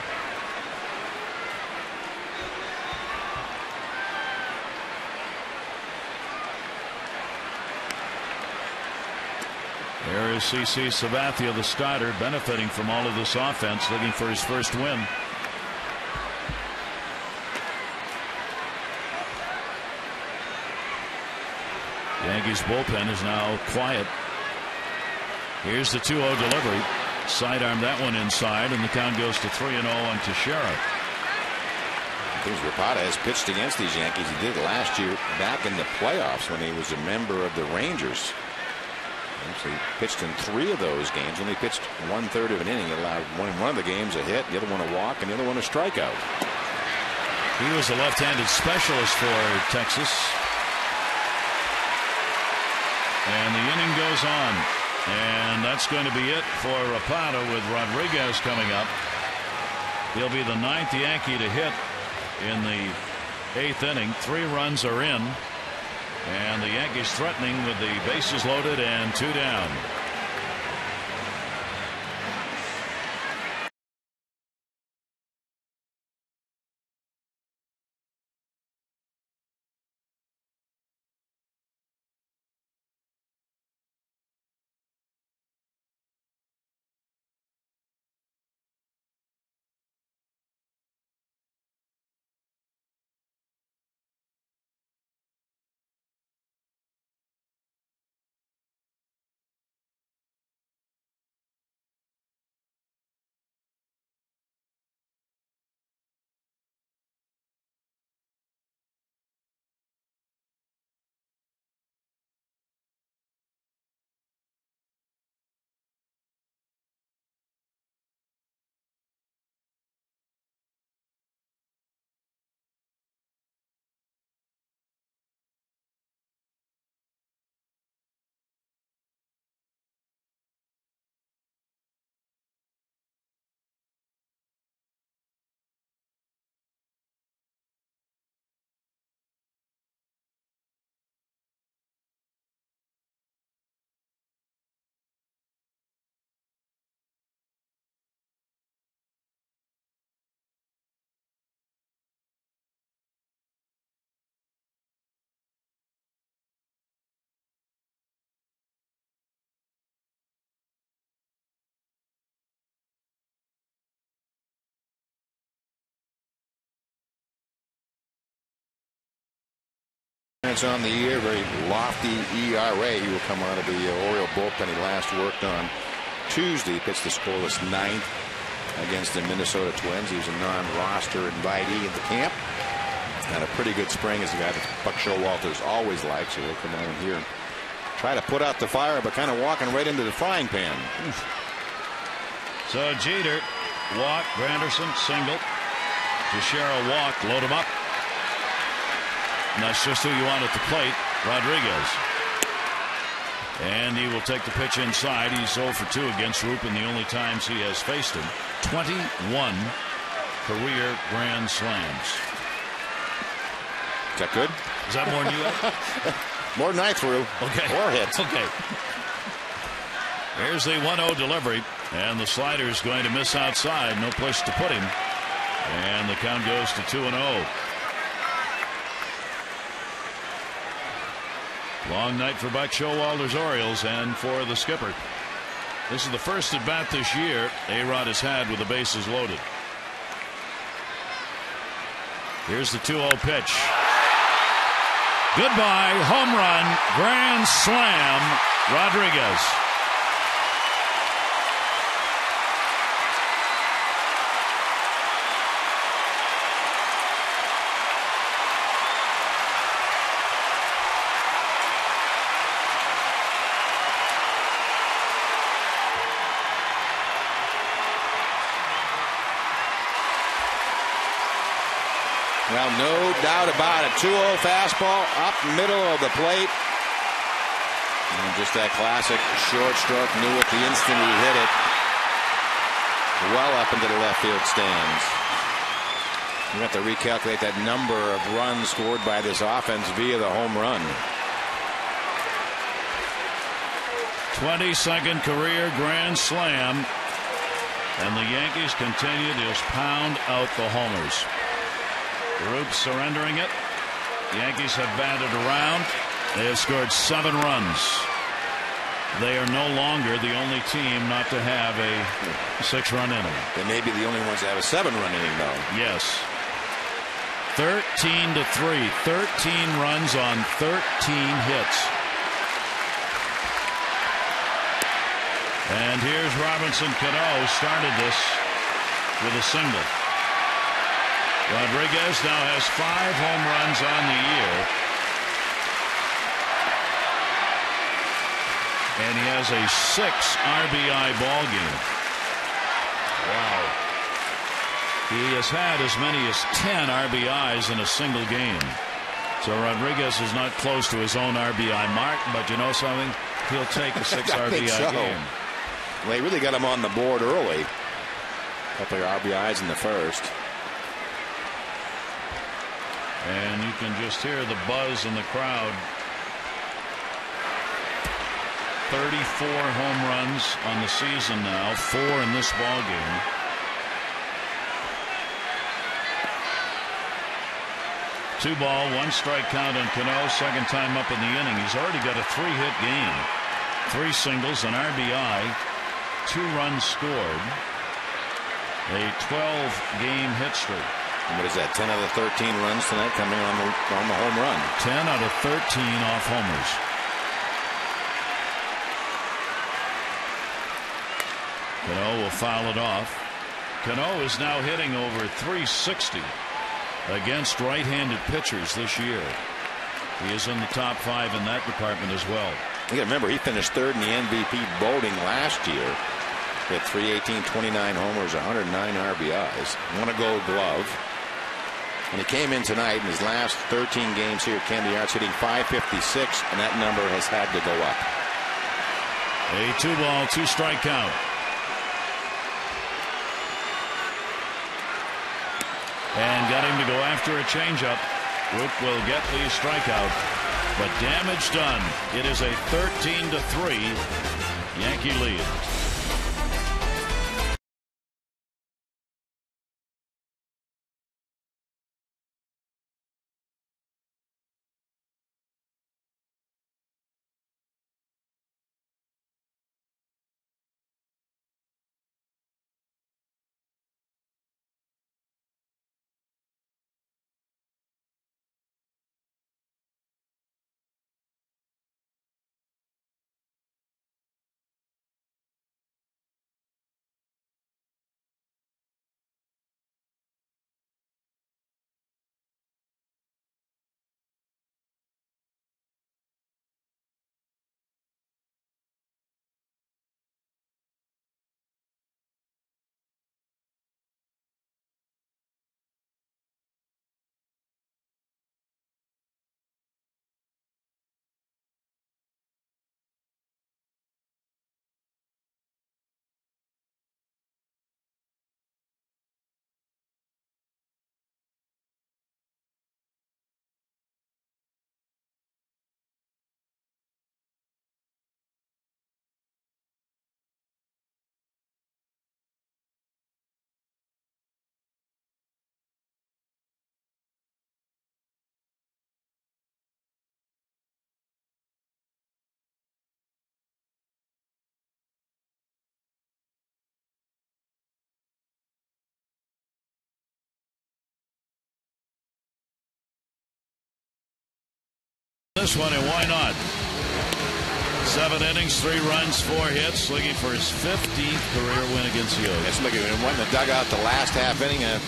Speaker 1: There is CC Sabathia, the starter, benefiting from all of this offense, looking for his first win. Yankees bullpen is now quiet. Here's the 2-0 delivery. Sidearm that one inside, and the count goes to 3-0 on Teixeira.
Speaker 5: Rapata has pitched against these Yankees. He did it last year back in the playoffs when he was a member of the Rangers. So he pitched in 3 of those games. Only pitched 1/3 of an inning. He allowed one of the games a hit, the other one a walk, and the other one a strikeout.
Speaker 1: He was a left-handed specialist for Texas. And the inning goes on. And that's going to be it for Rapata, with Rodriguez coming up. He'll be the 9th Yankee to hit in the 8th inning. 3 runs are in. And the Yankees threatening with the bases loaded and 2 down.
Speaker 5: On the year, very lofty ERA. He will come out of the Oriole bullpen he last worked on Tuesday. He pitched the scoreless 9th against the Minnesota Twins. He was a non-roster invitee in the camp. Had a pretty good spring, as a guy that Buck Showalter's always liked. So he'll come on here and try to put out the fire, but kind of walking right into the frying pan.
Speaker 1: So Jeter, walk, Granderson, single. Teixeira walk, load him up. And that's just who you want at the plate, Rodriguez. And he will take the pitch inside. He's 0 for 2 against Ruppin the only times he has faced him. 21 career grand slams.
Speaker 5: Is that good?
Speaker 1: Is that more than you had?
Speaker 5: More than I threw.
Speaker 1: Okay.
Speaker 5: 4 hits.
Speaker 1: Okay. Here's the 1-0 delivery. And the slider is going to miss outside. No place to put him. And the count goes to 2-0. Long night for Buck Showalter's Orioles and for the skipper. This is the first at bat this year A-Rod has had with the bases loaded. Here's the 2-0 pitch. Goodbye, home run, grand slam, Rodriguez.
Speaker 5: Well, no doubt about it. 2-0 fastball up middle of the plate. And just that classic short stroke. Knew it the instant he hit it. Well up into the left field stands. You have to recalculate that number of runs scored by this offense via the home run.
Speaker 1: 22nd career grand slam. And the Yankees continue to just pound out the homers. Rupp surrendering it. The Yankees have batted around. They have scored 7 runs. They are no longer the only team not to have a 6-run inning.
Speaker 5: They may be the only ones that have a 7-run inning, though.
Speaker 1: Yes. 13-3. 13 runs on 13 hits. And here's Robinson Cano. Started this with a single. Rodriguez now has 5 home runs on the year. And he has a 6 RBI ball game. Wow. He has had as many as 10 RBIs in a single game. So Rodriguez is not close to his own RBI mark, but you know something? He'll take a 6 RBI game.
Speaker 5: Well, they really got him on the board early. A couple of RBIs in the first.
Speaker 1: And you can just hear the buzz in the crowd. 34 home runs on the season now, 4 in this ball game. Two ball, 1 strike count on Cano. Second time up in the inning. He's already got a 3-hit game. 3 singles, an RBI, 2 runs scored, a 12-game hit streak.
Speaker 5: And what is that? 10 out of 13 runs tonight coming on the home run.
Speaker 1: 10 out of 13 off homers. Cano will foul it off. Cano is now hitting over 360 against right-handed pitchers this year. He is in the top 5 in that department as well.
Speaker 5: You got to remember, he finished 3rd in the MVP voting last year. He had 318, 29 homers, 109 RBIs, won a Gold Glove. And he came in tonight in his last 13 games here at Camden Yards hitting .556, and that number has had to go up.
Speaker 1: A 2-ball, 2-strike count. And got him to go after a changeup. Rupp will get the strikeout, but damage done. It is a 13-3 Yankee lead. this one, and why not? 7 innings, 3 runs, 4 hits, looking for his 15th career win against the O's.
Speaker 5: It's looking at him went in the dugout the last half inning, and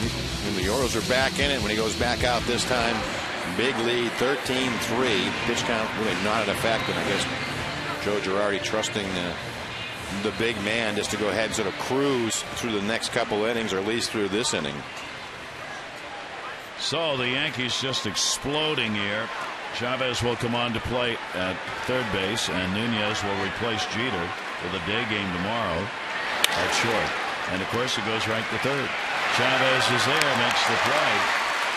Speaker 5: the Orioles are back in it. When he goes back out this time, big lead, 13-3. Pitch count really not in effect, and I guess Joe Girardi trusting the big man just to go ahead and sort of cruise through the next couple innings, or at least through this inning.
Speaker 1: So the Yankees just exploding here. Chavez will come on to play at third base, and Nunez will replace Jeter for the day game tomorrow at short. And of course, it goes right to third. Chavez is there, makes the play.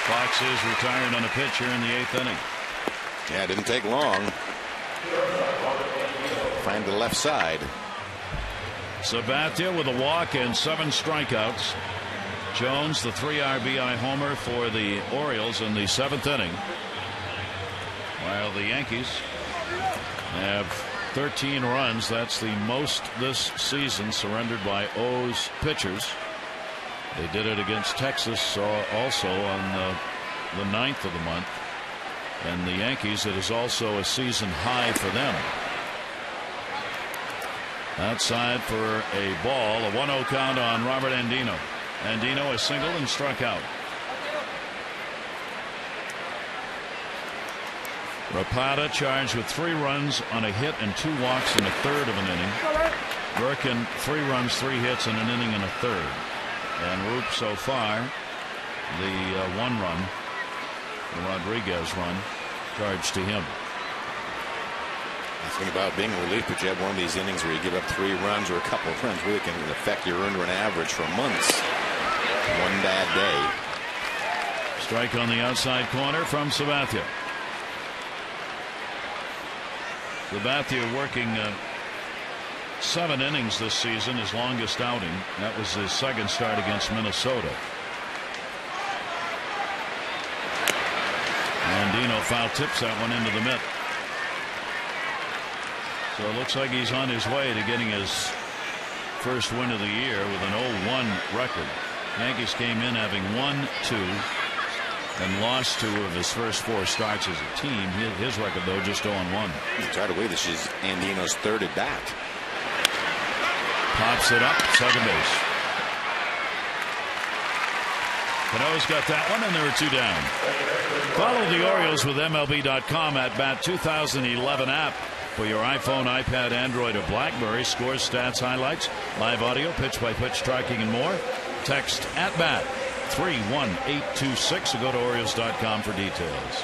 Speaker 1: Fox is retired on a pitch here in the 8th inning.
Speaker 5: Yeah, it didn't take long. Find the left side.
Speaker 1: Sabathia with a walk and 7 strikeouts. Jones, the 3 RBI homer for the Orioles in the 7th inning. While the Yankees have 13 runs, that's the most this season surrendered by O's pitchers. They did it against Texas also on the 9th of the month. And the Yankees, it is also a season high for them. Outside for a ball, a 1-0 count on Robert Andino. Andino is singled and struck out. Rapada charged with 3 runs on a hit and 2 walks in a third of an inning. Gherkin 3 runs, 3 hits in an inning and a third. And Roop so far, the 1 run, the Rodriguez run, charged to him.
Speaker 5: The thing about being a relief pitcher, you have one of these innings where you give up 3 runs or a couple of runs, really can affect your earned run average for months. One bad day.
Speaker 1: Strike on the outside corner from Sabathia. Sabathia working 7 innings this season, his longest outing. That was his 2nd start against Minnesota. Andino foul tips that one into the mitt. So it looks like he's on his way to getting his first win of the year with an 0-1 record. Yankees came in having won 2 and lost 2 of his first 4 starts as a team. His record, though, just 0-1.
Speaker 5: It's hard to believe this is Andino's 3rd at bat.
Speaker 1: Pops it up, second base. Cano's got that one, and there are 2 down. Follow the Orioles with MLB.com at Bat 2011 app for your iPhone, iPad, Android, or BlackBerry. Scores, stats, highlights, live audio, pitch-by-pitch tracking, and more. Text at Bat 31826 or go to Orioles.com for details.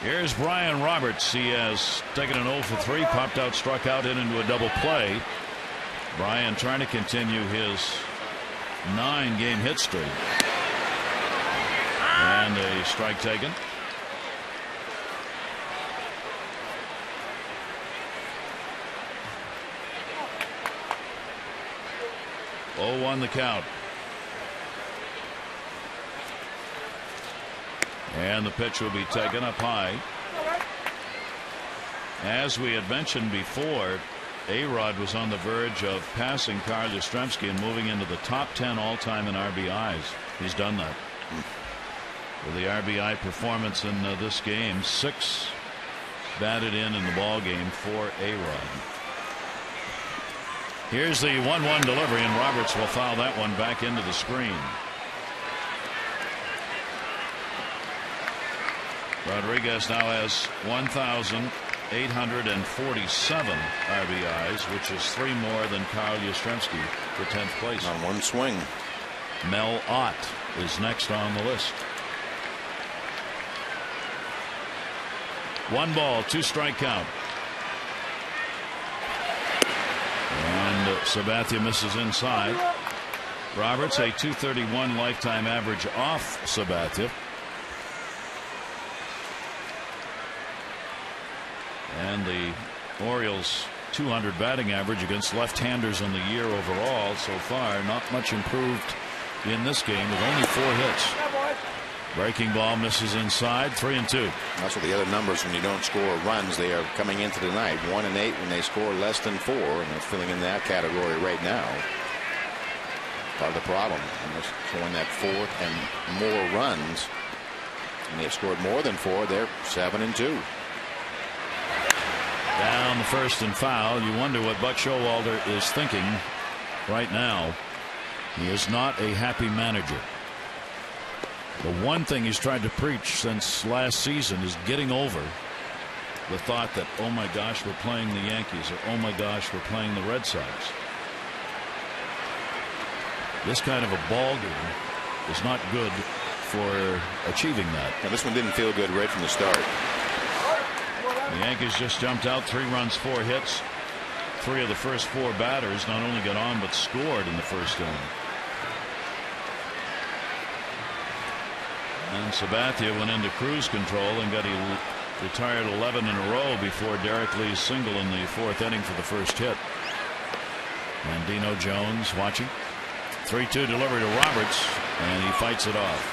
Speaker 1: Here's Brian Roberts. He has taken an 0 for 3, popped out, struck out, in into a double play. Brian trying to continue his 9-game hit streak. And a strike taken. On the count. And the pitch will be taken up high. As we had mentioned before, A-Rod was on the verge of passing Carl Yastrzemski and moving into the top 10 all-time in RBIs. He's done that. With the RBI performance in this game, 6 batted in the ball game for A-Rod. Here's the 1-1 delivery, and Roberts will foul that one back into the screen. Rodriguez now has 1,847 RBIs, which is 3 more than Carl Yastrzemski for 10th place.
Speaker 5: On 1 swing.
Speaker 1: Mel Ott is next on the list. 1 ball, 2 strike count. And Sabathia misses inside. Roberts a .231 lifetime average off Sabathia. And the Orioles 200 batting average against left-handers in the year overall so far. Not much improved in this game with only 4 hits. Breaking ball misses inside. 3-2.
Speaker 5: Also the other numbers when you don't score runs, they are coming into the night 1 and 8 when they score less than 4, and they're filling in that category right now. Part of the problem, and showing that 4th and more runs And they've scored more than 4. They're 7-2.
Speaker 1: Down the first and foul. You wonder what Buck Showalter is thinking right now. He is not a happy manager. The one thing he's tried to preach since last season is getting over the thought that, oh my gosh, we're playing the Yankees, or oh my gosh, we're playing the Red Sox. This kind of a ball game is not good for achieving that.
Speaker 5: Now, this one didn't feel good right from the start.
Speaker 1: The Yankees just jumped out, 3 runs, 4 hits. 3 of the first 4 batters not only got on but scored in the first inning. And Sabathia went into cruise control and retired 11 in a row before Derek Lee's single in the 4th inning for the first hit. And Dino Jones watching. 3-2 delivery to Roberts, and he fights it off.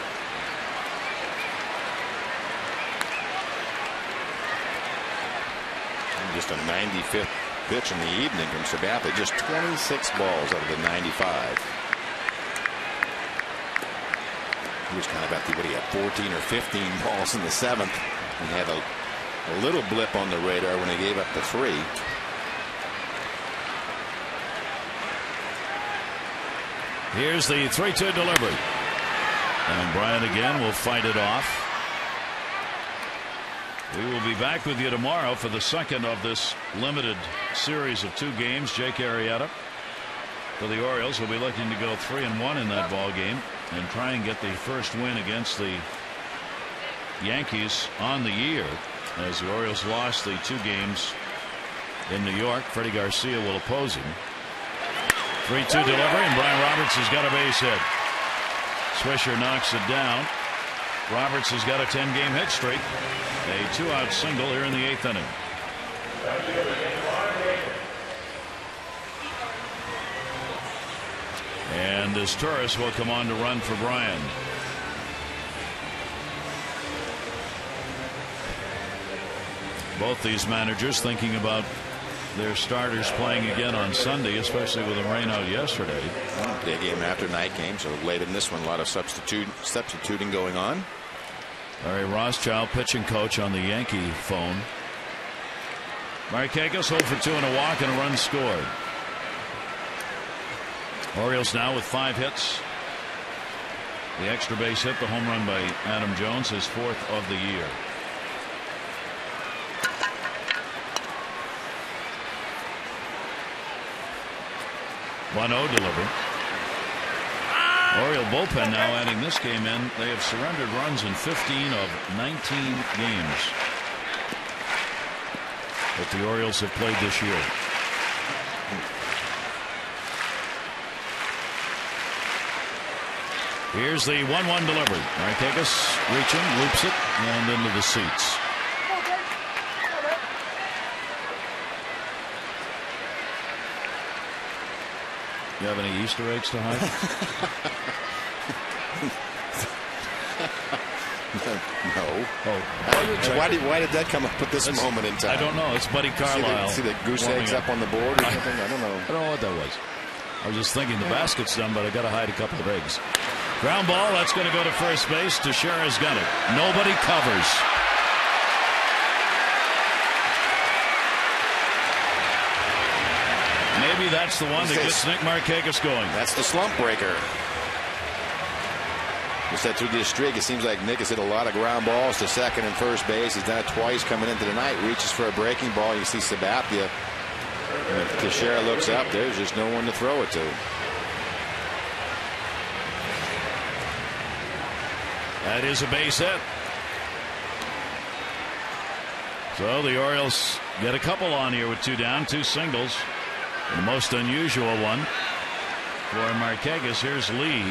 Speaker 5: Just a 95th pitch in the evening from Sabathia. Just 26 balls out of the 95. He was kind of at the, 14 or 15 balls in the 7th. He had a little blip on the radar when he gave up the 3.
Speaker 1: Here's the 3-2 delivery. And Bryant again will fight it off. We will be back with you tomorrow for the second of this limited series of 2 games. Jake Arrieta for the Orioles will be looking to go 3-1 in that ball game and try and get the first win against the Yankees on the year, as the Orioles lost the 2 games in New York. Freddie Garcia will oppose him. 3-2 delivery, and Brian Roberts has got a base hit. Swisher knocks it down. Roberts has got a 10-game hit streak. A 2-out single here in the 8th inning. And this Torres will come on to run for Bryan. Both these managers thinking about their starters playing again on Sunday, especially with the rain out yesterday.
Speaker 5: Day game after night game, so late in this one, a lot of substituting going on.
Speaker 1: Larry Rothschild, pitching coach, on the Yankee phone. Markakis 0 for 2 and a walk and a run scored. Orioles now with 5 hits. The extra base hit, the home run by Adam Jones, his 4th of the year. One-0 delivery. Oriole bullpen now adding this game in. They have surrendered runs in 15 of 19 games that the Orioles have played this year. Here's the 1-1 delivery. Markakis reaching, loops it, and into the seats. You have any Easter eggs to hide?
Speaker 5: No.
Speaker 1: Oh.
Speaker 5: Why did that come up at this moment in time?
Speaker 1: I don't know. It's Buddy Carlisle.
Speaker 5: See the goose eggs up on the board or something? I don't know.
Speaker 1: I don't know what that was. I was just thinking the basket's done, but I got to hide a couple of eggs. Ground ball. That's going to go to first base. Teixeira's got it. Nobody covers. Maybe that's the one that gets Nick Markakis going.
Speaker 5: That's the slump breaker. He said through this streak, it seems like Nick has hit a lot of ground balls to second and first base. He's done it twice coming into the night. Reaches for a breaking ball. You see Sabathia. And if Teixeira looks up, there's just no one to throw it to.
Speaker 1: That is a base hit. So the Orioles get a couple on here with 2 down, 2 singles. The most unusual one for Markakis. Here's Lee.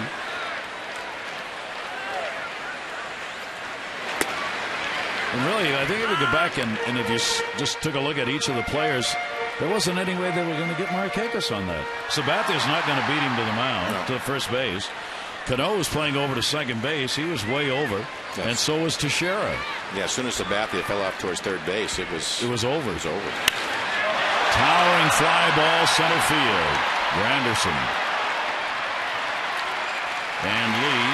Speaker 1: And really, I think if we go back and if you just took a look at each of the players, there wasn't any way they were going to get Markakis on that. Sabathia's not going to beat him to the mound, to first base. Cano was playing over to second base. He was way over, and so was Teixeira.
Speaker 5: Yeah, as soon as Sabathia fell off towards third base, it was over. It was over.
Speaker 1: Towering fly ball center field. Granderson. And Lee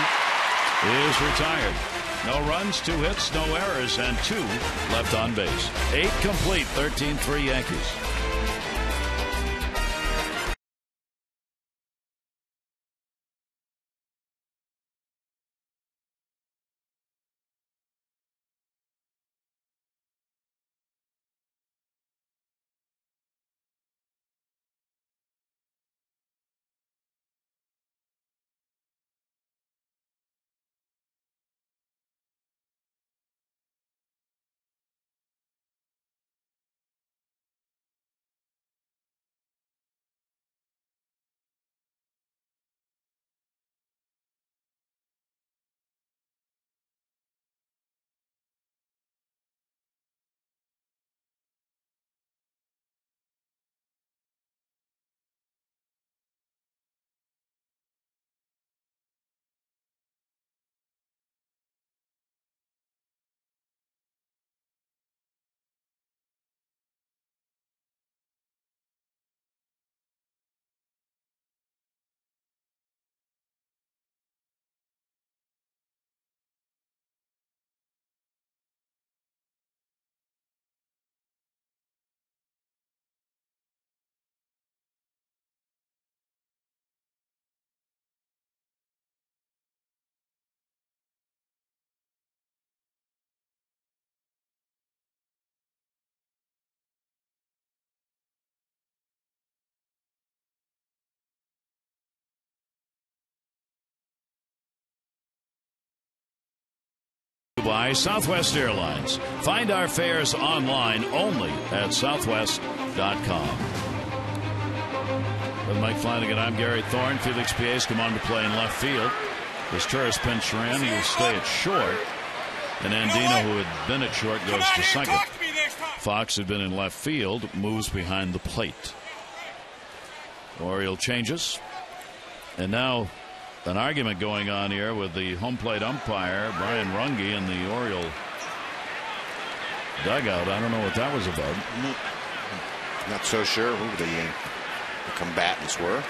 Speaker 1: is retired. No runs, 2 hits, no errors, and 2 left on base. 8 complete, 13-3 Yankees. By Southwest Airlines. Find our fares online only at southwest.com. With Mike Flanagan, I'm Gary Thorne. Felix Pies come on to play in left field. As Turris pinch ran, he will stay at short. And Andino, who had been at short, goes to second. Fox, who had been in left field, moves behind the plate. Oriole changes. And now an argument going on here with the home plate umpire, Brian Runge, in the Oriole dugout. I don't know what that was about.
Speaker 5: Not so sure who the combatants were.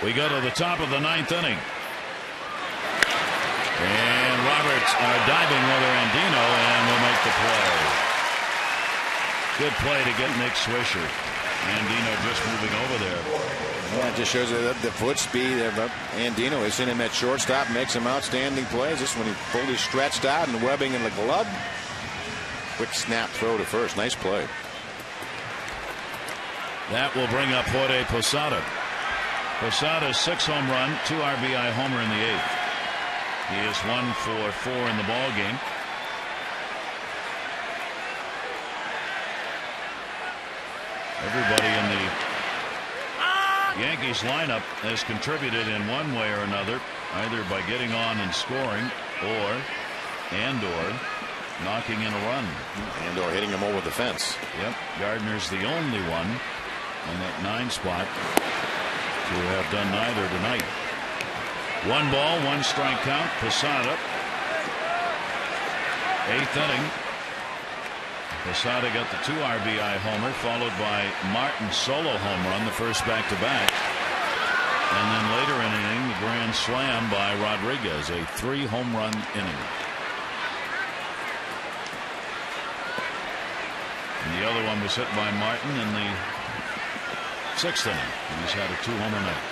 Speaker 1: We go to the top of the 9th inning. And Roberts are diving with Andino and will make the play. Good play to get Nick Swisher. Andino just moving over there.
Speaker 5: Yeah, it just shows the foot speed of Andino. He's seen him at shortstop, makes some outstanding plays. This one he fully stretched out and webbing in the glove. Quick snap throw to first. Nice play.
Speaker 1: That will bring up Jorge Posada. Posada's 6 home run, 2 RBI homer in the 8th. He is 1 for 4 in the ball game. Everybody in the Yankees lineup has contributed in one way or another, either by getting on and scoring or knocking in a run.
Speaker 5: And/or hitting him over the fence.
Speaker 1: Yep, Gardner's the only one on that 9 spot to have done neither tonight. 1 ball, 1 strike count. Posada. 8th inning. Posada got the 2 RBI homer, followed by Martin's solo home run, the first back-to-back. And then later in the inning, the grand slam by Rodriguez, a 3 home run inning. And the other one was hit by Martin in the 6th inning. He's had a 2-homer night.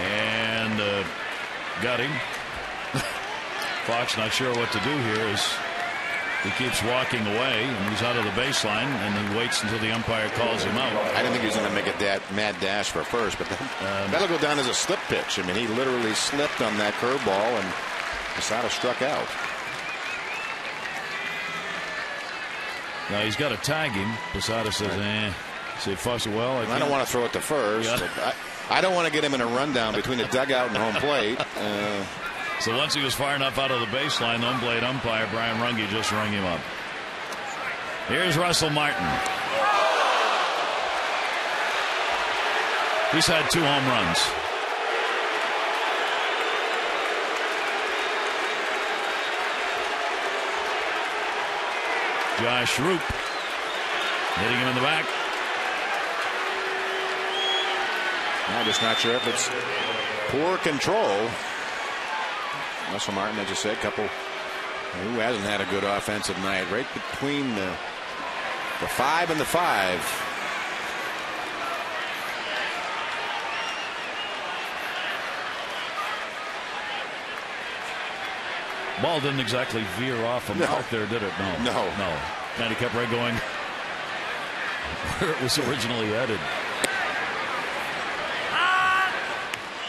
Speaker 1: And got him. Fox not sure what to do here as he keeps walking away, and he's out of the baseline, and he waits until the umpire calls him out.
Speaker 5: I didn't think he was going to make a mad dash for first, but that'll go down as a slip pitch. I mean, he literally slipped on that curveball, and Posada struck out.
Speaker 1: Now he's got to tag him. Posada says, Say Fox, well,
Speaker 5: I don't want to throw it to first. Yeah. I don't want to get him in a rundown between the dugout and home plate.
Speaker 1: So once he was far enough out of the baseline, the home plate umpire, Brian Runge, just rang him up. Here's Russell Martin. He's had 2 home runs. Josh Roop hitting him in the back.
Speaker 5: I'm just not sure if it's poor control. Russell Martin, as I said, who hasn't had a good offensive night, right between the 5 and the 5.
Speaker 1: Ball didn't exactly veer off a mark there, did it? No. Kind of kept right going where it was originally headed.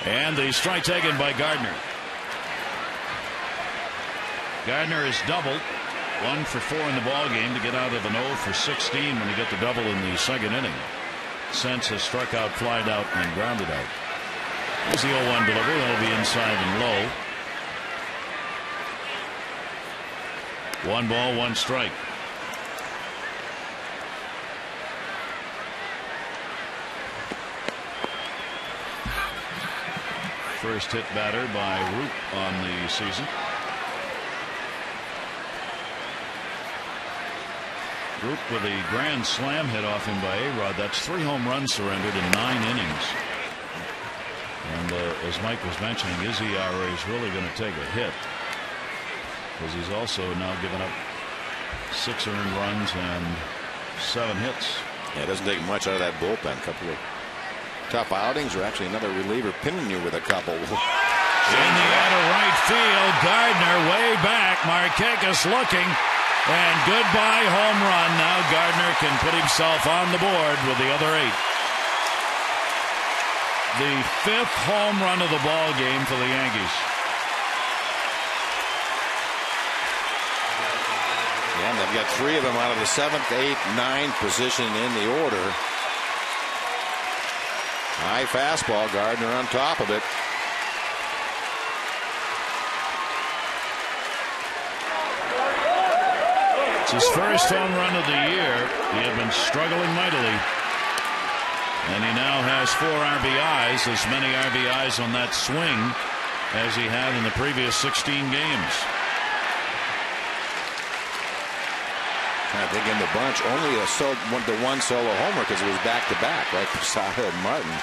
Speaker 1: And the strike taken by Gardner. Gardner is doubled, 1 for 4 in the ball game to get out of an 0 for 16 when he got the double in the second inning. Sentz has struck out, flied out, and grounded out. Here's the 0-1 delivery. That'll be inside and low. 1 ball, 1 strike. First hit batter by Roop on the season. Roop with a grand slam hit off him by A-Rod. That's 3 home runs surrendered in 9 innings. And as Mike was mentioning, his ERA is really going to take a hit, because he's also now given up 6 earned runs and 7 hits.
Speaker 5: Yeah, it doesn't take much out of that bullpen. A couple of tough outings, or actually another reliever pinning you with a couple.
Speaker 1: In the air to right field, Gardner way back. Markakis looking, and goodbye home run. Now Gardner can put himself on the board with the other 8. The 5th home run of the ball game for the Yankees.
Speaker 5: And they've got 3 of them out of the 7th, 8th, 9th position in the order. High fastball, Gardner on top of it.
Speaker 1: It's his first home run of the year. He had been struggling mightily, and he now has 4 RBIs, as many RBIs on that swing as he had in the previous 16 games.
Speaker 5: I think in the bunch, only the 1 solo homer, because it was back-to-back, right? Posada and Martin.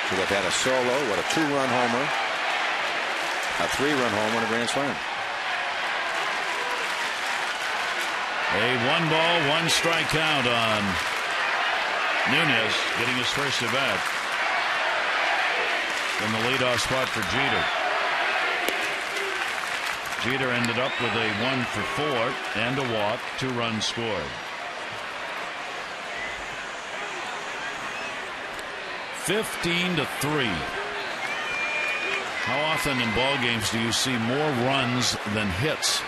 Speaker 5: So they've had a solo, a 2-run homer, a 3-run homer, and a grand slam.
Speaker 1: A 1 ball, 1 strike count on Nunez, getting his first at bat in the leadoff spot for Jeter. Jeter ended up with a 1 for 4 and a walk, 2 runs scored. 15-3. How often in ball games do you see more runs than hits?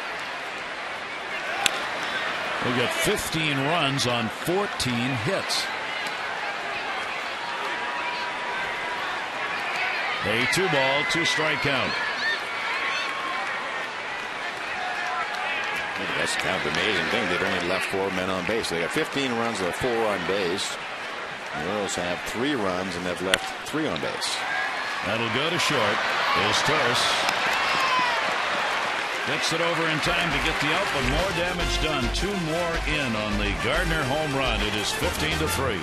Speaker 1: We got 15 runs on 14 hits. A 2 ball, 2 strike count.
Speaker 5: That's kind of an amazing thing. They've only left 4 men on base. They got 15 runs, they have 4 on base. The Orioles have 3 runs, and they've left 3 on base.
Speaker 1: That'll go to short. Is Turris. Gets it over in time to get the out, but more damage done. 2 more in on the Gardner home run. It is 15-3.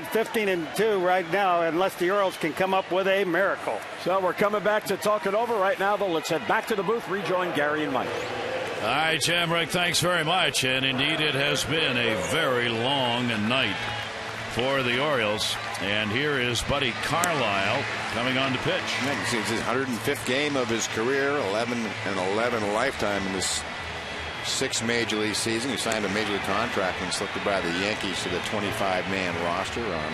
Speaker 6: 15-2 right now, unless the Orioles can come up with a miracle.
Speaker 7: So we're coming back to talk it over right now, though. Let's head back to the booth, rejoin Gary and Mike.
Speaker 1: All right, Jim, Rick, thanks very much. And indeed, it has been a very long night for the Orioles. And here is Buddy Carlisle coming on to pitch.
Speaker 5: It's his 105th game of his career, 11-11 lifetime in this 6th Major League season. He signed a Major League contract and selected by the Yankees to the 25-man roster on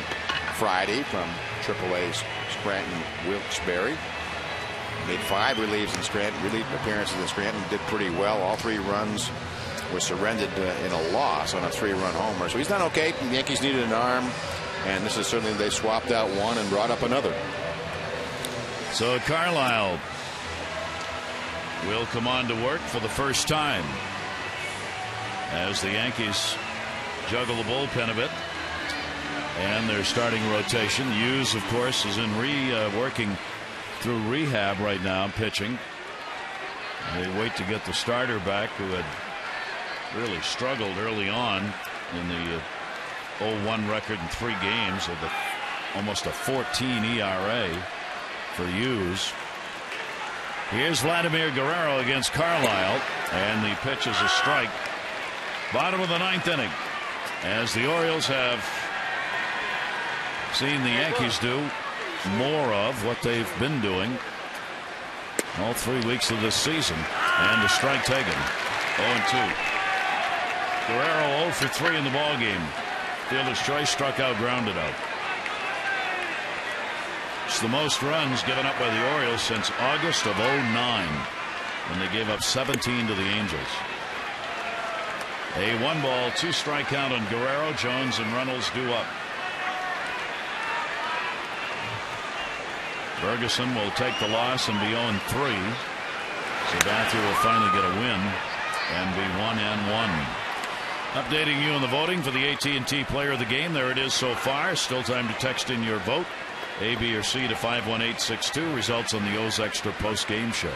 Speaker 5: Friday from AAA's Scranton Wilkes-Barre. Made 5 relief appearances in Scranton. Did pretty well. All 3 runs were surrendered in a loss on a 3-run homer. So he's done okay. The Yankees needed an arm, and this is certainly, they swapped out one and brought up another.
Speaker 1: So Carlisle will come on to work for the first time as the Yankees juggle the bullpen a bit and their starting rotation. Hughes, of course, is in working through rehab right now, pitching. They wait to get the starter back, who had really struggled early on in the 0-1 record in 3 games of almost a 14 ERA for Hughes. Here's Vladimir Guerrero against Carlisle, and the pitch is a strike. Bottom of the 9th inning, as the Orioles have seen the Yankees do more of what they've been doing all 3 weeks of this season. And a strike taken. 0-2. Guerrero 0 for 3 in the ball game. Fielder's choice, struck out, grounded out. It's the most runs given up by the Orioles since August of 2009, when they gave up 17 to the Angels. A 1-ball, 2-strike count on Guerrero. Jones and Reynolds due up. Ferguson will take the loss and be 0-3. Sabathia will finally get a win and be 1-1. Updating you on the voting for the AT&T Player of the Game. There it is so far. Still time to text in your vote. A, B, or C to 51862. Results on the O's Extra post-game show.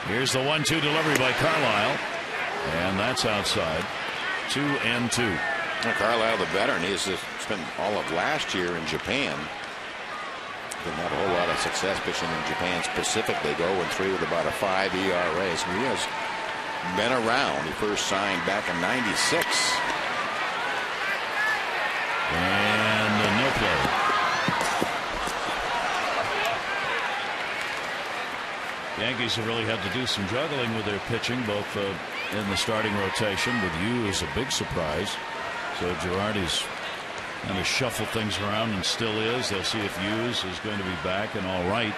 Speaker 1: Here's the 1-2 delivery by Carlisle, and that's outside. 2-2.
Speaker 5: Well, Carlisle, the veteran, he has spent all of last year in Japan. Didn't have a whole lot of success pitching in Japan's Pacific. They go 0-3 with about a 5 ERA. So he has been around. He first signed back in '96.
Speaker 1: And no play. The Yankees have really had to do some juggling with their pitching, both in the starting rotation, with Hughes a big surprise. So Girardi's kind of shuffled things around and still is. They'll see if Hughes is going to be back and all right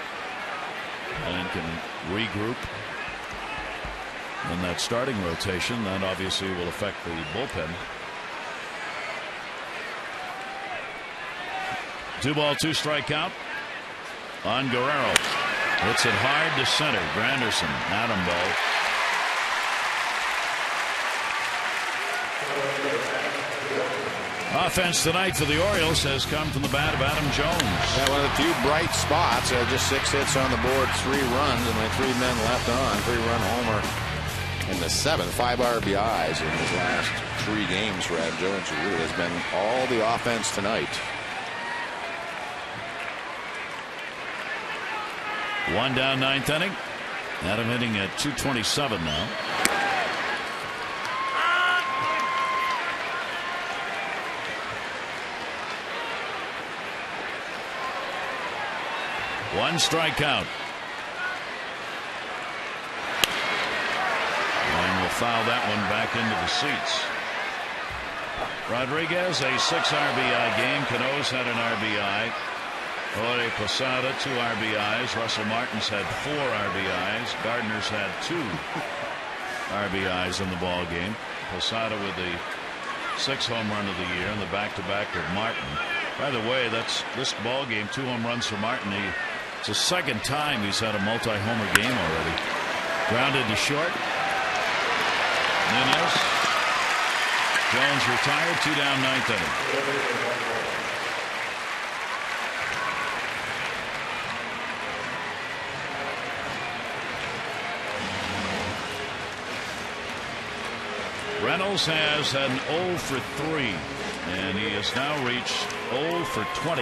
Speaker 1: and can regroup in that starting rotation. That obviously will affect the bullpen. 2-ball, 2-strike count on Guerrero. Hits it hard to center. Granderson, Adam Ball. Offense tonight for the Orioles has come from the bat of Adam Jones.
Speaker 5: Yeah, one of the few bright spots. Just 6 hits on the board, 3 runs, and with 3 men left on. 3-run homer in the 7th. 5 RBIs in his last 3 games for Adam Jones, who really has been all the offense tonight.
Speaker 1: 1 down, 9th inning. Adam hitting at .227 now. One strike count. And we'll foul that one back into the seats. Rodriguez, a 6 RBI game. Cano's had an RBI. Jorge Posada, 2 RBIs. Russell Martins had 4 RBIs. Gardner's had 2 RBIs in the ball game. Posada with the 6th home run of the year and the back-to-back with Martin. By the way, that's this ball game, 2 home runs for Martin. It's the 2nd time he's had a multi-homer game already. Grounded to short. Nunez. Jones retired. 2 down, 9th inning. Reynolds has an 0 for 3, and he has now reached 0 for 20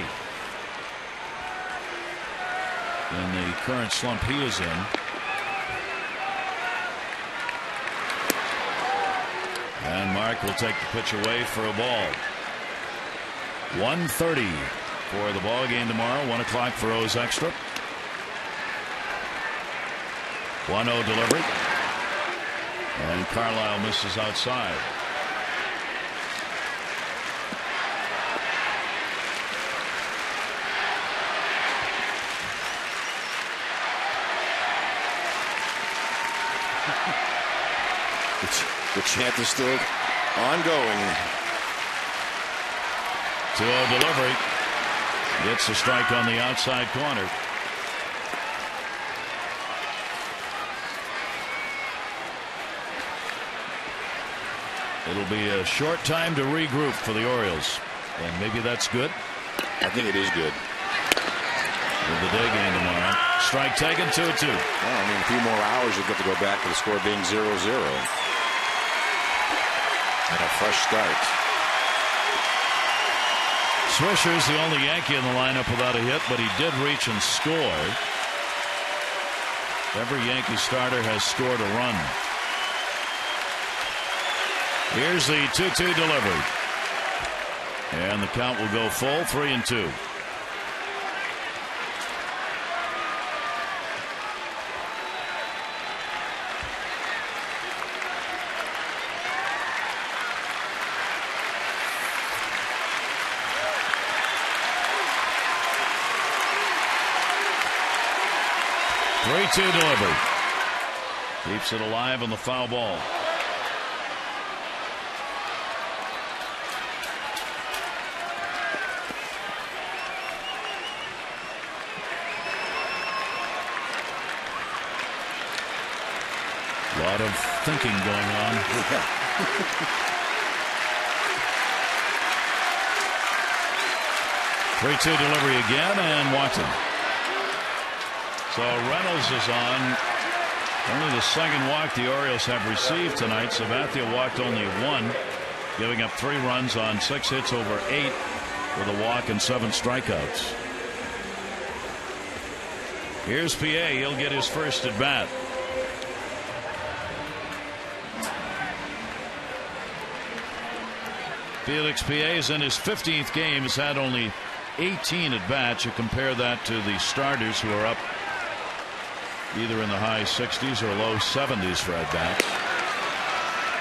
Speaker 1: in the current slump he is in. And Mark will take the pitch away for a ball. 1:30 for the ball game tomorrow. 1 o'clock for O's Extra. 1-0 delivery. And Carlisle misses outside.
Speaker 5: The chant is still ongoing.
Speaker 1: 2-0 delivery. Gets a strike on the outside corner. It'll be a short time to regroup for the Orioles, and maybe that's good.
Speaker 5: I think it is good.
Speaker 1: With the day game tomorrow. Strike taken, 2-2.
Speaker 5: Well, I mean, a few more hours you'll get to go back to the score being 0-0. And a fresh start.
Speaker 1: Swisher's the only Yankee in the lineup without a hit, but he did reach and score. Every Yankee starter has scored a run. Here's the 2-2 delivery. And the count will go full, 3-2. Delivery. Keeps it alive on the foul ball. A lot of thinking going on. 3-2 delivery again, and Watson. So Reynolds is on. Only the second walk the Orioles have received tonight. Sabathia walked only 1, giving up 3 runs on 6 hits over 8 with a walk and 7 strikeouts. Here's PA. He'll get his first at bat. Felix PA is in his 15th game. Has had only 18 at bats. You compare that to the starters who are up either in the high 60s or low 70s for at bats.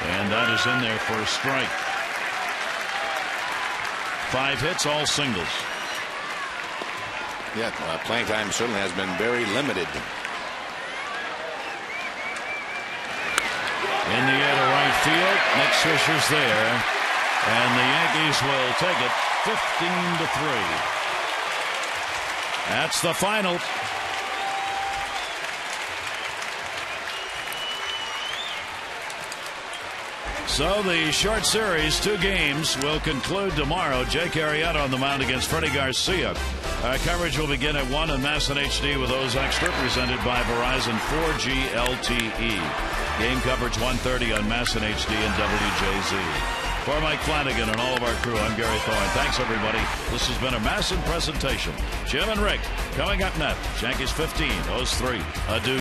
Speaker 1: And that is in there for a strike. 5 hits, all singles.
Speaker 5: Yeah, playing time certainly has been very limited.
Speaker 1: In the air to right field. Nick Swisher's there. And the Yankees will take it 15-3. That's the final. So the short series, 2 games, will conclude tomorrow. Jake Arrieta on the mound against Freddie Garcia. Coverage will begin at 1 on Mass and HD with O's Extra, presented by Verizon 4G LTE. Game coverage 1:30 on Mass and HD and WJZ. For Mike Flanagan and all of our crew, I'm Gary Thorne. Thanks, everybody. This has been a Masson presentation. Jim and Rick coming up next. Yankees 15, O's 3. Adieu.